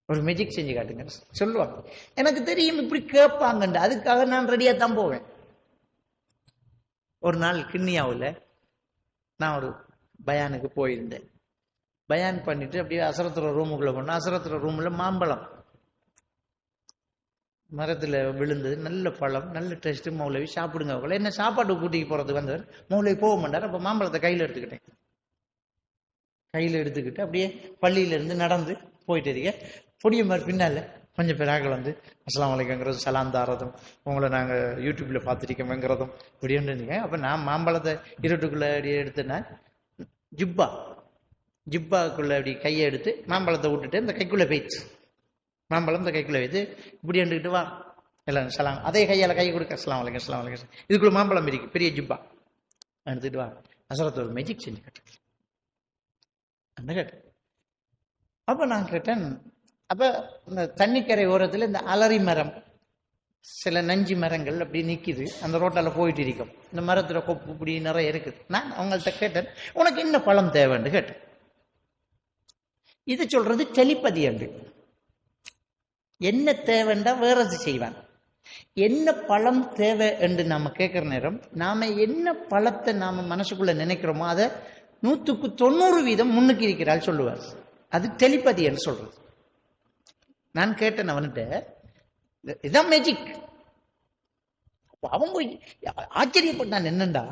ஒரு மேஜிக் செஞ்சு காட்டுங்க சொல்லுவாங்க. எனக்கு தெரியும் இப்படி கேட்பாங்க, அதுக்காக நான் ரெடியா தான் போவேன். ஒரு நாள் கிண்ணியாவில் நான் ஒரு பயானுக்கு போயிருந்தேன். பயான் பண்ணிட்டு அப்படியே அசரத்துற ரூமுக்குள்ள போனேன். அசரத்துற ரூம்ல மாம்பழம் மரத்துல விழுந்தது, நல்ல பழம், நல்ல டேஸ்ட். மௌலவி சாப்பிடுங்க. என்ன சாப்பாடு கூட்டிக்கு போறதுக்கு வந்தவர் மௌலவி போக மாட்டார். அப்ப மாம்பழத்தை கையில எடுத்துக்கிட்டு அப்படியே பள்ளியில இருந்து நடந்து போயிட்டு இருக்க பொடிய மாதிரி பின்னால கொஞ்சம் பிறாக்கள் வந்து அஸ்ஸலாமு அலைக்கும்ங்கிறது, சலாம் தாரதும், உங்களை நாங்கள் யூடியூப்பில் பார்த்துருக்கோங்கிறதும் இப்படின்னு இருந்தீங்க. அப்போ நான் மாம்பழத்தை இருட்டுக்குள்ளே அப்படி எடுத்தேன்னா ஜிப்பாக்குள்ளே அப்படி கையை எடுத்து மாம்பழத்தை விட்டுட்டு இந்த கைக்குள்ளே போயிடுச்சு. மாம்பழம் இந்த கைக்குள்ளே வைத்து இப்படி எடுத்துக்கிட்டு வா எல்லாம் சலாம், அதே கையால் கை கொடுக்க அஸ்ஸலாமு அலைக்கும் அஸ்ஸலாமு அலைக்கும், இதுக்குள்ளே மாம்பழம் இருக்கு, பெரிய ஜிப்பா எடுத்துக்கிட்டு வா. ஹஸரத் ஒரு மேஜிக் செஞ்சு கேட்டேன். அப்போ நான் கேட்டேன், அப்போ இந்த தண்ணிக்கரை ஓரத்தில் இந்த அலரி மரம், சில நஞ்சு மரங்கள் அப்படி நிற்கிது, அந்த ரோட்டால் போயிட்டு இருக்கும். இந்த மரத்தில் கொப்பு இப்படி நிறைய இருக்குது. நான் அவங்கள்ட்ட கேட்டேன், உனக்கு என்ன பழம் தேவைன்னு கேட்டேன். இது சொல்றது டெலிபதி அண்டு. என்ன தேவைண்டா வேறது செய்வான். என்ன பழம் தேவை என்று நாம கேட்கிற நேரம் நாம என்ன பழத்தை நாம மனசுக்குள்ள நினைக்கிறோமோ அதை 100% முன்னுக்கு இருக்கிறாள் சொல்லுவார். அது டெலிபதி என்று சொல்றது. நான் கேட்டேன் அவன்கிட்ட, இதான் மேஜிக். அவன் போய் ஆச்சரியப்பட்டான். என்னண்டா,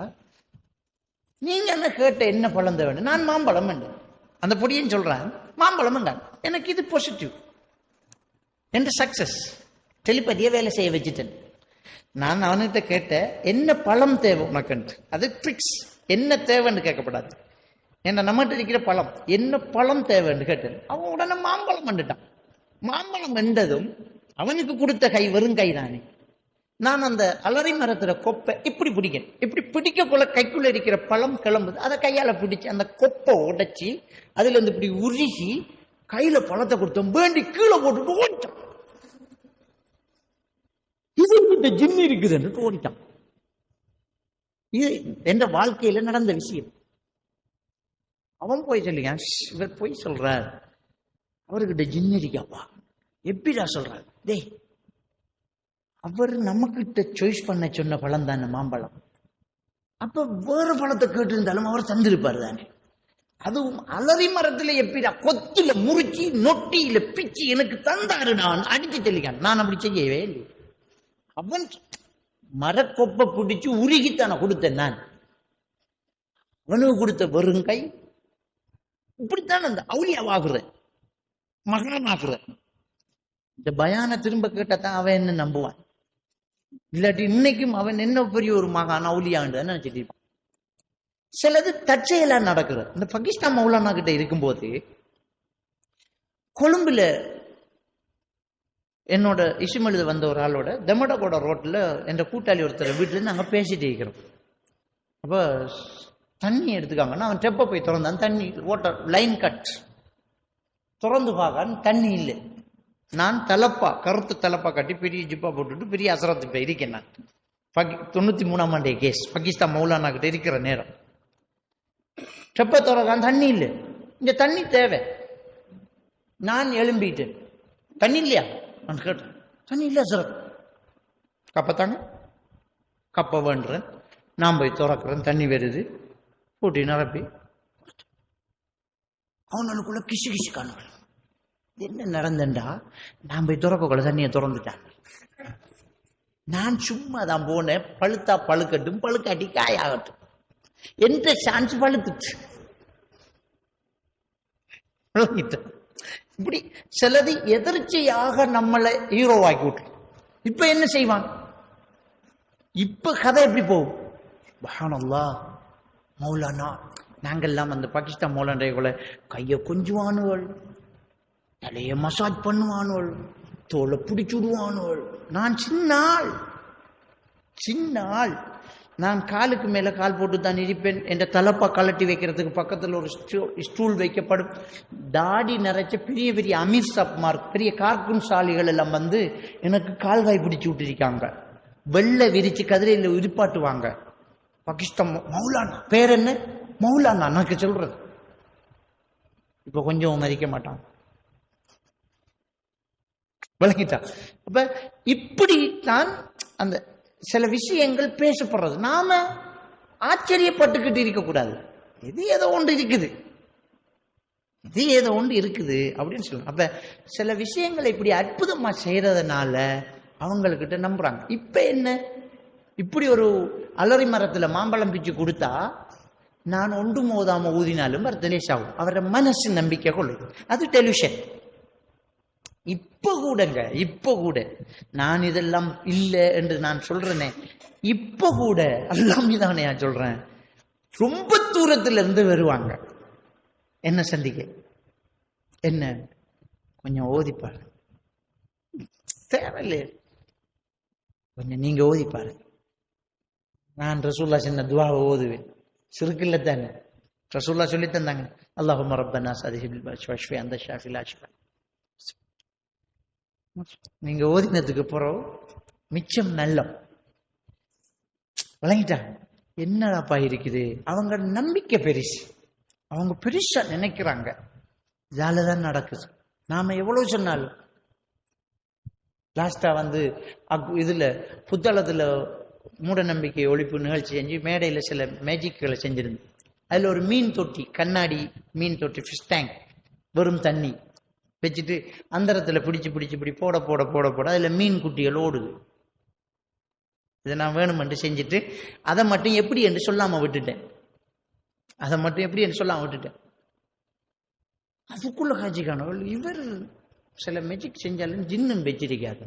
நீங்க என்ன கேட்ட என்ன பழம் தேவை? நான் மாம்பழம் என்றேன். அந்த பொடியன்னு சொல்றான் மாம்பழம் என்றான். எனக்கு இது பாசிட்டிவ் என்ற சக்சஸ். டெலிபதியை வேலை செய்ய வச்சுட்டேன். நான் அவன்கிட்ட கேட்ட என்ன பழம் தேவை உனக்குன்ட்டு. அது ட்ரிக்ஸ். என்ன தேவைன்னு கேட்கப்படாது. ஏன்னா நம்மகிட்ட இருக்கிற பழம் என்ன பழம் தேவைன்னு கேட்டேன். அவன் உடனே மாம்பழம் வந்துட்டான். மாம்பழம் என்றதும் அவனுக்கு கொடுத்த கை வெறும் கை தானே. நான் அந்த அலரி மரத்துல கொப்பை இப்படி பிடிக்கேன். இப்படி பிடிக்கக்குள்ள கைக்குள்ள இருக்கிற பழம் கிளம்புது. அதை கையால பிடிச்சி அந்த கொப்பை உடைச்சி அதுல இருந்து இப்படி உருகி கையில பழத்தை கொடுத்தோம். வேண்டி கீழே போட்டுட்டு ஓடிட்டான். இது ஜிம் இருக்குதுன்னு ஓடிட்டான். இது என்ற வாழ்க்கையில நடந்த விஷயம். அவன் போய் சொல்லியான், இவர் போய் சொல்றார், அவர்கிட்ட ஜின் இருக்காப்பா. எப்படிடா சொல்றாரு? டேய், அவர் நம்மகிட்ட சாய்ஸ் பண்ண சொன்ன பழம் தானே மாம்பழம். அப்ப வேற பழத்தை கேட்டு இருந்தாலும் அவர் தந்திருப்பாரு தானே. அதுவும் அலரி மரத்துல எப்படிடா கொத்துல முறிச்சி நொட்டியில பிச்சு எனக்கு தந்தாரு. நான் அடிச்சு தெளிக்கான். நான் அப்படி செய்யவே இல்லை. அவன் மரக்கொப்பை பிடிச்சு உருகித்தான கொடுத்தேன். நான் அவனுக்கு கொடுத்த வெறுங்கை. இப்படித்தான் அந்த அவுலியாவாகுற, மகானாகுற. இந்த பயான திரும்ப கேட்டதான் அவன் என்ன நம்புவான். இல்லாட்டி இன்னைக்கும் அவன் என்ன பெரிய ஒரு மகான் அவுலியான்னு நினைச்சிட்டு இருப்பான். சிலது தற்செயலா நடக்குது. இந்த பாகிஸ்தான் மௌலானா கிட்ட இருக்கும்போது கொழும்புல என்னோட இசுமெழுத வந்த ஒரு ஆளோட தெமடகோட ரோட்ல என் கூட்டாளி ஒருத்தர் வீட்டுல இருந்து நாங்க பேசிட்டு இருக்கிறோம். அப்ப தண்ணி எடுத்துக்காங்கன்னா அவன் டெப்ப போய் திறந்தான். தண்ணி வாட்டர் லைன் கட் திறந்து பார்க்க தண்ணி இல்லை. நான் தலப்பா கருத்து தலப்பா கட்டி பெரிய ஜிப்பா போட்டுட்டு பெரிய அசரத்து போய் இருக்கேன். நான் 93ஆம் ஆண்டே கேஸ் பாகிஸ்தான் மௌலானா கிட்ட இருக்கிற நேரம். டெப்ப திறக்கான், தண்ணி இல்லை. இங்க தண்ணி தேவை. நான் எழும்பிட்டேன். தண்ணி இல்லையா? நான் கேட்டேன். தண்ணி இல்லையா சார்? கப்பத்தாங்க கப்பை வேண்டுறேன். நான் போய் திறக்கிறேன். தண்ணி வருது. போட்டி நிரப்பி அவனுக்குள்ள கிசு கிசு காணுவேன். என்ன நடந்தண்டா, நான் போய் திறக்கக்குள்ள தண்ணியை திறந்துட்டான். நான் சும்மா தான் போனேன். பழுத்தா பழுக்கட்டும், பழுக்காட்டி காயாகட்டும். எந்த சான்ஸ் பழுத்துச்சு. இப்படி சிலது எதிர்ச்சியாக நம்மளை ஹீரோவாக்கி விட்டு. இப்ப என்ன செய்வான்? இப்ப கதை எப்படி போகும்? சுப்ஹானல்லாஹ், மௌலானா நாங்கெல்லாம் அந்த பாகிஸ்தான் மௌலானாக்குள்ள கையை கொஞ்சுவானுவள், தலைய மசாஜ் பண்ணுவானுவள், தோலை பிடிச்சு விடுவானுவள். நான் சின்ன ஆள். நான் காலுக்கு மேல கால் போட்டு தான் இருப்பேன். என்ற தலப்பா கலட்டி வைக்கிறதுக்கு பக்கத்தில் ஒரு ஸ்டூல் வைக்கப்படும். தாடி நிறைச்ச பெரிய பெரிய அமீர் சப்மார், பெரிய கார்குன் சாலிகள் எல்லாம் வந்து எனக்கு கால்வாய் பிடிச்சு விட்டுருக்காங்க. வெள்ளை விரிச்சு கதிரையில் உரிப்பாட்டுவாங்க. பாகிஸ்தான் மௌலானா. பேர் என்ன? மௌலானா. எனக்கு சொல்றது இப்ப கொஞ்சம் மதிக்க மாட்டான். விளங்கிட்டான். அப்ப இப்படித்தான் அந்த சில விஷயங்கள் பேசப்படுறது. நாம ஆச்சரியப்பட்டுக்கிட்டு இருக்கக்கூடாது. இது ஏதோ ஒன்று இருக்குது அப்படின்னு சொல்லணும். அப்ப சில விஷயங்களை இப்படி அற்புதமா செய்யறதுனால அவங்கக்கிட்ட நம்புறாங்க. இப்ப என்ன, இப்படி ஒரு அலரி மரத்துல மாம்பழம் பிச்சு கொடுத்தா நான் ஒன்று மோதாம ஊதினாலும் ரிலேஸ் ஆகும். அவரோட மனசு நம்பிக்கை கொள்ளுது. அது டெலிவிஷன். இப்ப கூட நான் இதெல்லாம் இல்லை என்று நான் சொல்றேனே, இப்ப கூட அல்லாஹ் மீதானே நான் சொல்றேன், ரொம்ப தூரத்துல இருந்து வருவாங்க என்ன சந்திக்க. என்ன கொஞ்சம் ஓதிப்பாரு, தேவையில்லையே கொஞ்சம் நீங்க ஓதிப்பாரு. நான் ரசூல்லா சின்ன துவாவை ஓதுவேன், சிறுக்கில்ல தானே ரசூல்லா சொல்லி தந்தாங்க, அல்லாஹும்ம ரப்பனா சதிஹிபில் பஷ்வஷ்வி அந்த ஷாஃபில் ஆஷ்வா. நீங்க ஓதினதுக்கு பிறகு மிச்சம் நல்லம் விளங்கிட்டாங்க. என்னடாப்பா இருக்குது, அவங்க நம்பிக்கை பெருசு, அவங்க பெருசா நினைக்கிறாங்க, ஜாலதான் நடக்குது. நாம எவ்வளவு சொன்னாலும் லாஸ்டா இதுல புத்தளத்துல மூட நம்பிக்கை ஒழிப்பு நிகழ்ச்சி செஞ்சு மேடையில சில மேஜிக்களை செஞ்சிருந்தேன். அதுல ஒரு மீன் தொட்டி, கண்ணாடி மீன் தொட்டி, ஃபிஷ் டேங்க், வெறும் தண்ணி வச்சுட்டு அந்தரத்துல பிடிச்சி போட போட போட போட அதுல மீன் குட்டிகள் ஓடுது. இதை நான் வேணுமென்று செஞ்சுட்டு அதை மட்டும் எப்படி என்று சொல்லாம விட்டுட்டேன். அதுக்குள்ள காட்சிக்கான இவர் சில மேஜிக் செஞ்சாலும் ஜின்னும் வச்சிருக்காரு.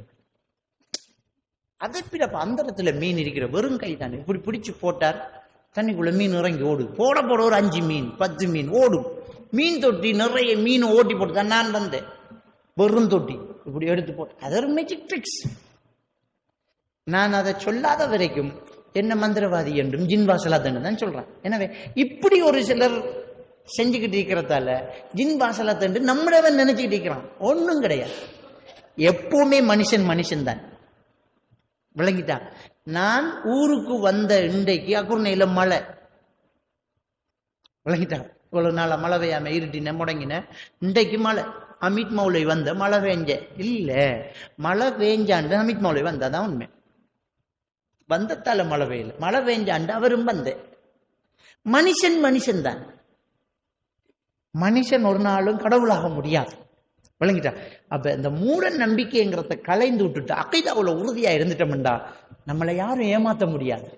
அதை பிறப்ப அந்தரத்துல மீன் இருக்கிற வெறும் கை தானே, இப்படி பிடிச்சு போட்டார், தண்ணிக்குள்ள மீன் இறங்கி ஓடுது. போட போட ஒரு 5 மீன் 10 மீன் ஓடும். மீன் தொட்டி நிறைய மீன் ஓட்டி போட்டு தான் நான் வந்தேன். வெறும் தொட்டி இப்படி எடுத்து போட்டு, அது ஒரு மேஜிக் ட்ரிக்ஸ். நான் அதை சொல்லாத வரைக்கும் என்ன மந்திரவாதி என்றும் ஜின் வாசலாத்தன்னு தான் சொல்றேன். எனவே இப்படி ஒரு சிலர் செஞ்சுக்கிட்டு இருக்கிறதால ஜின் வாசலாத்தன்று நம்மளவன் நினைச்சுக்கிட்டு இருக்கிறான். ஒன்றும் கிடையாது. எப்பவுமே மனுஷன் தான். விளங்கிட்டா? நான் ஊருக்கு வந்த இன்றைக்கு அக்குர்ணையில மழை. விளங்கிட்டா? இவ்வளவு நாள மழை பெய்யாம இருட்டின முடங்கின, இன்றைக்கு மழை. அமித் மௌலை வந்த மழை பெஞ்ச இல்ல, மழை பெஞ்சாண்டு அமித் மௌலை வந்தாதான் உண்மை. வந்தத்தால மழை பெய்யல, மழை பெஞ்சாண்டு அவரும் வந்த. மனுஷன் தான். மனுஷன் ஒரு நாளும் கடவுளாக முடியாது. விளங்கிட்டா? அப்ப இந்த மூட நம்பிக்கைங்கிறத கலைந்து விட்டுட்டு அகைதாவுல உறுதியா இருந்துட்டோம்டா நம்மளை யாரும் ஏமாத்த முடியாது.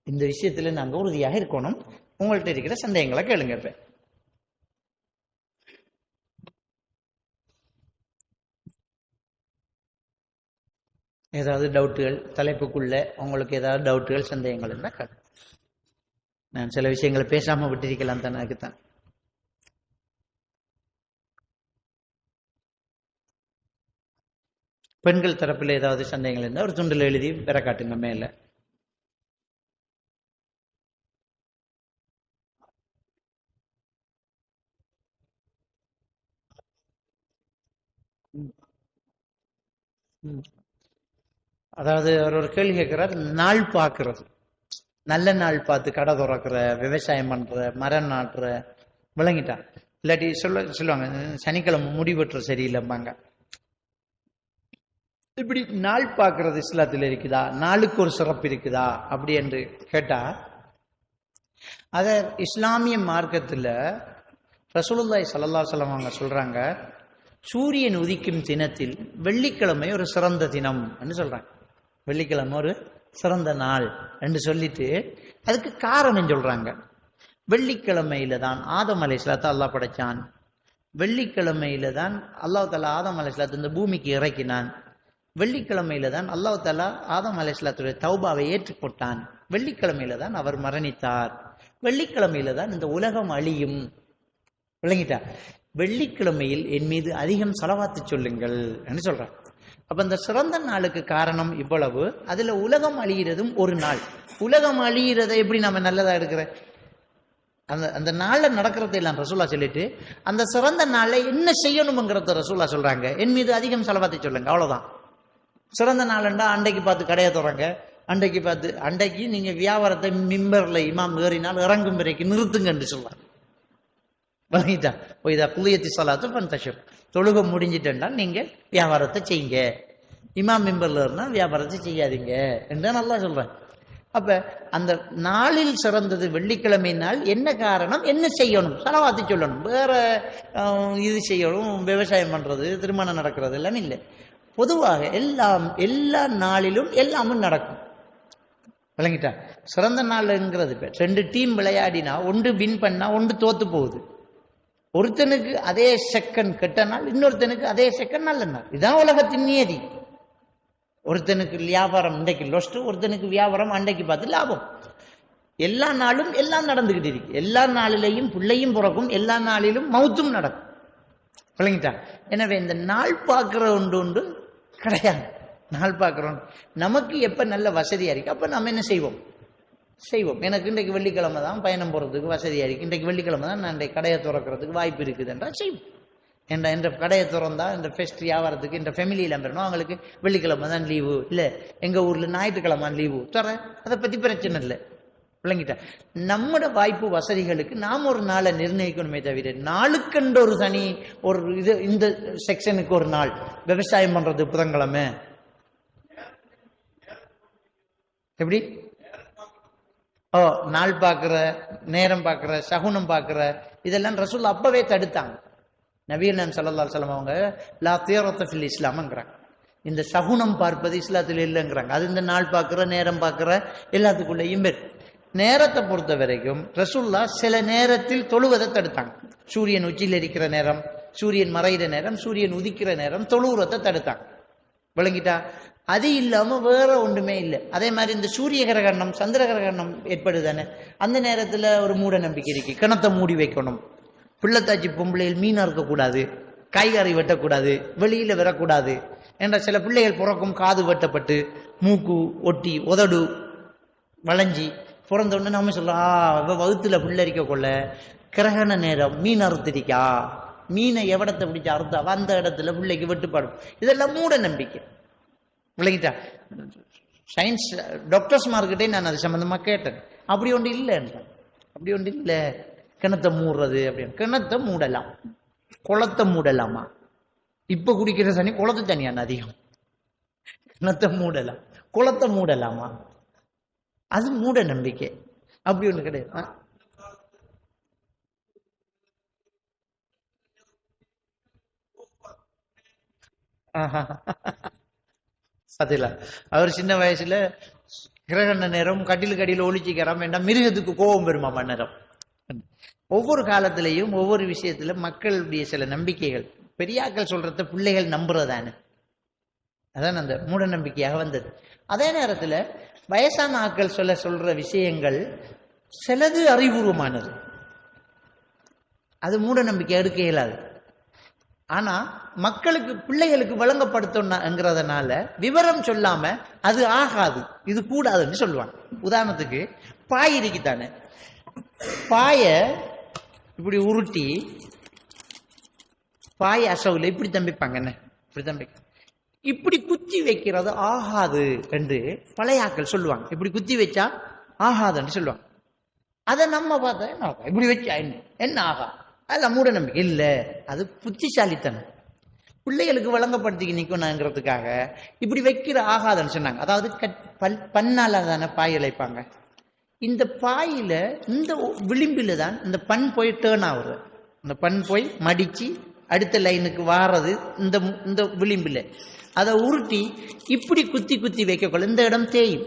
இந்த விஷயத்துல நாங்க உறுதியாக இருக்கணும். உங்கள்கிட்ட இருக்கிற சந்தேகங்களை கேளுங்க. இப்ப ஏதாவது டவுட்டுகள் தலைப்புக்குள்ள உங்களுக்கு ஏதாவது டவுட்டுகள் சந்தேகங்கள் இருந்தா கேளு. நான் சில விஷயங்களை பேசாம விட்டிருக்கலாம் தானே, அதுக்குத்தான். பெண்கள் தரப்பில் ஏதாவது சந்தேகங்கள் இருந்தால் ஒரு துண்டில் எழுதி பெற காட்டுங்க மேல. அதாவது அவர் ஒரு கேள்வி கேட்கிறார், நாள் பார்க்கறது, நல்ல நாள் பார்த்து கடை துறக்கிற, விவசாயம் பண்ற, மரம் நாட்டுற, விளங்கிட்டா? இல்லாட்டி சொல்லுவாங்க சனிக்கிழமை முடிவெட்டுற சரியில்லைம்பாங்க. இப்படி நாள் பார்க்கறது இஸ்லாத்தில் இருக்குதா, நாளுக்கு ஒரு சிறப்பு இருக்குதா அப்படி என்று கேட்டா, அத இஸ்லாமிய மார்க்கத்துல ரசூலுல்லாஹி ஸல்லல்லாஹு அலைஹி வஸல்லம் அவங்க சொல்றாங்க, சூரியன் உதிக்கும் தினத்தில் வெள்ளிக்கிழமை ஒரு சிறந்த தினம் என்று சொல்றாங்க. வெள்ளிக்கிழமை ஒரு சிறந்த நாள் என்று சொல்லிட்டு அதுக்கு காரணம் சொல்றாங்க. வெள்ளிக்கிழமையில தான் ஆதம் அலைஹிஸ்ஸலாத்தை அல்லாஹ் படைச்சான். வெள்ளிக்கிழமையில தான் அல்லாஹ் தஆலா ஆதம் அலைஹிஸ்ஸலாத்தை இந்த பூமிக்கு இறக்கினான். வெள்ளிக்கிழமையில தான் அல்லாஹ் தஆலா ஆதம் அலைஹிஸ்ஸலாத்துடைய தௌபாவை ஏற்றுக்கொண்டான். வெள்ளிக்கிழமையில தான் அவர் மரணித்தார். வெள்ளிக்கிழமையில தான் இந்த உலகம் அழியும். விளங்கிட்டா? வெள்ளிக்கிழமையில் என் மீது அதிகம் ஸலவாத்து சொல்லுங்கள் என்று சொல்றார். அப்ப இந்த சிறந்த நாளுக்கு காரணம் இவ்வளவு. அதுல உலகம் அழிகிறதும் ஒரு நாள். உலகம் அழிகிறதை எப்படி நாம நல்லதா எடுக்கிற அந்த நாள்ல நடக்கிறத எல்லாம் ரசூலா சொல்லிட்டு அந்த சிறந்த நாளை என்ன செய்யணும்ங்கிறத ரசூலா சொல்றாங்க, என் மீது அதிகம் ஸலவாத்தை சொல்லுங்க. அவ்வளவுதான். சிறந்த நாள்ண்டா அண்டைக்கு பார்த்து கடையை தொடங்க, அண்டைக்கு நீங்க வியாபாரத்தை மிம்பர்ல இமாம் ஏறினால் இறங்கும் வரைக்கும் நிறுத்துங்க என்று சொல்றாங்க. வணங்கிட்டா? இதா குலியத்தி ஸலாத்து ஃபன்தஷிர், தொழுகை முடிஞ்சிட்டா நீங்க வியாபாரத்தை செய்யுங்க. இமாம் மிம்பர்ல இருந்தா வியாபாரத்தை செய்யாதீங்க என்று நல்லா சொல்றேன். அப்ப அந்த நாளில் சிறந்தது வெள்ளிக்கிழமை நாள். என்ன காரணம்? என்ன செய்யணும்? ஸலவாத்து சொல்லணும். வேற இது செய்யணும், விவசாயம் பண்றது, திருமணம் நடக்கிறது எல்லாம் இல்லை. பொதுவாக எல்லா நாளிலும் எல்லாமும் நடக்கும். விளங்கிட்டா? சிறந்த நாள்ங்கிறது 2 டீம் விளையாடினா ஒன்று வின் பண்ணா ஒன்று தோத்து போகுது. ஒருத்தனுக்கு அதே செகண்ட் கெட்ட நாள், இன்னொருத்தனுக்கு அதே செகண்ட் நல்ல நாள். இதுதான் உலகத்தின் நியதி. ஒருத்தனுக்கு வியாபாரம் இன்றைக்கு லொஸ்ட், ஒருத்தனுக்கு வியாபாரம் அன்றைக்கு பார்த்து லாபம். எல்லா நாளும் எல்லாம் நடந்துகிட்டு இருக்கு. எல்லா நாளிலையும் பிள்ளையும் பிறக்கும், எல்லா நாளிலும் மௌத்தும் நடக்கும். விளங்கிட்டா? எனவே இந்த நாள் பார்க்கிற உண்டு கிடையாது. நாள் பார்க்கிறோம், நமக்கு எப்ப நல்ல வசதியா இருக்கு அப்ப நம்ம என்ன செய்வோம். எனக்கு இன்றைக்கு வெள்ளிக்கிழமை தான் பயணம் போறதுக்கு வசதியா இருக்கு, இன்றைக்கு வெள்ளிக்கிழமை தான் நான் இன்றைக்கு கடையை திறக்கிறதுக்கு வாய்ப்பு இருக்குதுன்றா செய்வோம். என்ற கடையை திறந்தா இந்த ஃபெஸ்ட் வியாபாரத்துக்கு இந்த ஃபேமிலியில பெறணும், அவங்களுக்கு வெள்ளிக்கிழமை தான் லீவு, இல்ல எங்க ஊர்ல ஞாயிற்றுக்கிழமை லீவு தர, அதை பத்தி பிரச்சனை இல்லை. விளங்கிட்டா? நம்மட வாய்ப்பு வசதிகளுக்கு நாம் ஒரு நாளை நிர்ணயிக்கணுமே தவிர நாளுக்கென்று ஒரு தனி ஒரு இது, இந்த செக்ஷனுக்கு ஒரு நாள் விவசாயம் பண்றது புதன்கிழமை எப்படி நாள் பார்க்கிற, நேரம் பார்க்கிற, சகுனம் பார்க்கிற, இதெல்லாம் ரசூல் அப்பவே தடுத்தாங்க. நபிகள் நாயகம் ஸல்லல்லாஹு அலைஹி வஸல்லம் அவங்க லா தியரத ஃபில் இஸ்லாம்ங்கறாங்க. இந்த சகுனம் பார்ப்பது இஸ்லாத்தில் இல்லைங்கிறாங்க. அது இந்த நாள் பார்க்கிற, நேரம் பார்க்கிற எல்லாத்துக்குள்ளேயும் பேர். நேரத்தை பொறுத்த வரைக்கும் ரசூல்லா சில நேரத்தில் தொழுவதை தடுத்தாங்க. சூரியன் உச்சியில் இருக்கிற நேரம், சூரியன் மறைகிற நேரம், சூரியன் உதிக்கிற நேரம் தொழுவுறத்தை தடுத்தாங்க. விளங்கிட்டா? அது இல்லாம வேற ஒன்றுமே இல்லை. அதே மாதிரி இந்த சூரிய கிரகணம், சந்திர கிரகணம் ஏற்படுதானே, அந்த நேரத்துல ஒரு மூட நம்பிக்கை இருக்கு. கிணத்தை மூடி வைக்கணும், பிள்ளைத்தாச்சி பொம்பளையில் மீனா இருக்கக்கூடாது, காய்கறி வெட்டக்கூடாது, வெளியில வரக்கூடாது என்ற சில பிள்ளைகள் பிறக்கும் காது வெட்டப்பட்டு மூக்கு ஒட்டி உதடு வளைஞ்சி பிறந்த உடனே நம்ம சொல்லலாம் வகுத்துல பிள்ளை இருக்க கொள்ள கிரகண நேரம் மீன் அறுத்திருக்கா, மீனை எவடத்தை பிடிச்ச அறுத்தா அந்த இடத்துல பிள்ளைக்கு வெட்டுப்பாடும். இதெல்லாம் மூட நம்பிக்கை. விளங்கிட்டா? சயின்ஸ் டாக்டர்ஸ் மார்க்கிட்டே நான் அது சம்பந்தமா கேட்டேன். அப்படி ஒன்று இல்லைன்றான். அப்படி ஒன்று இல்லை. கிணத்தை மூடுறது அப்படின்னு, கிணத்தை மூடலாம், குளத்தை மூடலாமா? இப்ப குடிக்கிற தண்ணி குளத்து தண்ணியான அதிகம். கிணத்தை மூடலாம், குளத்தை மூடலாமா? அது மூட நம்பிக்கை. அப்படி ஒண்ணு கிடையாது. அதுல அவர் சின்ன வயசுல கிரகண நேரம் கட்டிலுக்கு அடியில் ஒளிச்சிக்கிறாம வேண்டாம், மிருகத்துக்கு கோபம் பெறுமாமா நேரம். ஒவ்வொரு காலத்திலையும் ஒவ்வொரு விஷயத்துல மக்களுடைய சில நம்பிக்கைகள், பெரியாக்கள் சொல்றத பிள்ளைகள் நம்புறதானே, அதான் அந்த மூட நம்பிக்கையாக வந்தது. அதே நேரத்துல வயசான ஆக்கள் சொல்ற விஷயங்கள் சிலது அறிவுபூர்வமானது, அது மூட நம்பிக்கை எடுக்க இயலாது. ஆனா மக்களுக்கு பிள்ளைகளுக்கு வழங்கப்படுத்தணுங்கிறதுனால விவரம் சொல்லாம அது ஆகாது, இது கூடாதுன்னு சொல்லுவாங்க. உதாரணத்துக்கு பாய் இருக்குத்தானே, பாய இப்படி உருட்டி பாய் அசவுல இப்படி தம்பிப்பாங்க, என்ன இப்படி தம்பி, இப்படி குத்தி வைக்கிறது ஆகாது என்று பழையாக்கள் சொல்லுவாங்க. இப்படி குத்தி வச்சா ஆகாதுன்னு சொல்லுவாங்க. அதை நம்ம பார்த்தா என்ன ஆகா, இப்படி வச்சா என்ன ஆகா, அதெல்லாம் மூட நம்பிக்கை இல்லை, அது புத்திசாலித்தனம். பிள்ளைகளுக்கு வழங்கப்படுத்திக்கு நிற்கணுங்கிறதுக்காக இப்படி வைக்கிற ஆகாதுன்னு சொன்னாங்க. அதாவது பன்னால தானே பாய் இழைப்பாங்க. இந்த பாயில இந்த விளிம்பில தான் இந்த பண் போய் டேர்ன் ஆகுது, இந்த பண் போய் மடிச்சு அடுத்த லைனுக்கு வாரது இந்த விளிம்பில். அதை உருட்டி இப்படி குத்தி குத்தி வைக்கக்குள்ள இந்த இடம் தேயும்.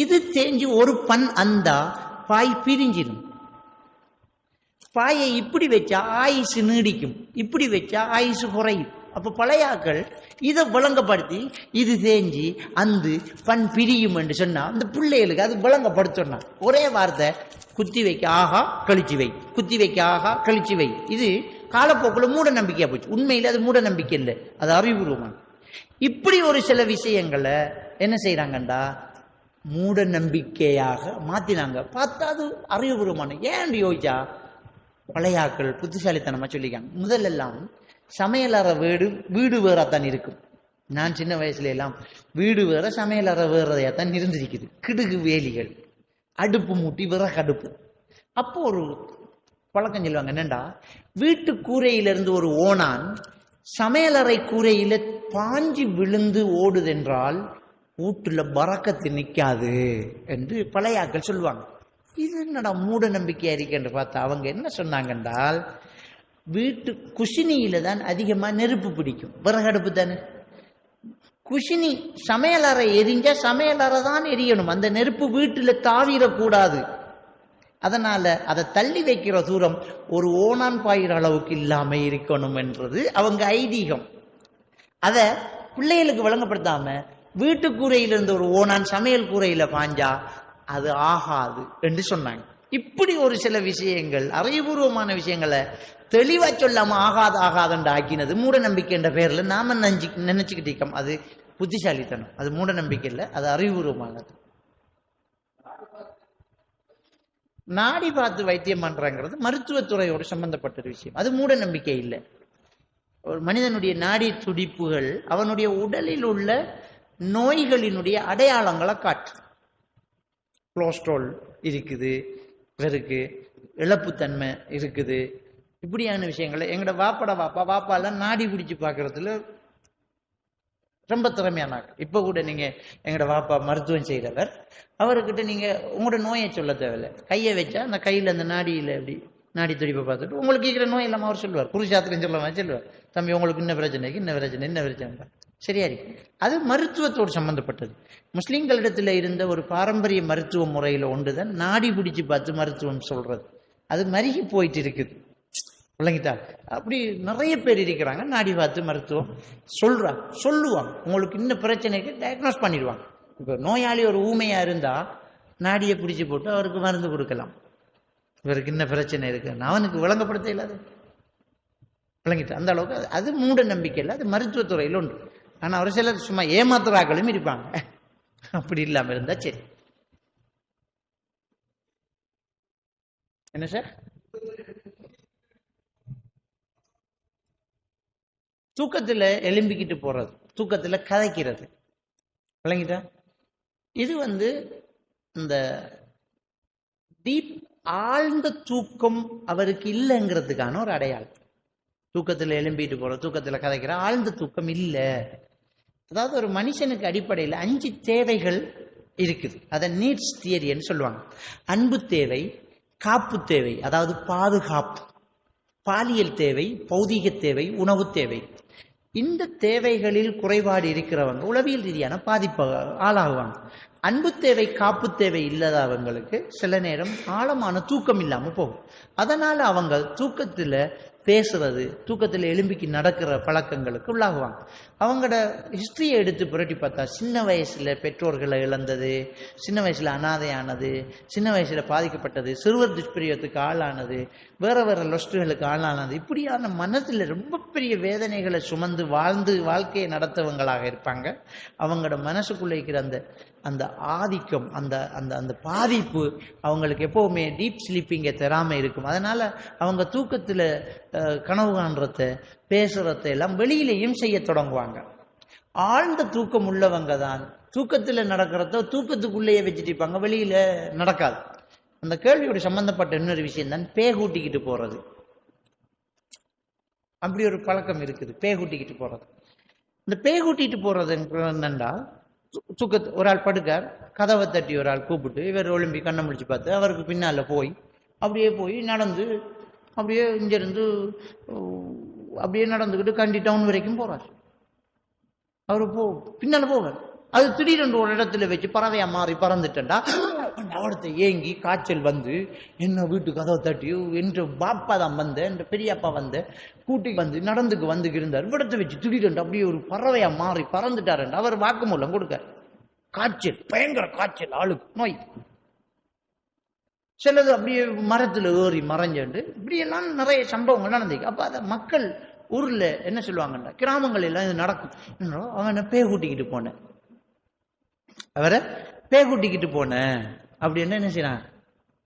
இது தேஞ்சு ஒரு பண் அந்தா பாய் பிரிஞ்சிடும். பாயை இப்படி வச்சா ஆயுசு நீடிக்கும், இப்படி வச்சா ஆயுசு குறையும். அப்ப பழையாக்கள் இதை விளங்கப்படுத்தி இது தேஞ்சி அந்த பண் பிரியும் என்று சொன்னா அந்த பிள்ளைகளுக்கு அது விளங்கப்படுத்தா. ஒரே வார்த்தை, குத்தி வைக்க ஆகா கழிச்சு வை, குத்தி வைக்க ஆகா கழிச்சு வை. இது காலப்போக்கில் மூட நம்பிக்கையா போச்சு. உண்மையில அது மூட நம்பிக்கை இல்லை, அது அறிவுபூர்வமான. இப்படி ஒரு சில விஷயங்களை என்ன செய்யறாங்கண்டா மூட நம்பிக்கையாக மாத்தினாங்க. பார்த்தா அது அறிவுபூர்வமான. ஏன் யோசிச்சா பழையாக்கள் புத்திசாலித்தனமா சொல்லிக்காங்க. முதலெல்லாம் சமையலற வீடு வேறத்தான் இருக்கும். நான் சின்ன வயசுல எல்லாம் வீடு வேற சமையலற வேறதையாத்தான் இருந்திருக்குது. கிடுகு வேலிகள், அடுப்பு மூட்டி விறகு அடுப்பு. அப்போ ஒரு பழக்கம் சொல்லுவாங்க, என்னண்டா வீட்டு கூரையிலிருந்து ஒரு ஓனான் சமையலறை கூரையில பாஞ்சி விழுந்து ஓடுதென்றால் வீட்டுல பறக்கத்து நிற்காது என்று பழையாக்கள் சொல்லுவாங்க. இது என்னடா மூட நம்பிக்கையா இருக்கேன்னு பார்த்தா அவங்க என்ன சொன்னாங்க என்றால், வீட்டு குஷினியில தான் அதிகமா நெருப்பு பிடிக்கும், விறகடுப்பு தானே. குஷினி சமையலறை எரிஞ்சா சமையலறை தான் எரியணும், அந்த நெருப்பு வீட்டுல தாவிடக்கூடாது. அதனால அதை தள்ளி வைக்கிற தூரம் ஒரு ஓணான் பாயிற அளவுக்கு இல்லாம இருக்கணும் என்றது அவங்க ஐதீகம். அத பிள்ளைகளுக்கு விளங்கப்படுத்தாம வீட்டு கூரையில இருந்து ஒரு ஓணான் சமையல் கூரையில பாஞ்சா அது ஆகாது என்று சொன்னாங்க. இப்படி ஒரு சில விஷயங்கள், அறிவுபூர்வமான விஷயங்களை தெளிவா சொல்லாம ஆகாதுன்னு ஆக்கினது மூட நம்பிக்கை என்ற பேர்ல நாம நினைச்சுக்கிட்டு இருக்கோம். அது புத்திசாலித்தனம், அது மூட நம்பிக்கை இல்லை, அது அறிவுபூர்வமானது. நாடி பார்த்து வைத்தியம் பண்றாங்கிறது மருத்துவத்துறையோடு சம்பந்தப்பட்ட ஒரு விஷயம், அது மூட நம்பிக்கை இல்லை. ஒரு மனிதனுடைய நாடி துடிப்புகள் அவனுடைய உடலில் உள்ள நோய்களினுடைய அடையாளங்களை காட்டு. கொலஸ்ட்ரால் இருக்குது, இவருக்கு இழப்புத்தன்மை இருக்குது, இப்படியான விஷயங்களை எங்கட வாப்பால நாடி பிடிச்சு பார்க்கறதுல ரொம்ப திறமையான. இப்ப கூட நீங்க எங்கட வாப்பா மருத்துவம் செய்தவர், அவர்கிட்ட நீங்க உங்களோட நோயை சொல்ல தேவையில்லை, கையை வச்சா அந்த கையில அந்த நாடியில எப்படி நாடி துடிப்பை பார்த்துட்டு உங்களுக்கு இருக்கிற நோய் இல்லாம அவர் சொல்லுவார். புருஷாத்திரம் சொல்லுவார், தம்பி உங்களுக்கு இன்ன பிரச்சனை சரியா இருக்கு. அது மருத்துவத்தோடு சம்பந்தப்பட்டது. முஸ்லிம்களிடத்துல இருந்த ஒரு பாரம்பரிய மருத்துவ முறையில ஒன்றுதான் நாடி பிடிச்சு பார்த்து மருத்துவம் சொல்றது. அது மருகி போயிட்டு இருக்குது, விளங்கிட்டா? அப்படி நிறைய பேர் இருக்கிறாங்க, நாடி பார்த்து மருத்துவம் சொல்லுவாங்க. உங்களுக்கு இன்னும் பிரச்சனைக்கு டயக்னோஸ் பண்ணிடுவாங்க. இப்போ நோயாளி ஒரு ஊமையா இருந்தா நாடியை பிடிச்சி போட்டு அவருக்கு மருந்து கொடுக்கலாம். இவருக்கு இன்னும் பிரச்சனை இருக்குன்னு அவனுக்கு விளங்கப்படுத்த இல்லாது, விளங்கிட்டா? அந்த அளவுக்கு அது மூட நம்பிக்கை இல்லை, அது மருத்துவத்துறையில் உண்டு. ஆனா ஒரு சிலர் சும்மா ஏமாத்துறாக்களும் இருப்பாங்க. அப்படி இல்லாம இருந்தா சரி. என்ன சார்? தூக்கத்துல எலும்பிக்கிட்டு போறது, தூக்கத்துல கதைக்கிறது, விளங்கிட்டா? இது இந்த டீப் ஆழ்ந்த தூக்கம் அவருக்கு இல்லைங்கிறதுக்கான ஒரு அடையாளம். தூக்கத்துல எலும்பிட்டு போற, தூக்கத்துல கதைக்கிற ஆழ்ந்த தூக்கம் இல்லை. அதாவது ஒரு மனுஷனுக்கு அடிப்படையில் 5 தேவைகள் இருக்குது. அதை நீட்ஸ் தியரின்னு சொல்லுவாங்க. அன்பு தேவை, காப்பு தேவை அதாவது பாதுகாப்பு, பாலியல் தேவை, பௌதீக தேவை, உணவு தேவை. இந்த தேவைகளில் குறைபாடு இருக்கிறவங்க உளவியல் ரீதியான பாதிப்பு ஆளாகுவாங்க. அன்பு தேவை, காப்பு தேவை இல்லாதவங்களுக்கு சில நேரம் ஆழமான தூக்கம் இல்லாம போகும். அதனால அவங்க தூக்கத்துல பேசுறது, தூக்கத்துல எலும்பிக்கு நடக்கிற பழக்கங்களுக்கு உள்ளாகுவாங்க. அவங்களோட ஹிஸ்டரியை எடுத்து புரட்டி பார்த்தா சின்ன வயசுல பெற்றோர்களை இழந்தது, சின்ன வயசுல அனாதையானது, சின்ன வயசுல பாதிக்கப்பட்டது, சிறுவர் துஷ்பிரியத்துக்கு ஆளானது, வேற வேற லொஸ்டுகளுக்கு ஆளானது, இப்படியான மனத்துல ரொம்ப பெரிய வேதனைகளை சுமந்து வாழ்க்கையை நடத்தவங்களாக இருப்பாங்க. அவங்களோட மனசுக்குள்ள இருக்கிற அந்த ஆதிக்கம், அந்த பாதிப்பு அவங்களுக்கு எப்பவுமே டீப் ஸ்லீப்பிங்கை தராம இருக்கும். அதனால அவங்க தூக்கத்துல கனவு காண்றத, பேசுறத எல்லாம் வெளியிலையும் செய்ய தொடங்குவாங்க. ஆழ்ந்த தூக்கம் உள்ளவங்க தான் தூக்கத்துல நடக்கிறத தூக்கத்துக்குள்ளேயே வச்சுட்டு இருப்பாங்க, வெளியில நடக்காது. அந்த கேள்வியோட சம்பந்தப்பட்ட இன்னொரு விஷயம் தான் பேகூட்டிக்கிட்டு போறது. அப்படி ஒரு பழக்கம் இருக்குது, பேகூட்டிக்கிட்டு போறது. இந்த பேகூட்டிட்டு போறது என்னண்டா, ஒரு ஆள் படுக்கார், கதவை தட்டி ஒரு ஆள் கூப்பிட்டு இவர் ஒலிம்பி கண்ணை முடிச்சு பார்த்து அவருக்கு பின்னால போய் நடந்து அப்படியே இங்கிருந்து அப்படியே நடந்துக்கிட்டு கண்டி டவுன் வரைக்கும் போறார். அவரு பின்னால போவார். அது திடீரென்று ஒரு இடத்துல வச்சு பறவையா மாறி பறந்துட்டா அவடத்தை ஏங்கி காய்ச்சல் வந்து என்ன வீட்டு கதவை தட்டி என்று பாப்பா தான் என்ற பெரியப்பா கூட்டி நடந்துக்கு இருந்தார். இவ்விடத்தை வச்சு திடீரென்று அப்படியே ஒரு பறவையா மாறி பறந்துட்டார். அவர் வாக்குமூலம் கொடுக்க, காய்ச்சல், பயங்கர காய்ச்சல், ஆளுக்கு நோய். சிலது அப்படியே மரத்துல ஏறி மறைஞ்சு இப்படியெல்லாம் நிறைய சம்பவங்கள் நடந்துக்கு. அப்ப அத மக்கள் ஊர்ல என்ன சொல்லுவாங்கண்டா, கிராமங்கள் எல்லாம் இது நடக்கும். அவனை பேகூட்டிக்கிட்டு போனேன், அவரை பேகூட்டிக்கிட்டு போனேன் அப்படின்னு என்ன செய்யறான்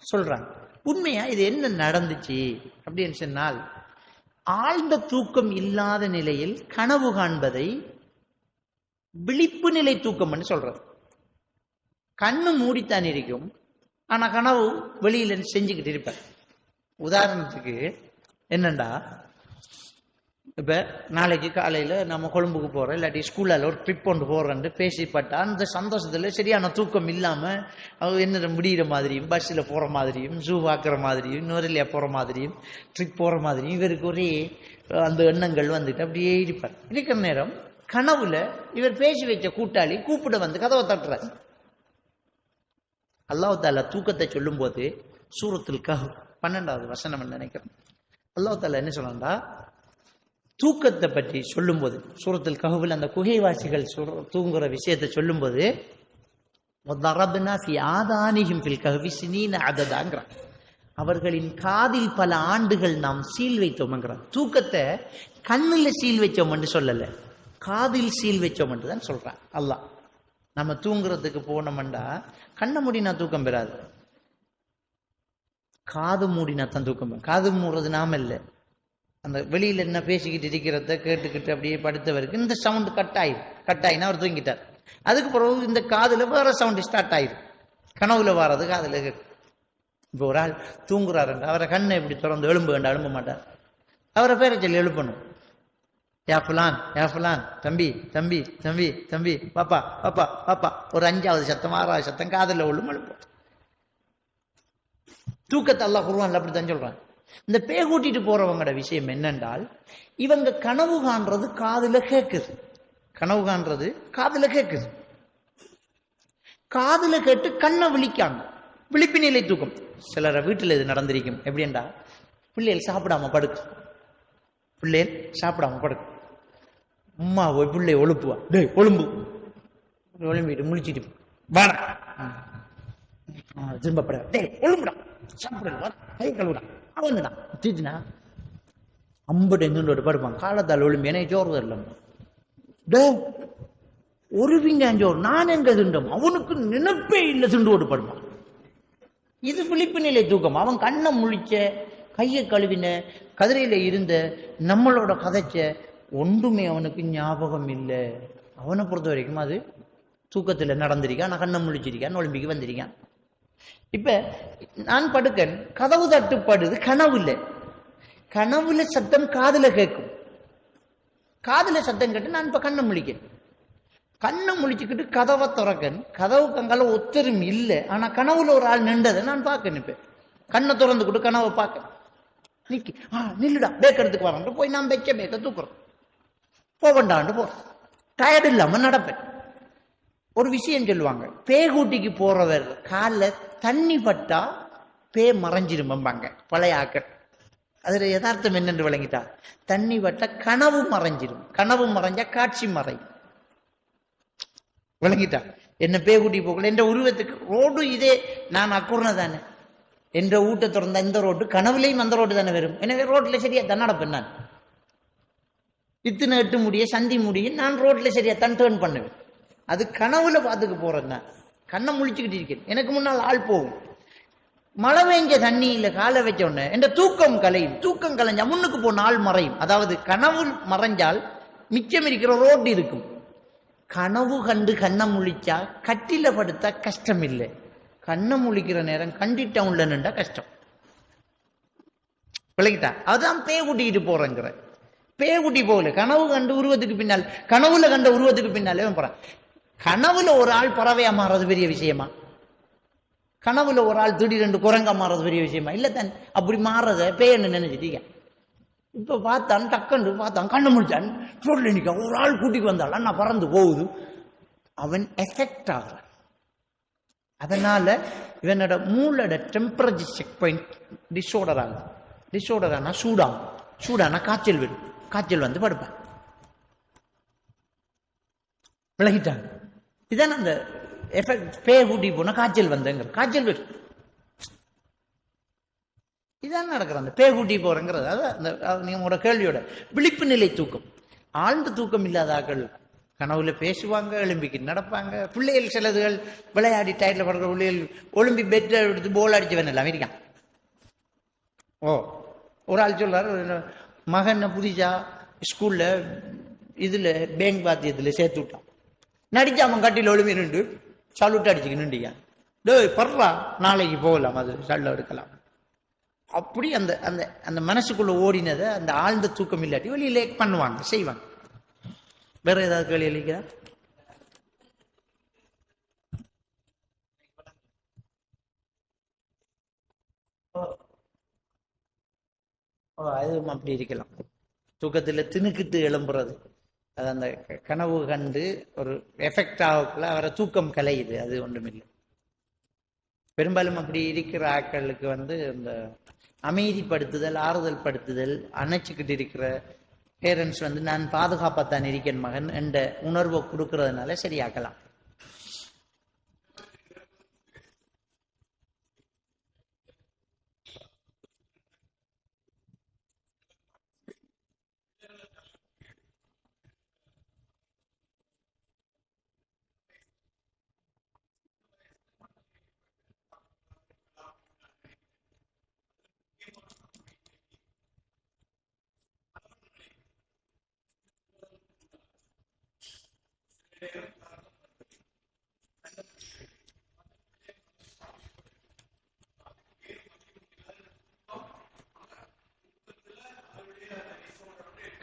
சொல்றாங்க. உண்மையா இது என்ன நடந்துச்சு அப்படின்னு சொன்னால், ஆழ்ந்த தூக்கம் இல்லாத நிலையில் கனவு காண்பதை விழிப்பு நிலை தூக்கம் சொல்றது. கண்ணு மூடித்தான் இருக்கும், ஆனா கனவு வெளியில செஞ்சுக்கிட்டு இருப்பார். உதாரணத்துக்கு என்னண்டா, இப்ப நாளைக்கு காலையில நம்ம கொழும்புக்கு போறோம், இல்லாட்டி ஸ்கூல்ல ஒரு ட்ரிப் கொண்டு போறோன்னு பேசிப்பட்டா அந்த சந்தோஷத்துல சரியான தூக்கம் இல்லாம என்ன முடிகிற மாதிரியும், பஸ்ல போற மாதிரியும், ஜூ பார்க்குற மாதிரியும், நுரலியா போற மாதிரியும், ட்ரிப் போற மாதிரியும் இவருக்கு ஒரே அந்த எண்ணங்கள் வந்துட்டு அப்படியே இருப்பார். இருக்கிற நேரம் கனவுல இவர் பேசி வச்ச கூட்டாளி கூப்பிட கதவை தட்டுறாரு. அல்லாஹ் தஆலா தூக்கத்தை சொல்லும் போது சூரத்துல் கஹ்ஃப் 12வது வசனம் நினைக்கிறேன். அல்லாஹ் தஆலா என்ன சொல்றான்டா, தூக்கத்தை பற்றி சொல்லும்போது சூரத்துல் கஹ்ஃபில் அந்த குகைவாசிகள் தூங்குற விஷயத்தை சொல்லும்போது வதரப்னா ஃபி ஆதானிஹிம் ஃபில் கஹ்ஃபி சினீன அததாங்கறான். அவர்களின் காதில் பல ஆண்டுகள் நாம் சீல் வைத்தோம்ங்கிறான். தூக்கத்தை கண்ணுல சீல் வச்சோம் என்று சொல்லல, காதில் சீல் வச்சோம் என்று தான் சொல்றான் அல்லாஹ். நம்ம தூங்குறதுக்கு போனோம்டா கண்ணை மூடினா தூக்கம் பெறாது, காது மூடினா தான் தூக்கம் பெறும். காது மூடுறது நாம இல்லை, அந்த வெளியில என்ன பேசிக்கிட்டு இருக்கிறத கேட்டுக்கிட்டு அப்படியே படுத்தவருக்கு இந்த சவுண்டு கட்டாயினா அவர் தூங்கிட்டார். அதுக்கு பிறகு இந்த காதுல வேற சவுண்டு ஸ்டார்ட் ஆயிரும், கனவுல வர்றது காதுல கேட்கும். இப்போ ஒரு ஆள் தூங்குறாருண்டா அவரை கண்ணை இப்படி திறந்து எழும்ப மாட்டார், அவரை பேரை சொல்லி எழுப்பணும். யா ஃபுலான் யா ஃபுலான், தம்பி தம்பி தம்பி தம்பி, பாப்பா பாப்பா பாப்பா, ஒரு 5வது சத்தம் 6வது சத்தம் காதுல ஒழுங்கு எழுப்போம். தூக்கத்தை அல்லாஹ் குர்ஆன்ல அப்படித்தான் சொல்றான். இந்த பேய் கூட்டிட்டு போறவங்களோட விஷயம் என்னென்றால், இவங்க கனவு காண்றது காதுல கேட்குது, கனவு காண்றது காதுல கேட்குது, காதுல கேட்டு கண்ணை விழிக்காங்க, விழிப்பு நிலை தூக்கம். சிலர வீட்டில் இது நடந்திருக்கும். எப்படின்னா, பிள்ளைகள் சாப்பிடாம படுக்கு, அம்மா போய் பிள்ளை ஒழுப்புவா, டேய் ஒழும்பு, ஒழும்பிட்டு முழிச்சிட்டு வாடா, திரும்பப்பட டேய் ஒழும்புடா, சாப்பிட கை கழுவுடா, அவன்டா தீச்சுனா அம்பட்டு எங்கோடு படுப்பான். காலத்தால் ஒழும்பு எனக்கு சோறு தரல, டே ஒரு விஞ்ஞாஞ்சோர் நான் எங்க திண்டம், அவனுக்கு நினைப்பே இல்லை, திண்டோடு படுப்பான். இது விழிப்பு நிலை தூக்கம். அவன் கண்ணை முழிச்ச, கையை கழுவின, கதிரையில இருந்த, நம்மளோட கதைச்ச ஒன்றுமே அவனுக்கு ஞாபகம் இல்லை. அவனை பொறுத்த வரைக்கும் அது தூக்கத்தில் நடந்திருக்கான், நான் கண்ணை முழிச்சிருக்கான், ஒலிம்பிக்கு வந்திருக்கான். இப்ப நான் படுக்கன், கதவு தட்டுப்படுது, கனவு இல்லை, கனவுல சத்தம் காதுல கேட்கும், காதுல சத்தம் கேட்டு நான் இப்ப கண்ணை முழிக்கேன், கண்ணை முழிச்சுக்கிட்டு கதவை திறக்கன், கதவு கங்கால ஒத்தரும் இல்லை, ஆனா கனவுல ஒரு ஆள் நின்றதை நான் பார்க்க நிற்பேன். கண்ணை திறந்துக்கிட்டு கனவை பார்க்க நிக்கி, நில்லுடா பேக் எடுத்துக்கு வரான் போய் நான் வைக்க பேக்க தூக்குறேன், போவண்டாண்டு போறேன், டயர்டு இல்லாம நடப்பேன். ஒரு விஷயம் சொல்லுவாங்க, பேகூட்டிக்கு போறவர் காலில் தண்ணி பட்டா பே மறைஞ்சிரும்பாங்க பழைய ஆக்கள். அதுல யதார்த்தம் என்னென்று விளங்கிட்டா, தண்ணி பட்டா கனவு மறைஞ்சிரும், கனவு மறைஞ்சா காட்சி மறையும். விளங்கிட்டா? என்ன பேகுட்டி போகல, என்ற உருவத்துக்கு ரோடு இதே, நான் அக்குறன தானே, என்ற ஊட்ட திறந்த இந்த ரோடு கனவுலையும் அந்த ரோடு தானே வரும். எனவே ரோட்ல சரியா தான் நடப்பேன். நான் இத்தனை 8 முடிய சந்தி முடிய நான் ரோட்ல சரியா தான் டேர்ன் பண்ணுவேன். அது கனவுல பார்த்துக்கு போறேன். நான் கண்ணை முழிச்சுக்கிட்டு இருக்கேன், எனக்கு முன்னால் ஆள் போகும். மழை பெஞ்ச தண்ணியில காலை வச்ச உடனே என்ற தூக்கம் கலையும், தூக்கம் கலைஞ்சா முன்னுக்கு போன ஆள் மறையும். அதாவது கனவு மறைஞ்சால் மிச்சம் இருக்கிற ரோடு இருக்கும். கனவு கண்டு கண்ணை முழிச்சா கட்டில படுத்தா கஷ்டம் இல்லை, கண்ணை முழிக்கிற நேரம் கண்டி டவுன்ல நின்றா கஷ்டம். விளக்கிட்டா? அதுதான் பேய் கூட்டிக்கிட்டு போறேங்கிற. பேய் கூட்டி போகல, கனவு கண்டு உருவத்துக்கு பின்னால், கனவுல கண்ட உருவத்துக்கு பின்னாலே போறான். கனவுல ஒரு ஆள் பறவையா மாறது பெரிய விஷயமா? கனவுல ஒரு ஆள் திடீரென்று குரங்கா மாறது பெரிய விஷயமா? இல்ல தான். அப்படி மாறத பேயன்னு நினைச்சிட்டீங்க. இப்ப பார்த்தான், டக்கண்டு பார்த்தான், கண்ணு முடிச்சான், ரோட்ல நிக்க ஒரு ஆள் கூட்டிக்கு வந்தாள், நான் பறந்து போகுது, அவன் எஃபெக்ட் ஆகிறான். அதனால இவனோட மூளோட டெம்பரேச்சர் செக் பாயிண்ட் டிஸார்டர் ஆகும். டிஸார்டர் ஆனா சூடாகும், சூடானா காய்ச்சல் வரும், காய்ச்சல் வந்து படுப்பான். விலகிட்டாங்க. இதான் அந்த எஃபெக்ட். பேய கூட்டி போனா காய்ச்சல் வந்தங்கிற, காய்ச்சல் வரும். இதான் நடக்கிற அந்த பேய் கூட்டி போறங்கிறது. அதாவது நீங்களோட கேள்வியோட விழிப்பு நிலை தூக்கம். ஆழ்ந்த தூக்கம் இல்லாத ஆக்கள் கனவுல பேசுவாங்க, எழும்பிக்கிட்டு நடப்பாங்க. பிள்ளைகள் சிலதுகள் விளையாடி டயர்ல படுற பிள்ளைகள் ஒலிம்பி பெட் எடுத்து போல் அடிச்சவன் எல்லாம் இருக்கான். ஒரு ஆள் சொல்றாரு, மகன் புதுசா ஸ்கூல்ல இதுல பேங்க் பாத்தியத்துல சேர்த்து விட்டான், நடிச்சு அவன் கட்டில ஒளிமி நின்று சல்யூட் அடிச்சுக்கு நின்றுங்க, டேய் பர்றா நாளைக்கு போகலாம், அது சல்ல எடுக்கலாம். அப்படி அந்த அந்த அந்த மனசுக்குள்ள ஓடினதை அந்த ஆழ்ந்த தூக்கம் இல்லாட்டி வெளியில பண்ணுவாங்க, செய்வாங்க. வேற ஏதாவது கேள்வி அளிக்கிறா? அதுவும் அப்படி இருக்கலாம். தூக்கத்துல திணுக்கிட்டு எழும்புறது, அது அந்த கனவு கண்டு ஒரு எஃபெக்ட் ஆகக்குள்ள அவரை தூக்கம் கலையுது, அது ஒன்றுமில்லை. பெரும்பாலும் அப்படி இருக்கிற ஆட்களுக்கு இந்த அமைதிப்படுத்துதல், ஆறுதல் படுத்துதல், அணைச்சிக்கிட்டு இருக்கிற பேரண்ட்ஸ் நான் பாதுகாப்பாத்தான் இருக்கேன் மகன் என்ற உணர்வை கொடுக்கறதுனால சரியாக்கலாம்.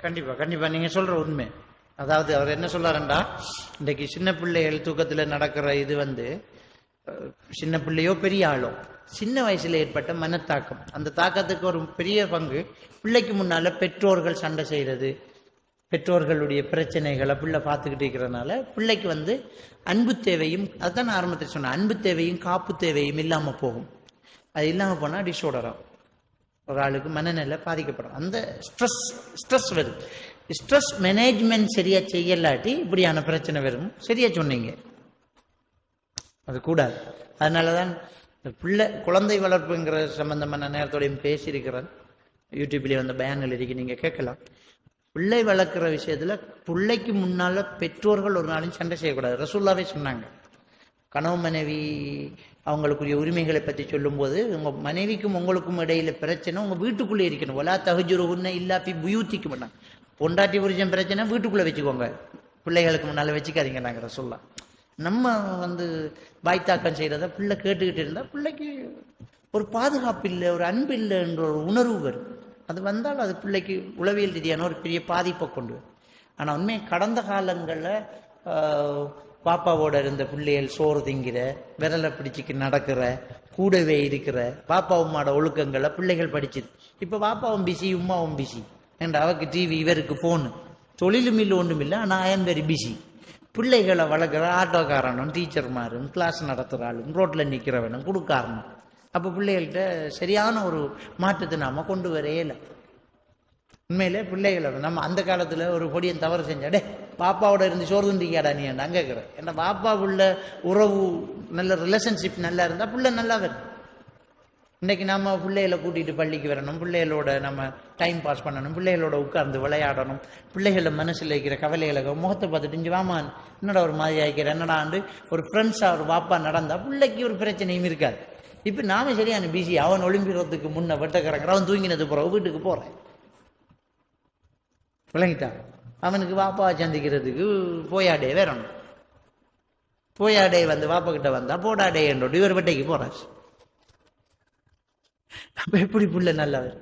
கண்டிப்பா கண்டிப்பா நீங்க சொல்ற உண்மை. அதாவது அவர் என்ன சொல்றாருண்டா, இன்றைக்கு சின்ன பிள்ளைகள் தூக்கத்துல நடக்கிற இது சின்ன பிள்ளையோ பெரிய ஆளோ சின்ன வயசுல ஏற்பட்ட மனத்தாக்கம், அந்த தாக்கத்துக்கு ஒரு பெரிய பங்கு பிள்ளைக்கு முன்னால பெற்றோர்கள் சண்டை செய்யறது, பெற்றோர்களுடைய பிரச்சனைகளை பிள்ளை பார்த்துக்கிட்டு இருக்கிறதுனால பிள்ளைக்கு அன்பு தேவையும், அதுதான் நான் ஆரம்பத்தில் சொன்னேன், அன்பு தேவையும் காப்பு தேவையும் இல்லாம போகும். அது இல்லாம போனா டிஸார்டர் ஆகும், ஒரு ஆளுக்கு மனநிலை பாதிக்கப்படும். அந்த ஸ்ட்ரெஸ் வரும். ஸ்ட்ரெஸ் மேனேஜ்மெண்ட் சரியா செய்யலாட்டி இப்படியான பிரச்சனை வரும். சரியா சொன்னீங்க, அது கூடாது. அதனாலதான் குழந்தை வளர்ப்புங்கிற சம்பந்தமான நேரத்தோடையும் பேசியிருக்கிறேன். யூடியூப்லேயே பயான்கள் இருக்கு, நீங்க கேட்கலாம். பிள்ளை வளர்க்குற விஷயத்துல பிள்ளைக்கு முன்னால பெற்றோர்கள் ஒரு நாளும் சண்டை செய்யக்கூடாது. ரசூலுல்லாஹ்வே சொன்னாங்க, கணவ மனைவி அவங்களுக்குரிய உரிமைகளை பற்றி சொல்லும்போது, உங்க மனைவிக்கும் உங்களுக்கும் இடையில பிரச்சனை உங்க வீட்டுக்குள்ளே இருக்கணும். ஒலா தஹஜுருஹுன்ன இல்லா ஃபி புயூத்திக்கும் பண்ணாங்க. பொண்டாட்டி புரிஞ்சன் பிரச்சனை வீட்டுக்குள்ள வச்சுக்கோங்க, பிள்ளைகளுக்கு முன்னால வச்சுக்காதீங்க. நாங்கள் ரசூலுல்லாஹ் நம்ம வாய்த்தாக்கம் செய்யறத பிள்ளை கேட்டுக்கிட்டு இருந்தா பிள்ளைக்கு ஒரு பாதுகாப்பு இல்லை, ஒரு அன்பு இல்லை என்ற ஒரு உணர்வு வரும். அது வந்தால் அது பிள்ளைக்கு உளவியல் ரீதியான ஒரு பெரிய பாதிப்பை கொண்டு வரும். ஆனால் உண்மையை கடந்த காலங்களில் பாப்பாவோட இருந்த பிள்ளைகள் சோறு திங்கிற, விரலை பிடிச்சிக்கு நடக்கிற, கூடவே இருக்கிற பாப்பா உம்மாட ஒழுக்கங்களை பிள்ளைகள் படிச்சுது. இப்போ பாப்பாவும் பிஸி, உம்மாவும் பிஸி. என்ற அவருக்கு டிவி, இவருக்கு ஃபோனு, தொழிலும் இல்லை ஒன்றும் இல்லை. ஆனால் ஐ எம் வெரி பிஸி. பிள்ளைகளை வளர்க்குற ஆட்டோக்காரனும், டீச்சர்மாரும், கிளாஸ் நடத்துகிற ஆளும், ரோட்டில் நிற்கிறவனும், கொடுக்காரனும். அப்போ பிள்ளைகள்கிட்ட சரியான ஒரு மாற்றத்தை நாம கொண்டு வரையில. உண்மையிலே பிள்ளைகளை நம்ம அந்த காலத்தில் ஒரு பொடியன் தவறு செஞ்சாடே பாப்பாவோட இருந்து சோறு துண்டிக்காடா நீ அங்கே கேட்குறேன். ஏன்னா பாப்பா உள்ள உறவு நல்ல ரிலேஷன்ஷிப் நல்லா இருந்தால் பிள்ளை நல்லா வரும். இன்னைக்கு நம்ம பிள்ளைகளை கூட்டிகிட்டு பள்ளிக்கு வரணும், பிள்ளைகளோட நம்ம டைம் பாஸ் பண்ணணும், பிள்ளைகளோட உட்கார்ந்து விளையாடணும், பிள்ளைகளை மனசில் வைக்கிற கவலைகளை முகத்தை பார்த்துட்டு இஞ்சி வாமான் என்னடா ஒரு மாதிரி ஆகிக்கிற என்னடாண்டு ஒரு ஃப்ரெண்ட்ஸாக ஒரு பாப்பா நடந்தால் பிள்ளைக்கு ஒரு பிரச்சனையும் இருக்காது. இப்போ நாம சரியான பிஸி. அவன் ஒலிம்பிக்கிறதுக்கு முன்ன வெட்டக்கிறங்கிற, அவன் தூங்கினது போகிற வீட்டுக்கு போகிறேன் விளங்கிட்டான். அவனுக்கு வாப்பா சந்திக்கிறதுக்கு போயாடே வரணும். போயாடே வாப்பா கிட்ட வந்தா போடாடே என்றோடு இவர் வெட்டைக்கு போறாச்சு. அப்ப எப்படி பிள்ளை நல்லவர்?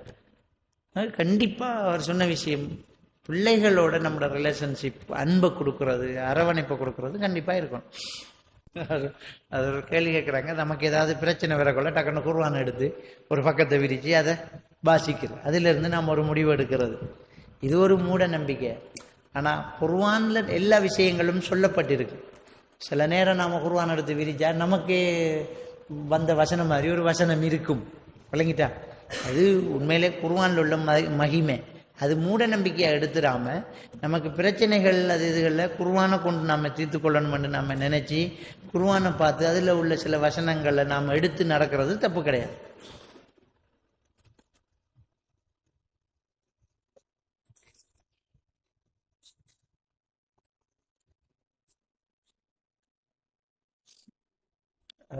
கண்டிப்பா அவர் சொன்ன விஷயம், பிள்ளைகளோட நம்மளோட ரிலேஷன்ஷிப், அன்பை கொடுக்கறது, அரவணைப்பை கொடுக்கறது கண்டிப்பா இருக்கணும். அது ஒரு கேள்வி கேட்குறாங்க, நமக்கு ஏதாவது பிரச்சனை வரக்குள்ள டக்குன்னு குர்ஆன் எடுத்து ஒரு பக்கத்தை விரிச்சு அதை வாசிக்கிறது, அதுல இருந்து நாம் ஒரு முடிவு எடுக்கிறது. இது ஒரு மூட நம்பிக்கை. ஆனா குர்ஆன்ல எல்லா விஷயங்களும் சொல்லப்பட்டிருக்கு. சில நேரம் நாம குர்ஆன் எடுத்து விரிச்சா நமக்கே வந்த வசனம் மாதிரி ஒரு வசனம் இருக்கும், விளங்கிட்டா? அது உண்மையிலே குர்ஆன்ல உள்ள மகிமை. அது மூட நம்பிக்கையா எடுத்துடாம நமக்கு பிரச்சனைகள் அது இதுகளில் குர்ஆனை கொண்டு நாம தீர்த்து கொள்ளணும்னு நாம நினைச்சு குர்ஆனை பார்த்து அதுல உள்ள சில வசனங்களை நாம எடுத்து நடக்கிறது தப்பு கிடையாது.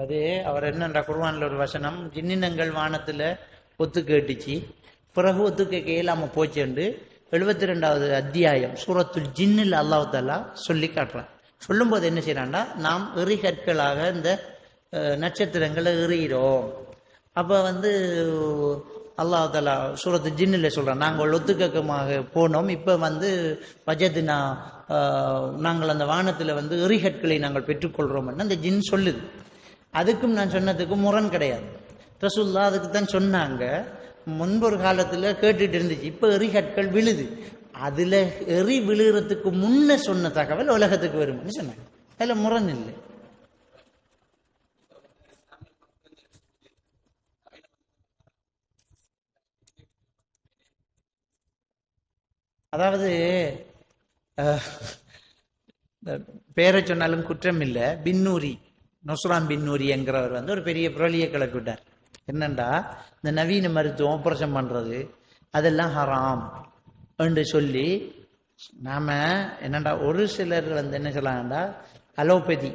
அது அவர் என்னன்ற குர்ஆன்ல ஒரு வசனம், ஜின்னினங்கள் வானத்துல ஒத்து கேட்டுச்சு, பிறகு ஒத்து கேட்க இயலாம போச்சுண்டு 72வது அத்தியாயம் சூரத்துல் ஜின்னில் அல்லாஹ் தஆலா சொல்லி காட்டுறான். சொல்லும் போது என்ன செய்யறான்டா, நாம் எறிகற்களாக இந்த நட்சத்திரங்களை எறிகிறோம். அப்ப அல்லாஹ் தஆலா சூரத்து ஜின்னில் சொல்றான், நாங்கள் ஒத்துக்கமாக போனோம், இப்ப வஜதுனா நாங்கள் அந்த வானத்துல எறிகற்களை நாங்கள் பெற்றுக்கொள்றோம் அந்த ஜின் சொல்லுது. அதுக்கும் நான் சொன்னதுக்கும் முரண் கிடையாது. ரசூலுல்லாஹ் அதுக்கு தான் சொன்னாங்க. முன்பொரு காலத்துல கேட்டுட்டு இருந்துச்சு, இப்ப எறிகற்கள் விழுது. அதுல எறி விழுகிறதுக்கு முன்ன சொன்ன தகவல் உலகத்துக்கு வரும்னு சொன்னாங்க. அதுல முரண் இல்லை. அதாவது பேரை சொன்னாலும் குற்றம் இல்லை. பின்னூரி, நொஸ்ரான் பின்னூரி என்கிறவர் வந்து ஒரு பெரிய புரளியை கிளப்பி விட்டார். என்னண்டா, இந்த நவீன மருத்துவம் ஆபரேஷன் பண்றது அதெல்லாம் ஹராம் என்று சொல்லி, நாம என்னண்டா ஒரு சிலர் வந்து என்ன சொல்லலாம்டா, அலோபதி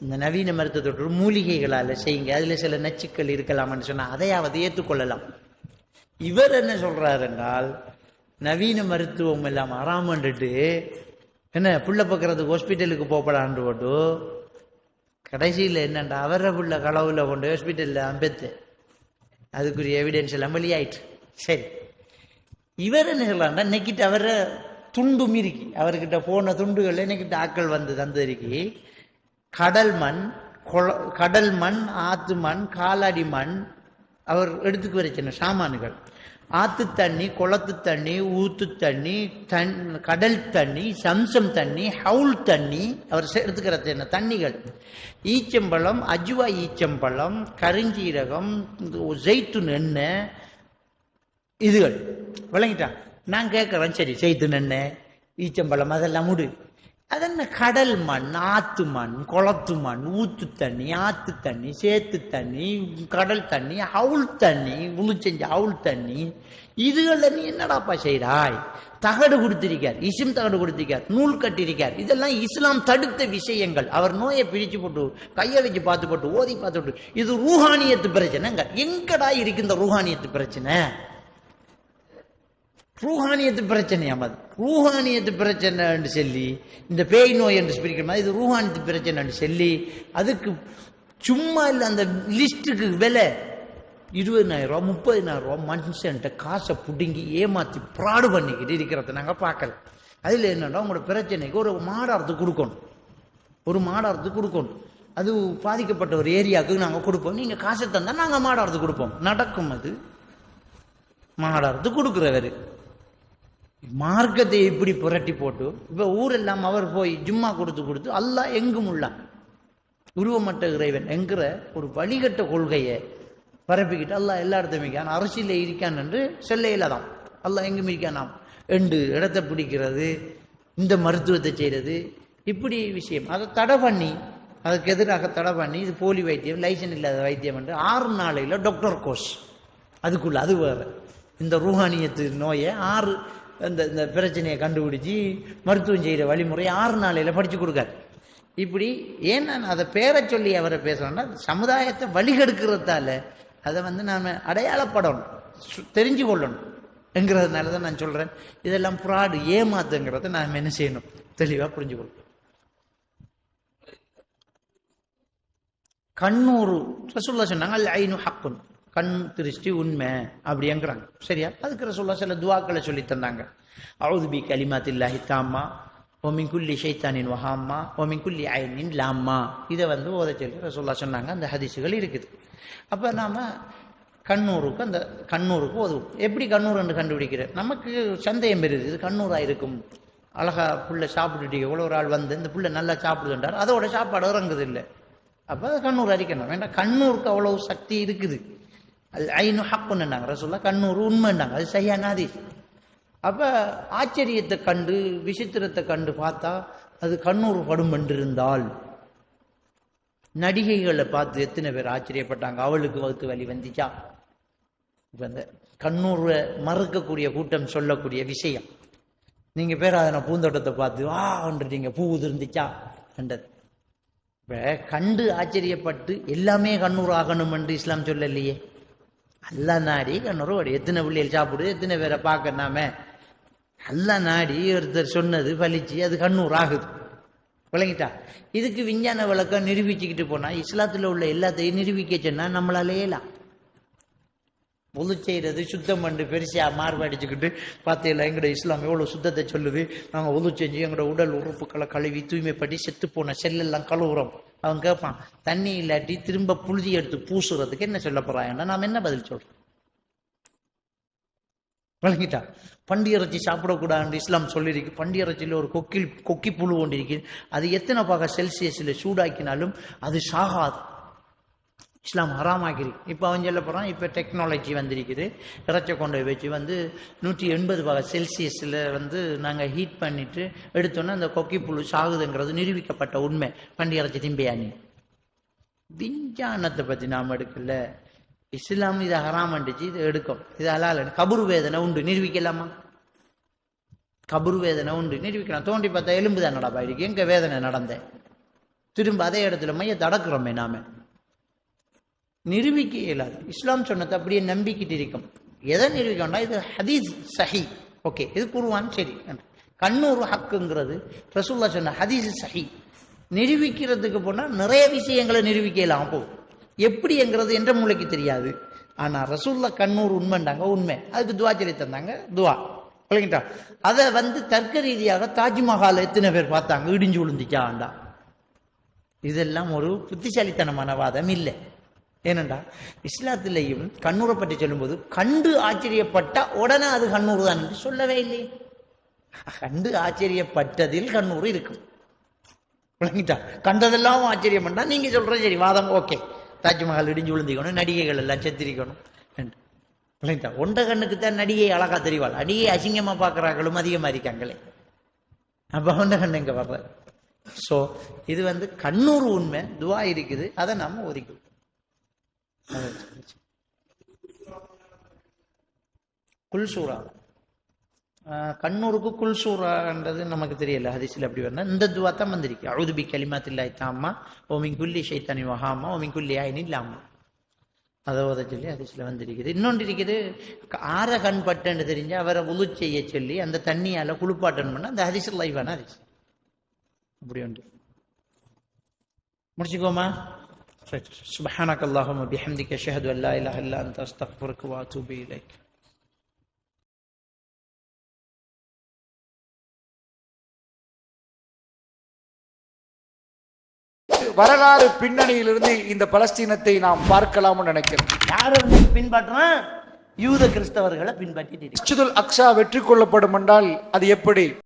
இந்த நவீன மருத்துவத்தோட மூலிகைகளால் செய்யுங்க, அதுல சில நச்சுக்கள் இருக்கலாம்னு சொன்னா அதையாவது ஏற்றுக்கொள்ளலாம். இவர் என்ன சொல்றாரு என்றால், நவீன மருத்துவம் எல்லாம் ஹராம்ன்றுட்டு என்ன புள்ள பக்கிறதுக்கு ஹாஸ்பிட்டலுக்கு போப்படான்னு போட்டு கடைசியில் என்னண்டா அவரை புள்ள களவுல கொண்டு ஹாஸ்பிட்டலில் அம்பெத்து அதுக்குரிய எவிடன்ஸ் எல்லாம் வெளியாயிட்டு. சரி, இவர் என்ன சொல்லலாம்டா, இன்னைக்கிட்ட அவரை துண்டு மீறிக்கி அவர்கிட்ட போன துண்டுகள் இன்னைக்கிட்ட ஆக்கள் வந்து தந்திருக்கி கடல் மண், ஆத்து மண், காலாடி மண் அவர் எடுத்துக்கு வரைச்சின சாமான்கள், ஆத்து தண்ணி, குளத்து தண்ணி, ஊத்து தண்ணி, கடல் தண்ணி, சம்சம் தண்ணி, ஹவுல் தண்ணி அவர் எடுத்துக்கிற தண்ணிகள், ஈச்சம்பழம், அஜ்வா ஈச்சம்பழம், கருஞ்சீரகம், ஜெய்துன் எண்ணெய், இதுகள் விளங்கிட்டான். நான் கேட்கறேன், சரி ஜெய்துன் எண்ணெய், ஈச்சம்பழம் அதெல்லாம் முடு, அதென்ன கடல் மண், ஆத்து மண், குளத்து மண், ஊத்து தண்ணி, ஆத்து தண்ணி, சேத்து தண்ணி, கடல் தண்ணி, ஹவுல் தண்ணி, உளுச்செஞ்ச ஹவுல் தண்ணி, இதுகளை நீ என்னடாப்பா செய்றாய்? தகடு கொடுத்திருக்கார், தகடு கொடுத்திருக்கார், நூல் கட்டிருக்கார், இதெல்லாம் இஸ்லாம் தடுத்த விஷயங்கள். அவர் நோயை பிரிச்சு போட்டு கையை வச்சு பார்த்து போட்டு ஓதி பார்த்து போட்டு இது ரூஹானியத்து பிரச்சனைங்க. எங்கடா இருக்கு இந்த ரூஹானியத்து பிரச்சனை? ரூஹானியத்து பிரச்சனையாம அது ரூஹானியத்து பிரச்சனை சொல்லி, இந்த பேய் நோய் என்று பிரிக்கிற மாதிரி இது ரூஹானியத்து பிரச்சனை சொல்லி, அதுக்கு சும்மா இல்லை அந்த லிஸ்ட்டுக்கு விலை 20,000 ரூபா 30,000 ரூபா மனுஷன்ட்ட காசை புடுங்கி ஏமாத்தி ப்ராடு பண்ணிக்கிட்டு இருக்கிறத நாங்கள் பார்க்கல. அதில் என்னன்னா, உங்களோட பிரச்சனைக்கு ஒரு மாடாரத்துக்கு கொடுக்கணும், ஒரு மாடாரத்துக்கு கொடுக்கணும். அது பாதிக்கப்பட்ட ஒரு ஏரியாவுக்கு நாங்கள் கொடுப்போம், நீங்கள் காசை தந்தால் நாங்கள் மாடாரத்துக்கு கொடுப்போம். நடக்கும் அது மாடாரத்துக்கு கொடுக்குறவர் மார்க்கத்தை இப்படி புரட்டி போட்டு இப்ப ஊரெல்லாம் அவர் போய் ஜும்மா கொடுத்து அல்லாஹ் எங்கும் உள்ளான், உருவமற்ற இறைவன் என்கிற ஒரு வழிகட்ட கொள்கையை பரப்பிக்கிட்டு அல்லாஹ் எல்லா இடத்தையும் அரசியல இருக்கான் என்று செல்லையில்தான். அல்லாஹ் எங்கும் இருக்கானாம் என்று இடத்தை பிடிக்கிறது, இந்த மருத்துவத்தை செய்யறது, இப்படி விஷயம் அதை தடை பண்ணி, அதுக்கு எதிராக தடை பண்ணி, இது போலி வைத்தியம், லைசன்ஸ் இல்லாத வைத்தியம் என்று 6 நாளையில் டாக்டர் கோர்ஸ் அதுக்குள்ள, அது வேற. இந்த ரூஹானியத்து நோயை 6 இந்த பிரச்சனையை கண்டுபிடிச்சி மருத்துவம் செய்கிற வழிமுறையை 6 நாளையில் படிச்சு கொடுக்காரு. இப்படி ஏன் நான் அதை பேரை சொல்லி அவரை பேசுறேன்னா, சமுதாயத்தை வழிகெடுக்கிறதால அதை வந்து நாம் அடையாளப்படணும், தெரிஞ்சு கொள்ளணும் என்கிறதுனால தான் நான் சொல்றேன். இதெல்லாம் ஃப்ராடு, ஏமாத்துங்கிறத நாம் என்ன செய்யணும், தெளிவாக புரிஞ்சுக்கொள்ளணும். கண்ணூறு ரசூலுல்லாஹ் சொன்னாங்க, அல் ஐனு ஹக்குன், கண் திருஷ்டி உண்மை அப்படிங்கிறாங்க. சரியா? அதுக்கு ரசூலுல்லாஹ் சில துஆக்களை சொல்லி தந்தாங்க. அஊது பி கலிமாத்தில்லாஹி தாம்மா வ மின் குல்லி ஷைத்தானின் வஹாம்மா வ மின் குல்லி ஐனின் லாம்மா, இதை வந்து ஓத சொல்லி ரசூலுல்லாஹ் சொன்னாங்க. அந்த ஹதீஸுகள் இருக்குது. அப்ப நாம கண்ணூருக்கு, அந்த கண்ணூருக்கு ஓதுவோம். எப்படி கண்ணூர் என்று கண்டுபிடிக்கிற? நமக்கு சந்தேகம் பெறுது, இது கண்ணூரா இருக்கும், அழகா புள்ள சாப்பிட்டுட்டு எவ்வளோ ஒரு ஆள் வந்து இந்த புள்ள நல்லா சாப்பிடுதுன்றார், அதோட சாப்பாடு இறங்குது இல்லை, அப்போ கண்ணூர் அரிக்கணும் வேண்டாம். கண்ணூருக்கு அவ்வளவு சக்தி இருக்குது. அது ஐநு ஹக்குன்னாங்க ரசூலுல்லாஹ், கண்ணூர் உண்மைன்னாங்க, அது சரியான ஹதீஸ். அப்ப ஆச்சரியத்தை கண்டு, விசித்திரத்தை கண்டு பார்த்தா அது கண்ணூர் படும் என்றிருந்தால், நடிகைகளை பார்த்து எத்தனை பேர் ஆச்சரியப்பட்டாங்க, அவளுக்கு வகுத்து வலி வந்துச்சா. இப்ப இந்த கண்ணூரை மறுக்கக்கூடிய கூட்டம் சொல்லக்கூடிய விஷயம், நீங்க பேர் அதனை பூந்தோட்டத்தை பார்த்து ஆன்றீங்க, பூ உதிர்ந்துச்சா என்றது. இப்ப கண்டு ஆச்சரியப்பட்டு எல்லாமே கண்ணூர் ஆகணும் என்று இஸ்லாம் சொல்லலையே. அல்லா நாடி கண்ணூர் எத்தனை பிள்ளைகள் சாப்பிடுது, எத்தனை பேரை பார்க்க நாம அல்லா நாடி ஒருத்தர் சொன்னது பலிச்சு அது கண்ணூர் ஆகுது. விளங்கிட்டா? இதுக்கு விஞ்ஞான விளக்கம் நிரூபிச்சுக்கிட்டு போனா, இஸ்லாத்துல உள்ள எல்லாத்தையும் நிரூபிக்க சொன்னா நம்மளால ஏலாம். ஒது செய்யறது சுத்தம் பண்ணு பெருசா மார்படிச்சுக்கிட்டு பார்த்தீங்களா, எங்களோட இஸ்லாம் எவ்வளவு சுத்தத்தை சொல்லுது, நாங்க ஒது செஞ்சு எங்களோட உடல் உறுப்புகளை கழுவி தூய்மைப்படி செத்து போன செல்லெல்லாம் கழுவுறோம். அவன் கேட்பான், தண்ணி இல்லாட்டி திரும்ப புழுதி எடுத்து பூசுறதுக்கு என்ன சொல்ல போறாங்கன்னா நாம் என்ன பதில் சொல்றோம்? விளங்கிட்டா? பண்டி இறைச்சி சாப்பிடக்கூடாது இஸ்லாம் சொல்லியிருக்கு. பண்டி இறைச்சியில் ஒரு கொக்கி புழு கொண்டிருக்கு, அது எத்தனை பாக செல்சியஸ்ல சூடாக்கினாலும் அது சாகாது, இஸ்லாம் ஹராமாக்கிருக்கு. இப்போ அவன் சொல்ல போகிறான், இப்போ டெக்னாலஜி வந்திருக்குது, இறைச்ச கொண்டு போய் வச்சு 180 செல்சியஸில் நாங்கள் ஹீட் பண்ணிட்டு எடுத்தோன்னா அந்த கொக்கி புழு சாகுதுங்கிறது நிரூபிக்கப்பட்ட உண்மை. பண்டி இறைச்சி திம்பையானி விஞ்ஞானத்தை பற்றி நாம் எடுக்கல. இஸ்லாம் இதை ஹராம் அண்டிச்சு, இதை எடுக்கும், இது ஹலால். கபுரு வேதனை உண்டு, நிரூபிக்கலாமா? கபுரு வேதனை உண்டு, நிரூபிக்கலாம். தோண்டி பார்த்தா எலும்பு தான் நடப்பா இருக்கு, எங்க வேதனை நடந்தேன், திரும்ப அதே இடத்துல மையத்தை அடக்குறோமே நாம, நிரூபிக்க இயலாது. இஸ்லாம் சொன்னது அப்படியே நம்பிக்கிட்டு இருக்கும். எதை நிரூபிக்கணும்னா இது ஹதீஸ் சஹி, ஓகே, இது குர்ஆன் சரி. கண்ணூர் ஹக்குங்கிறது ரசூலுல்லாஹ் சொன்ன ஹதீஸ் சஹி. நிரூபிக்கிறதுக்கு போனால் நிறைய விஷயங்களை நிரூபிக்கலாம். போ எப்படிங்கிறது என்ற மூளைக்கு தெரியாது. ஆனா ரசூலுல்லாஹ் கண்ணூர் உண்மைண்டாங்க, உண்மை. அதுக்கு துவா சொல்லி தந்தாங்க, துவா விளங்கிட்டா. அதை தர்க்க ரீதியாக தாஜ்மஹால் எத்தனை பேர் பார்த்தாங்க, இடிஞ்சு விழுந்துச்சாண்டா. இதெல்லாம் ஒரு புத்திசாலித்தனமான வாதம் இல்லை. ஏனண்டா இஸ்லாத்திலையும் கண்ணூரை பற்றி சொல்லும்போது கண்டு ஆச்சரியப்பட்டா உடனே அது கண்ணூர் தான் என்று சொல்லவே இல்லை. கண்டு ஆச்சரியப்பட்டதில் கண்ணூர் இருக்கும். விளங்கிட்டா, கண்டதெல்லாம் ஆச்சரியம் பண்ணா நீங்க சொல்ற சரி வாதம் ஓகே, தாஜ்மஹால் இடிஞ்சு விழுந்திக்கணும், நடிகைகள் எல்லாம் செத்திரிக்கணும். விளங்கிட்டா, ஒன்ற கண்ணுக்கு தான் நடிகை அழகா தெரிவாள், நடிகை அசிங்கமா பார்க்கறாங்களும் அதிகமா இருக்காங்களே. அப்ப ஒன்ற கண்ணு எங்க வர்ற. சோ இது கண்ணூர் உண்மை, துவா இருக்குது, அதை நாம ஒதுக்கி. குல்சூரா, கண்ணூருக்கு குல்சூரான்றது நமக்கு தெரியல, ஹதீஸ்ல அப்படி வரணும். இந்த துவா தான் வந்திருக்கு, அஊது பி கலிமாத்தில்லாஹி தாம்மா வ மின் குல்லி ஷைத்தானின் வஹாமா வ மின் குல்லி ஐனின் லாமா. அதை ஓத சொல்லி ஹதீஸ்ல வந்திருக்குது. இன்னொன்று இருக்குது, ஆற கண் பட்டுன்னு தெரிஞ்சு அவரை உளு செய்ய சொல்லி அந்த தண்ணியால குளிப்பாட்டன் பண்ண அந்த ஹதீஸ் லைவான ஹதீஸ். அப்படி உண்டு. முடிச்சுக்கோமா. سبحانك اللهم وبحمدك اشهد ان لا اله الا انت استغفرك واتوب اليك. வரலாறு பின்னணியிலிருந்து இந்த பலஸ்தீனத்தை நாம் பார்க்கலாம்னு நினைக்கிறேன். யாரை பின்பற்றான்? யூத கிறிஸ்தவர்களை பின்பற்றிட்டு மஸ்ஜிதுல் அக்ஸா வெற்றி கொள்ளப்படும் என்றால் அது எப்படி?